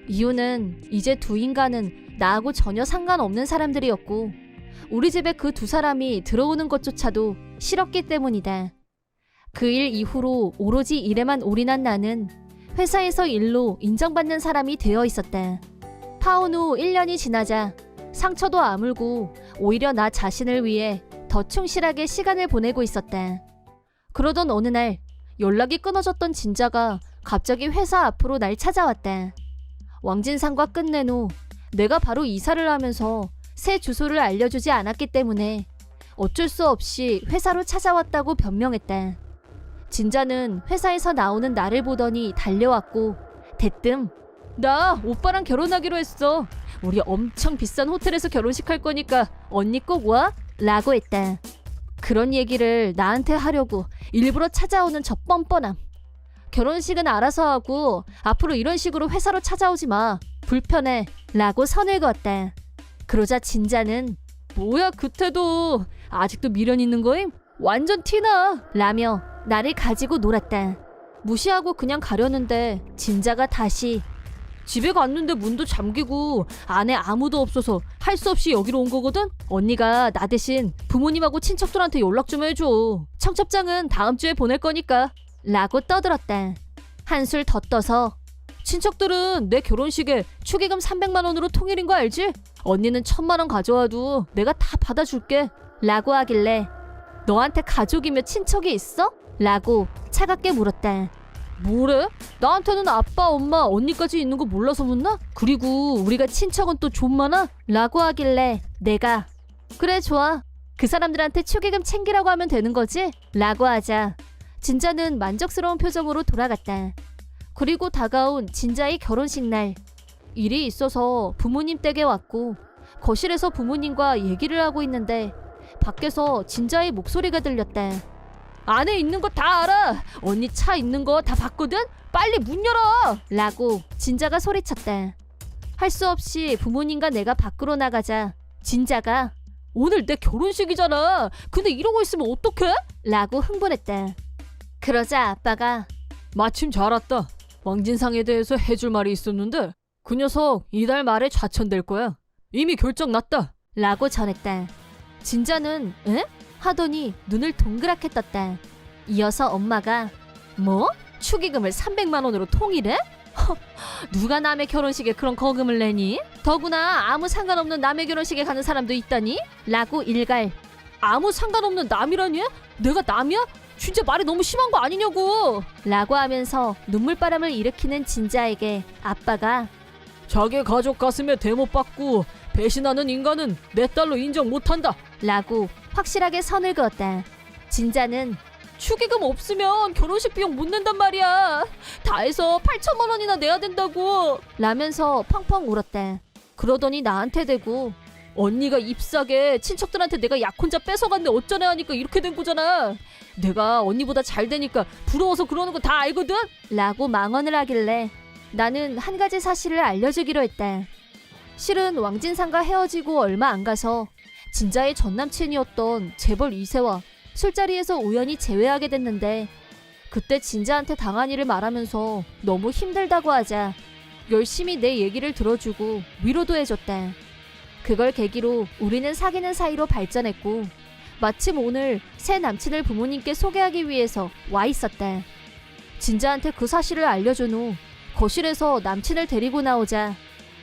이유는 이제 두 인간은 나하고 전혀 상관없는 사람들이었고 우리 집에 그 두 사람이 들어오는 것조차도 싫었기 때문이다. 그 일 이후로 오로지 일에만 올인한 나는 회사에서 일로 인정받는 사람이 되어 있었다. 파혼 후 1년이 지나자 상처도 아물고 오히려 나 자신을 위해 더 충실하게 시간을 보내고 있었다. 그러던 어느 날 연락이 끊어졌던 진자가 갑자기 회사 앞으로 날 찾아왔다. 왕진상과 끝낸 후 내가 바로 이사를 하면서 새 주소를 알려주지 않았기 때문에 어쩔 수 없이 회사로 찾아왔다고 변명했다. 진자는 회사에서 나오는 나를 보더니 달려왔고 대뜸 나 오빠랑 결혼하기로 했어. 우리 엄청 비싼 호텔에서 결혼식 할 거니까 언니 꼭 와? 라고 했다. 그런 얘기를 나한테 하려고 일부러 찾아오는 저 뻔뻔함. 결혼식은 알아서 하고 앞으로 이런 식으로 회사로 찾아오지 마. 불편해. 라고 선을 그었다. 그러자 진자는 뭐야 그 태도 아직도 미련 있는 거임? 완전 티나. 라며 나를 가지고 놀았다. 무시하고 그냥 가려는데 진자가 다시 집에 갔는데 문도 잠기고 안에 아무도 없어서 할 수 없이 여기로 온 거거든? 언니가 나 대신 부모님하고 친척들한테 연락 좀 해줘. 청첩장은 다음 주에 보낼 거니까. 라고 떠들었다. 한술 더 떠서 친척들은 내 결혼식에 축의금 300만 원으로 통일인 거 알지? 언니는 1000만 원 가져와도 내가 다 받아줄게. 라고 하길래 너한테 가족이며 친척이 있어? 라고 차갑게 물었다. 뭐래? 나한테는 아빠, 엄마, 언니까지 있는 거 몰라서 묻나? 그리고 우리가 친척은 또 좀 많아? 라고 하길래 내가 그래 좋아. 그 사람들한테 축의금 챙기라고 하면 되는 거지? 라고 하자 진자는 만족스러운 표정으로 돌아갔다. 그리고 다가온 진자의 결혼식 날. 일이 있어서 부모님 댁에 왔고 거실에서 부모님과 얘기를 하고 있는데 밖에서 진자의 목소리가 들렸다. 안에 있는 거 다 알아. 언니 차 있는 거 다 봤거든? 빨리 문 열어! 라고 진자가 소리쳤다. 할 수 없이 부모님과 내가 밖으로 나가자 진자가 오늘 내 결혼식이잖아. 근데 이러고 있으면 어떡해? 라고 흥분했다. 그러자 아빠가 마침 잘 왔다. 왕진상에 대해서 해줄 말이 있었는데 그 녀석 이달 말에 좌천될 거야. 이미 결정 났다. 라고 전했다. 진자는 에? 하더니 눈을 동그랗게 떴다. 이어서 엄마가 뭐? 축의금을 300만 원으로 통일해? 누가 남의 결혼식에 그런 거금을 내니? 더구나 아무 상관없는 남의 결혼식에 가는 사람도 있다니? 라고 일갈. 아무 상관없는 남이라니? 내가 남이야? 진짜 말이 너무 심한 거 아니냐고! 라고 하면서 눈물바람을 일으키는 진자에게 아빠가 자기 가족 가슴에 대못 받고 배신하는 인간은 내 딸로 인정 못한다! 라고 확실하게 선을 그었다. 진자는 축의금 없으면 결혼식 비용 못 낸단 말이야. 다 해서 8천만 원이나 내야 된다고. 라면서 펑펑 울었다. 그러더니 나한테 대고 언니가 잎사게 친척들한테 내가 약혼자 뺏어갔네 어쩌네 하니까 이렇게 된 거잖아. 내가 언니보다 잘 되니까 부러워서 그러는 거 다 알거든? 라고 망언을 하길래 나는 한 가지 사실을 알려주기로 했다. 실은 왕진상과 헤어지고 얼마 안 가서 진자의 전남친이었던 재벌 2세와 술자리에서 우연히 재회하게 됐는데 그때 진자한테 당한 일을 말하면서 너무 힘들다고 하자 열심히 내 얘기를 들어주고 위로도 해줬다. 그걸 계기로 우리는 사귀는 사이로 발전했고 마침 오늘 새 남친을 부모님께 소개하기 위해서 와 있었다. 진자한테 그 사실을 알려준 후 거실에서 남친을 데리고 나오자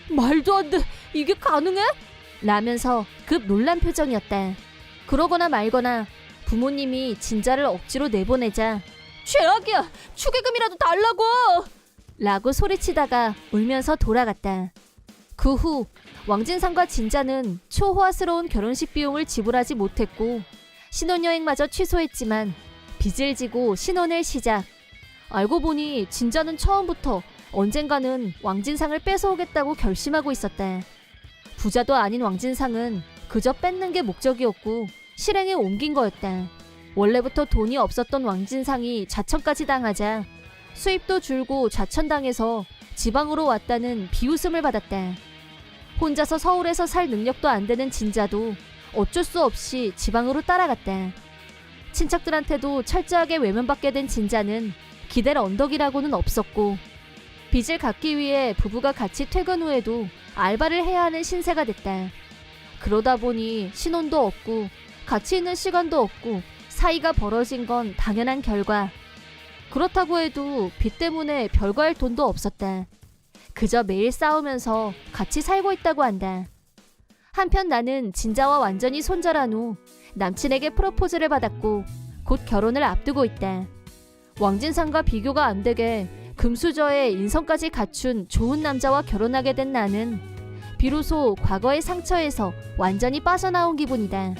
말도 안 돼! 이게 가능해? 라면서 급 놀란 표정이었다. 그러거나 말거나 부모님이 진자를 억지로 내보내자 최악이야! 축의금이라도 달라고! 라고 소리치다가 울면서 돌아갔다. 그 후 왕진상과 진자는 초호화스러운 결혼식 비용을 지불하지 못했고 신혼여행마저 취소했지만 빚을 지고 신혼을 시작. 알고 보니 진자는 처음부터 언젠가는 왕진상을 뺏어오겠다고 결심하고 있었다. 부자도 아닌 왕진상은 그저 뺏는 게 목적이었고 실행에 옮긴 거였다. 원래부터 돈이 없었던 왕진상이 좌천까지 당하자 수입도 줄고 좌천당해서 지방으로 왔다는 비웃음을 받았다. 혼자서 서울에서 살 능력도 안 되는 진자도 어쩔 수 없이 지방으로 따라갔다. 친척들한테도 철저하게 외면받게 된 진자는 기댈 언덕이라고는 없었고 빚을 갚기 위해 부부가 같이 퇴근 후에도 알바를 해야 하는 신세가 됐다. 그러다 보니 신혼도 없고 같이 있는 시간도 없고 사이가 벌어진 건 당연한 결과. 그렇다고 해도 빚 때문에 별거 할 돈도 없었다. 그저 매일 싸우면서 같이 살고 있다고 한다. 한편 나는 진자와 완전히 손절한 후 남친에게 프로포즈를 받았고 곧 결혼을 앞두고 있다. 왕진상과 비교가 안 되게 금수저에 인성까지 갖춘 좋은 남자와 결혼하게 된 나는 비로소 과거의 상처에서 완전히 빠져나온 기분이다.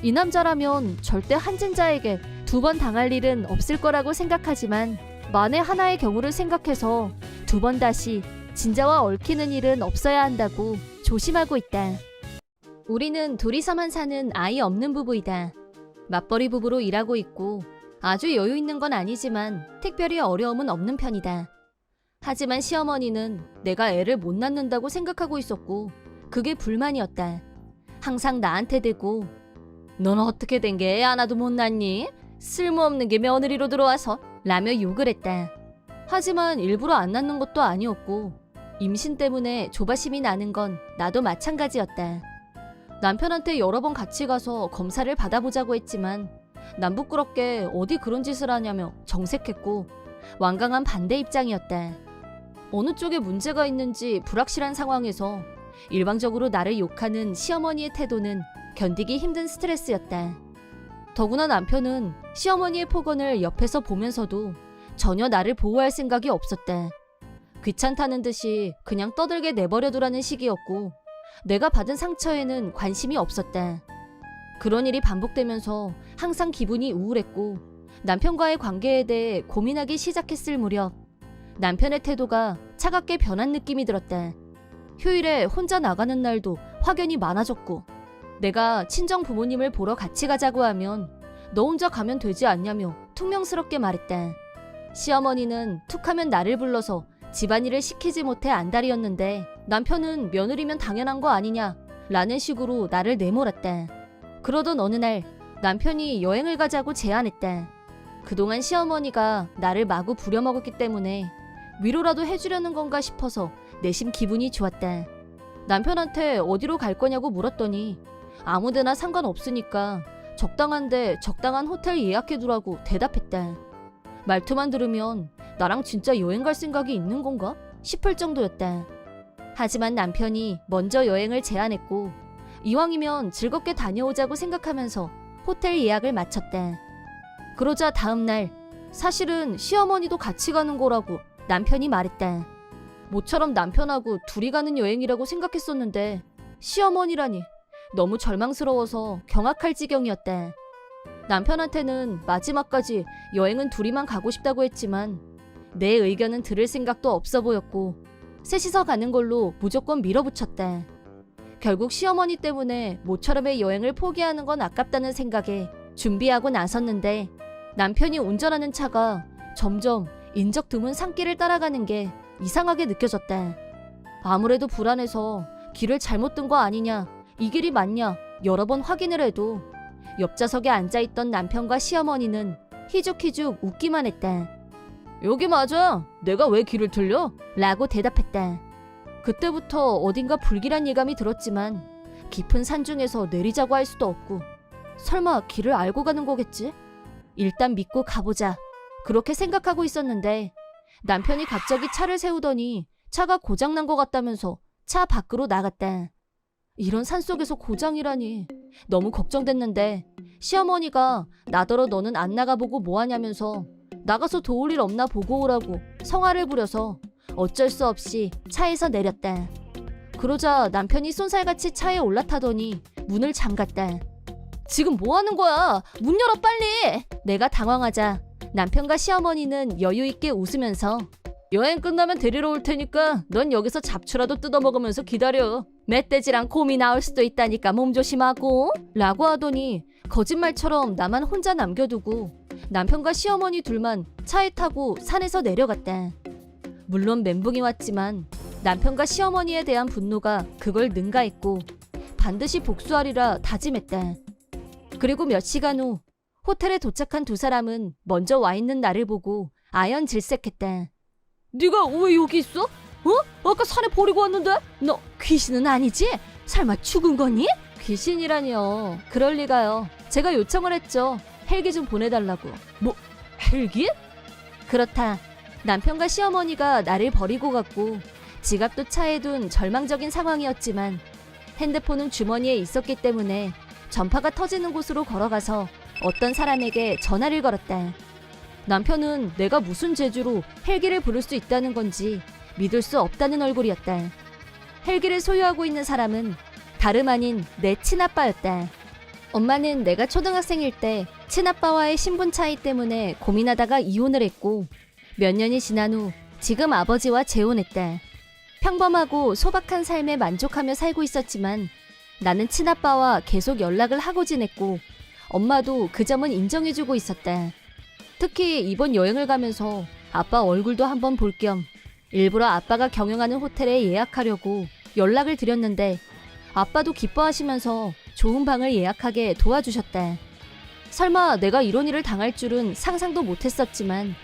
이 남자라면 절대 한진자에게 2번 당할 일은 없을 거라고 생각하지만 만에 하나의 경우를 생각해서 2번 다시 진자와 얽히는 일은 없어야 한다고 조심하고 있다. 우리는 둘이서만 사는 아이 없는 부부이다. 맞벌이 부부로 일하고 있고 아주 여유 있는 건 아니지만 특별히 어려움은 없는 편이다. 하지만 시어머니는 내가 애를 못 낳는다고 생각하고 있었고 그게 불만이었다. 항상 나한테 대고 넌 어떻게 된 게 애 하나도 못 낳니? 쓸모없는 게 며느리로 들어와서 라며 욕을 했다. 하지만 일부러 안 낳는 것도 아니었고 임신 때문에 조바심이 나는 건 나도 마찬가지였다. 남편한테 여러 번 같이 가서 검사를 받아보자고 했지만 난 부끄럽게 어디 그런 짓을 하냐며 정색했고 완강한 반대 입장이었다. 어느 쪽에 문제가 있는지 불확실한 상황에서 일방적으로 나를 욕하는 시어머니의 태도는 견디기 힘든 스트레스였다. 더구나 남편은 시어머니의 폭언을 옆에서 보면서도 전혀 나를 보호할 생각이 없었다. 귀찮다는 듯이 그냥 떠들게 내버려두라는 식이었고 내가 받은 상처에는 관심이 없었다. 그런 일이 반복되면서 항상 기분이 우울했고 남편과의 관계에 대해 고민하기 시작했을 무렵 남편의 태도가 차갑게 변한 느낌이 들었다. 휴일에 혼자 나가는 날도 확연히 많아졌고 내가 친정 부모님을 보러 같이 가자고 하면 너 혼자 가면 되지 않냐며 퉁명스럽게 말했다. 시어머니는 툭하면 나를 불러서 집안일을 시키지 못해 안달이었는데 남편은 며느리면 당연한 거 아니냐 라는 식으로 나를 내몰았다. 그러던 어느 날 남편이 여행을 가자고 제안했다. 그동안 시어머니가 나를 마구 부려먹었기 때문에 위로라도 해주려는 건가 싶어서 내심 기분이 좋았다. 남편한테 어디로 갈 거냐고 물었더니 아무데나 상관없으니까 적당한데 적당한 호텔 예약해두라고 대답했다. 말투만 들으면 나랑 진짜 여행 갈 생각이 있는 건가 싶을 정도였다. 하지만 남편이 먼저 여행을 제안했고 이왕이면 즐겁게 다녀오자고 생각하면서 호텔 예약을 마쳤다. 그러자 다음날 사실은 시어머니도 같이 가는 거라고 남편이 말했다. 모처럼 남편하고 둘이 가는 여행이라고 생각했었는데 시어머니라니 너무 절망스러워서 경악할 지경이었다. 남편한테는 마지막까지 여행은 둘이만 가고 싶다고 했지만 내 의견은 들을 생각도 없어 보였고 셋이서 가는 걸로 무조건 밀어붙였다. 결국 시어머니 때문에 모처럼의 여행을 포기하는 건 아깝다는 생각에 준비하고 나섰는데 남편이 운전하는 차가 점점 인적 드문 산길을 따라가는 게 이상하게 느껴졌다. 아무래도 불안해서 길을 잘못 든 거 아니냐, 이 길이 맞냐 여러 번 확인을 해도 옆좌석에 앉아있던 남편과 시어머니는 희죽희죽 웃기만 했다. 여기 맞아. 내가 왜 길을 틀려? 라고 대답했다. 그때부터 어딘가 불길한 예감이 들었지만 깊은 산중에서 내리자고 할 수도 없고 설마 길을 알고 가는 거겠지? 일단 믿고 가보자. 그렇게 생각하고 있었는데 남편이 갑자기 차를 세우더니 차가 고장난 것 같다면서 차 밖으로 나갔다. 이런 산속에서 고장이라니 너무 걱정됐는데 시어머니가 나더러 너는 안 나가보고 뭐하냐면서 나가서 도울 일 없나 보고 오라고 성화를 부려서 어쩔 수 없이 차에서 내렸다. 그러자 남편이 쏜살같이 차에 올라타더니 문을 잠갔다. 지금 뭐 하는 거야? 문 열어 빨리! 내가 당황하자 남편과 시어머니는 여유있게 웃으면서 여행 끝나면 데리러 올 테니까 넌 여기서 잡초라도 뜯어먹으면서 기다려. 멧돼지랑 곰이 나올 수도 있다니까 몸 조심하고 라고 하더니 거짓말처럼 나만 혼자 남겨두고 남편과 시어머니 둘만 차에 타고 산에서 내려갔다. 물론 멘붕이 왔지만 남편과 시어머니에 대한 분노가 그걸 능가했고 반드시 복수하리라 다짐했다. 그리고 몇 시간 후 호텔에 도착한 두 사람은 먼저 와 있는 나를 보고 아연질색했다. 네가 왜 여기 있어? 아까 산에 버리고 왔는데? 너 귀신은 아니지? 설마 죽은 거니? 귀신이라니요. 그럴 리가요. 제가 요청을 했죠. 헬기 좀 보내달라고. 뭐, 헬기? 그렇다. 남편과 시어머니가 나를 버리고 갔고 지갑도 차에 둔 절망적인 상황이었지만 핸드폰은 주머니에 있었기 때문에 전파가 터지는 곳으로 걸어가서 어떤 사람에게 전화를 걸었다. 남편은 내가 무슨 재주로 헬기를 부를 수 있다는 건지 믿을 수 없다는 얼굴이었다. 헬기를 소유하고 있는 사람은 다름 아닌 내 친아빠였다. 엄마는 내가 초등학생일 때 친아빠와의 신분 차이 때문에 고민하다가 이혼을 했고 몇 년이 지난 후 지금 아버지와 재혼했다. 평범하고 소박한 삶에 만족하며 살고 있었지만 나는 친아빠와 계속 연락을 하고 지냈고 엄마도 그 점은 인정해주고 있었다. 특히 이번 여행을 가면서 아빠 얼굴도 한번 볼 겸 일부러 아빠가 경영하는 호텔에 예약하려고 연락을 드렸는데 아빠도 기뻐하시면서 좋은 방을 예약하게 도와주셨다. 설마 내가 이런 일을 당할 줄은 상상도 못했었지만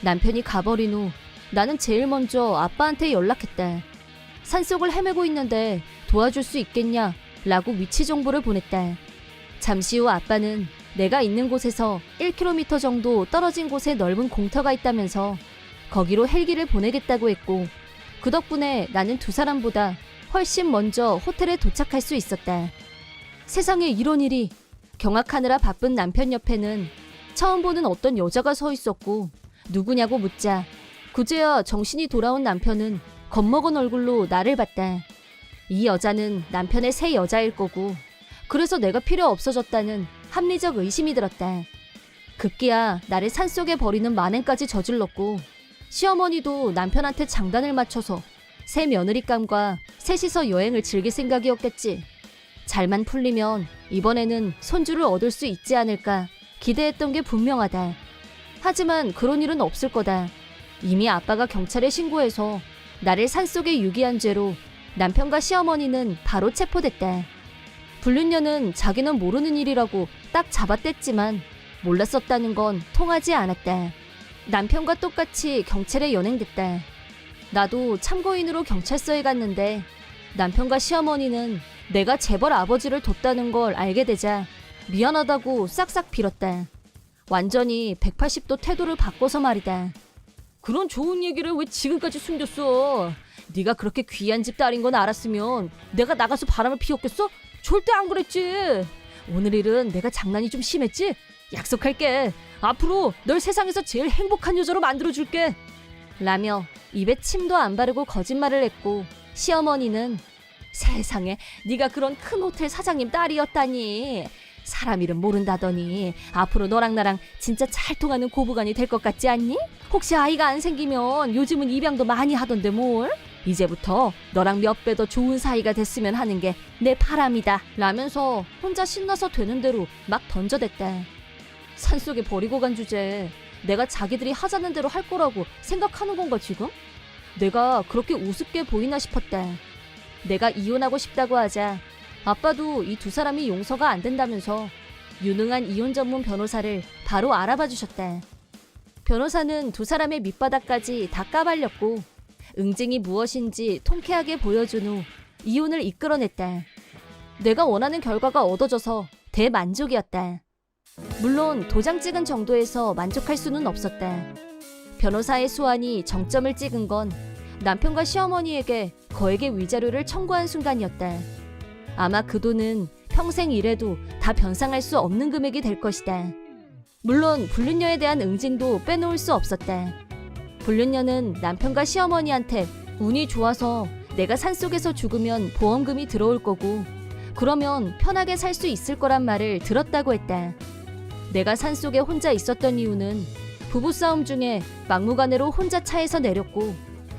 남편이 가버린 후 나는 제일 먼저 아빠한테 연락했다. 산속을 헤매고 있는데 도와줄 수 있겠냐? 라고 위치 정보를 보냈다. 잠시 후 아빠는 내가 있는 곳에서 1km 정도 떨어진 곳에 넓은 공터가 있다면서 거기로 헬기를 보내겠다고 했고 그 덕분에 나는 두 사람보다 훨씬 먼저 호텔에 도착할 수 있었다. 세상에 이런 일이. 경악하느라 바쁜 남편 옆에는 처음 보는 어떤 여자가 서 있었고 누구냐고 묻자 그제야 정신이 돌아온 남편은 겁먹은 얼굴로 나를 봤다. 이 여자는 남편의 새 여자일 거고 그래서 내가 필요 없어졌다는 합리적 의심이 들었다. 급기야 나를 산속에 버리는 만행까지 저질렀고 시어머니도 남편한테 장단을 맞춰서 새 며느리감과 셋이서 여행을 즐길 생각이었겠지. 잘만 풀리면 이번에는 손주를 얻을 수 있지 않을까 기대했던 게 분명하다. 하지만 그런 일은 없을 거다. 이미 아빠가 경찰에 신고해서 나를 산속에 유기한 죄로 남편과 시어머니는 바로 체포됐다. 불륜녀는 자기는 모르는 일이라고 딱 잡아댔지만 몰랐었다는 건 통하지 않았다. 남편과 똑같이 경찰에 연행됐다. 나도 참고인으로 경찰서에 갔는데 남편과 시어머니는 내가 재벌 아버지를 뒀다는 걸 알게 되자 미안하다고 싹싹 빌었다. 완전히 180도 태도를 바꿔서 말이다. 그런 좋은 얘기를 왜 지금까지 숨겼어? 네가 그렇게 귀한 집 딸인 건 알았으면 내가 나가서 바람을 피웠겠어? 절대 안 그랬지. 오늘 일은 내가 장난이 좀 심했지? 약속할게. 앞으로 널 세상에서 제일 행복한 여자로 만들어줄게. 라며 입에 침도 안 바르고 거짓말을 했고 시어머니는 세상에 네가 그런 큰 호텔 사장님 딸이었다니. 사람 이름 모른다더니 앞으로 너랑 나랑 진짜 잘 통하는 고부간이 될 것 같지 않니? 혹시 아이가 안 생기면 요즘은 입양도 많이 하던데 뭘? 이제부터 너랑 몇 배 더 좋은 사이가 됐으면 하는 게 내 바람이다. 라면서 혼자 신나서 되는 대로 막 던져댔다. 산속에 버리고 간 주제 내가 자기들이 하자는 대로 할 거라고 생각하는 건가 지금? 내가 그렇게 우습게 보이나 싶었다. 내가 이혼하고 싶다고 하자 아빠도 이 두 사람이 용서가 안 된다면서 유능한 이혼 전문 변호사를 바로 알아봐 주셨다. 변호사는 두 사람의 밑바닥까지 다 까발렸고 응징이 무엇인지 통쾌하게 보여준 후 이혼을 이끌어냈다. 내가 원하는 결과가 얻어져서 대만족이었다. 물론 도장 찍은 정도에서 만족할 수는 없었다. 변호사의 수완이 정점을 찍은 건 남편과 시어머니에게 거액의 위자료를 청구한 순간이었다. 아마 그 돈은 평생 일해도 다 변상할 수 없는 금액이 될 것이다. 물론 불륜녀에 대한 응징도 빼놓을 수 없었다. 불륜녀는 남편과 시어머니한테 운이 좋아서 내가 산속에서 죽으면 보험금이 들어올 거고 그러면 편하게 살 수 있을 거란 말을 들었다고 했다. 내가 산속에 혼자 있었던 이유는 부부싸움 중에 막무가내로 혼자 차에서 내렸고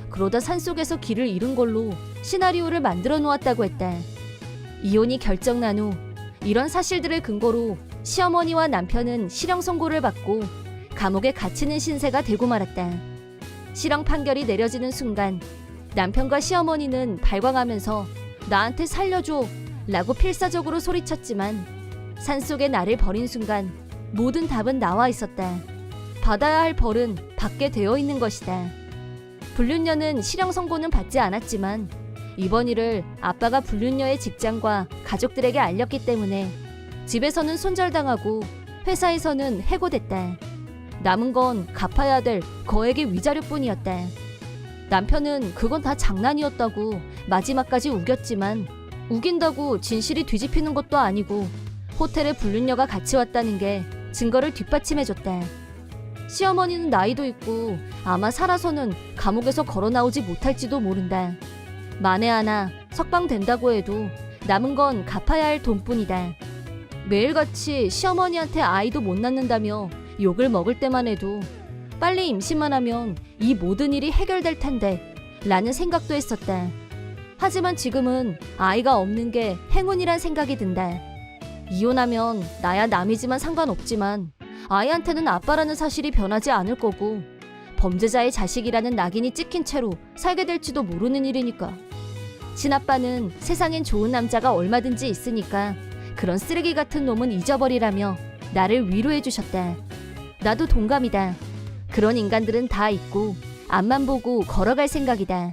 그러다 산속에서 길을 잃은 걸로 시나리오를 만들어 놓았다고 했다. 이혼이 결정난 후 이런 사실들을 근거로 시어머니와 남편은 실형 선고를 받고 감옥에 갇히는 신세가 되고 말았다. 실형 판결이 내려지는 순간 남편과 시어머니는 발광하면서 나한테 살려줘 라고 필사적으로 소리쳤지만 산속에 나를 버린 순간 모든 답은 나와 있었다. 받아야 할 벌은 받게 되어 있는 것이다. 불륜녀는 실형 선고는 받지 않았지만 이번 일을 아빠가 불륜녀의 직장과 가족들에게 알렸기 때문에 집에서는 손절당하고 회사에서는 해고됐다. 남은 건 갚아야 될 거액의 위자료뿐이었다. 남편은 그건 다 장난이었다고 마지막까지 우겼지만 우긴다고 진실이 뒤집히는 것도 아니고 호텔에 불륜녀가 같이 왔다는 게 증거를 뒷받침해줬다. 시어머니는 나이도 있고 아마 살아서는 감옥에서 걸어 나오지 못할지도 모른다. 만에 하나 석방된다고 해도 남은 건 갚아야 할 돈뿐이다. 매일같이 시어머니한테 아이도 못 낳는다며 욕을 먹을 때만 해도 빨리 임신만 하면 이 모든 일이 해결될 텐데 라는 생각도 했었다. 하지만 지금은 아이가 없는 게 행운이란 생각이 든다. 이혼하면 나야 남이지만 상관없지만 아이한테는 아빠라는 사실이 변하지 않을 거고 범죄자의 자식이라는 낙인이 찍힌 채로 살게 될지도 모르는 일이니까. 친아빠는 세상엔 좋은 남자가 얼마든지 있으니까 그런 쓰레기 같은 놈은 잊어버리라며 나를 위로해 주셨다. 나도 동감이다. 그런 인간들은 다 있고 앞만 보고 걸어갈 생각이다.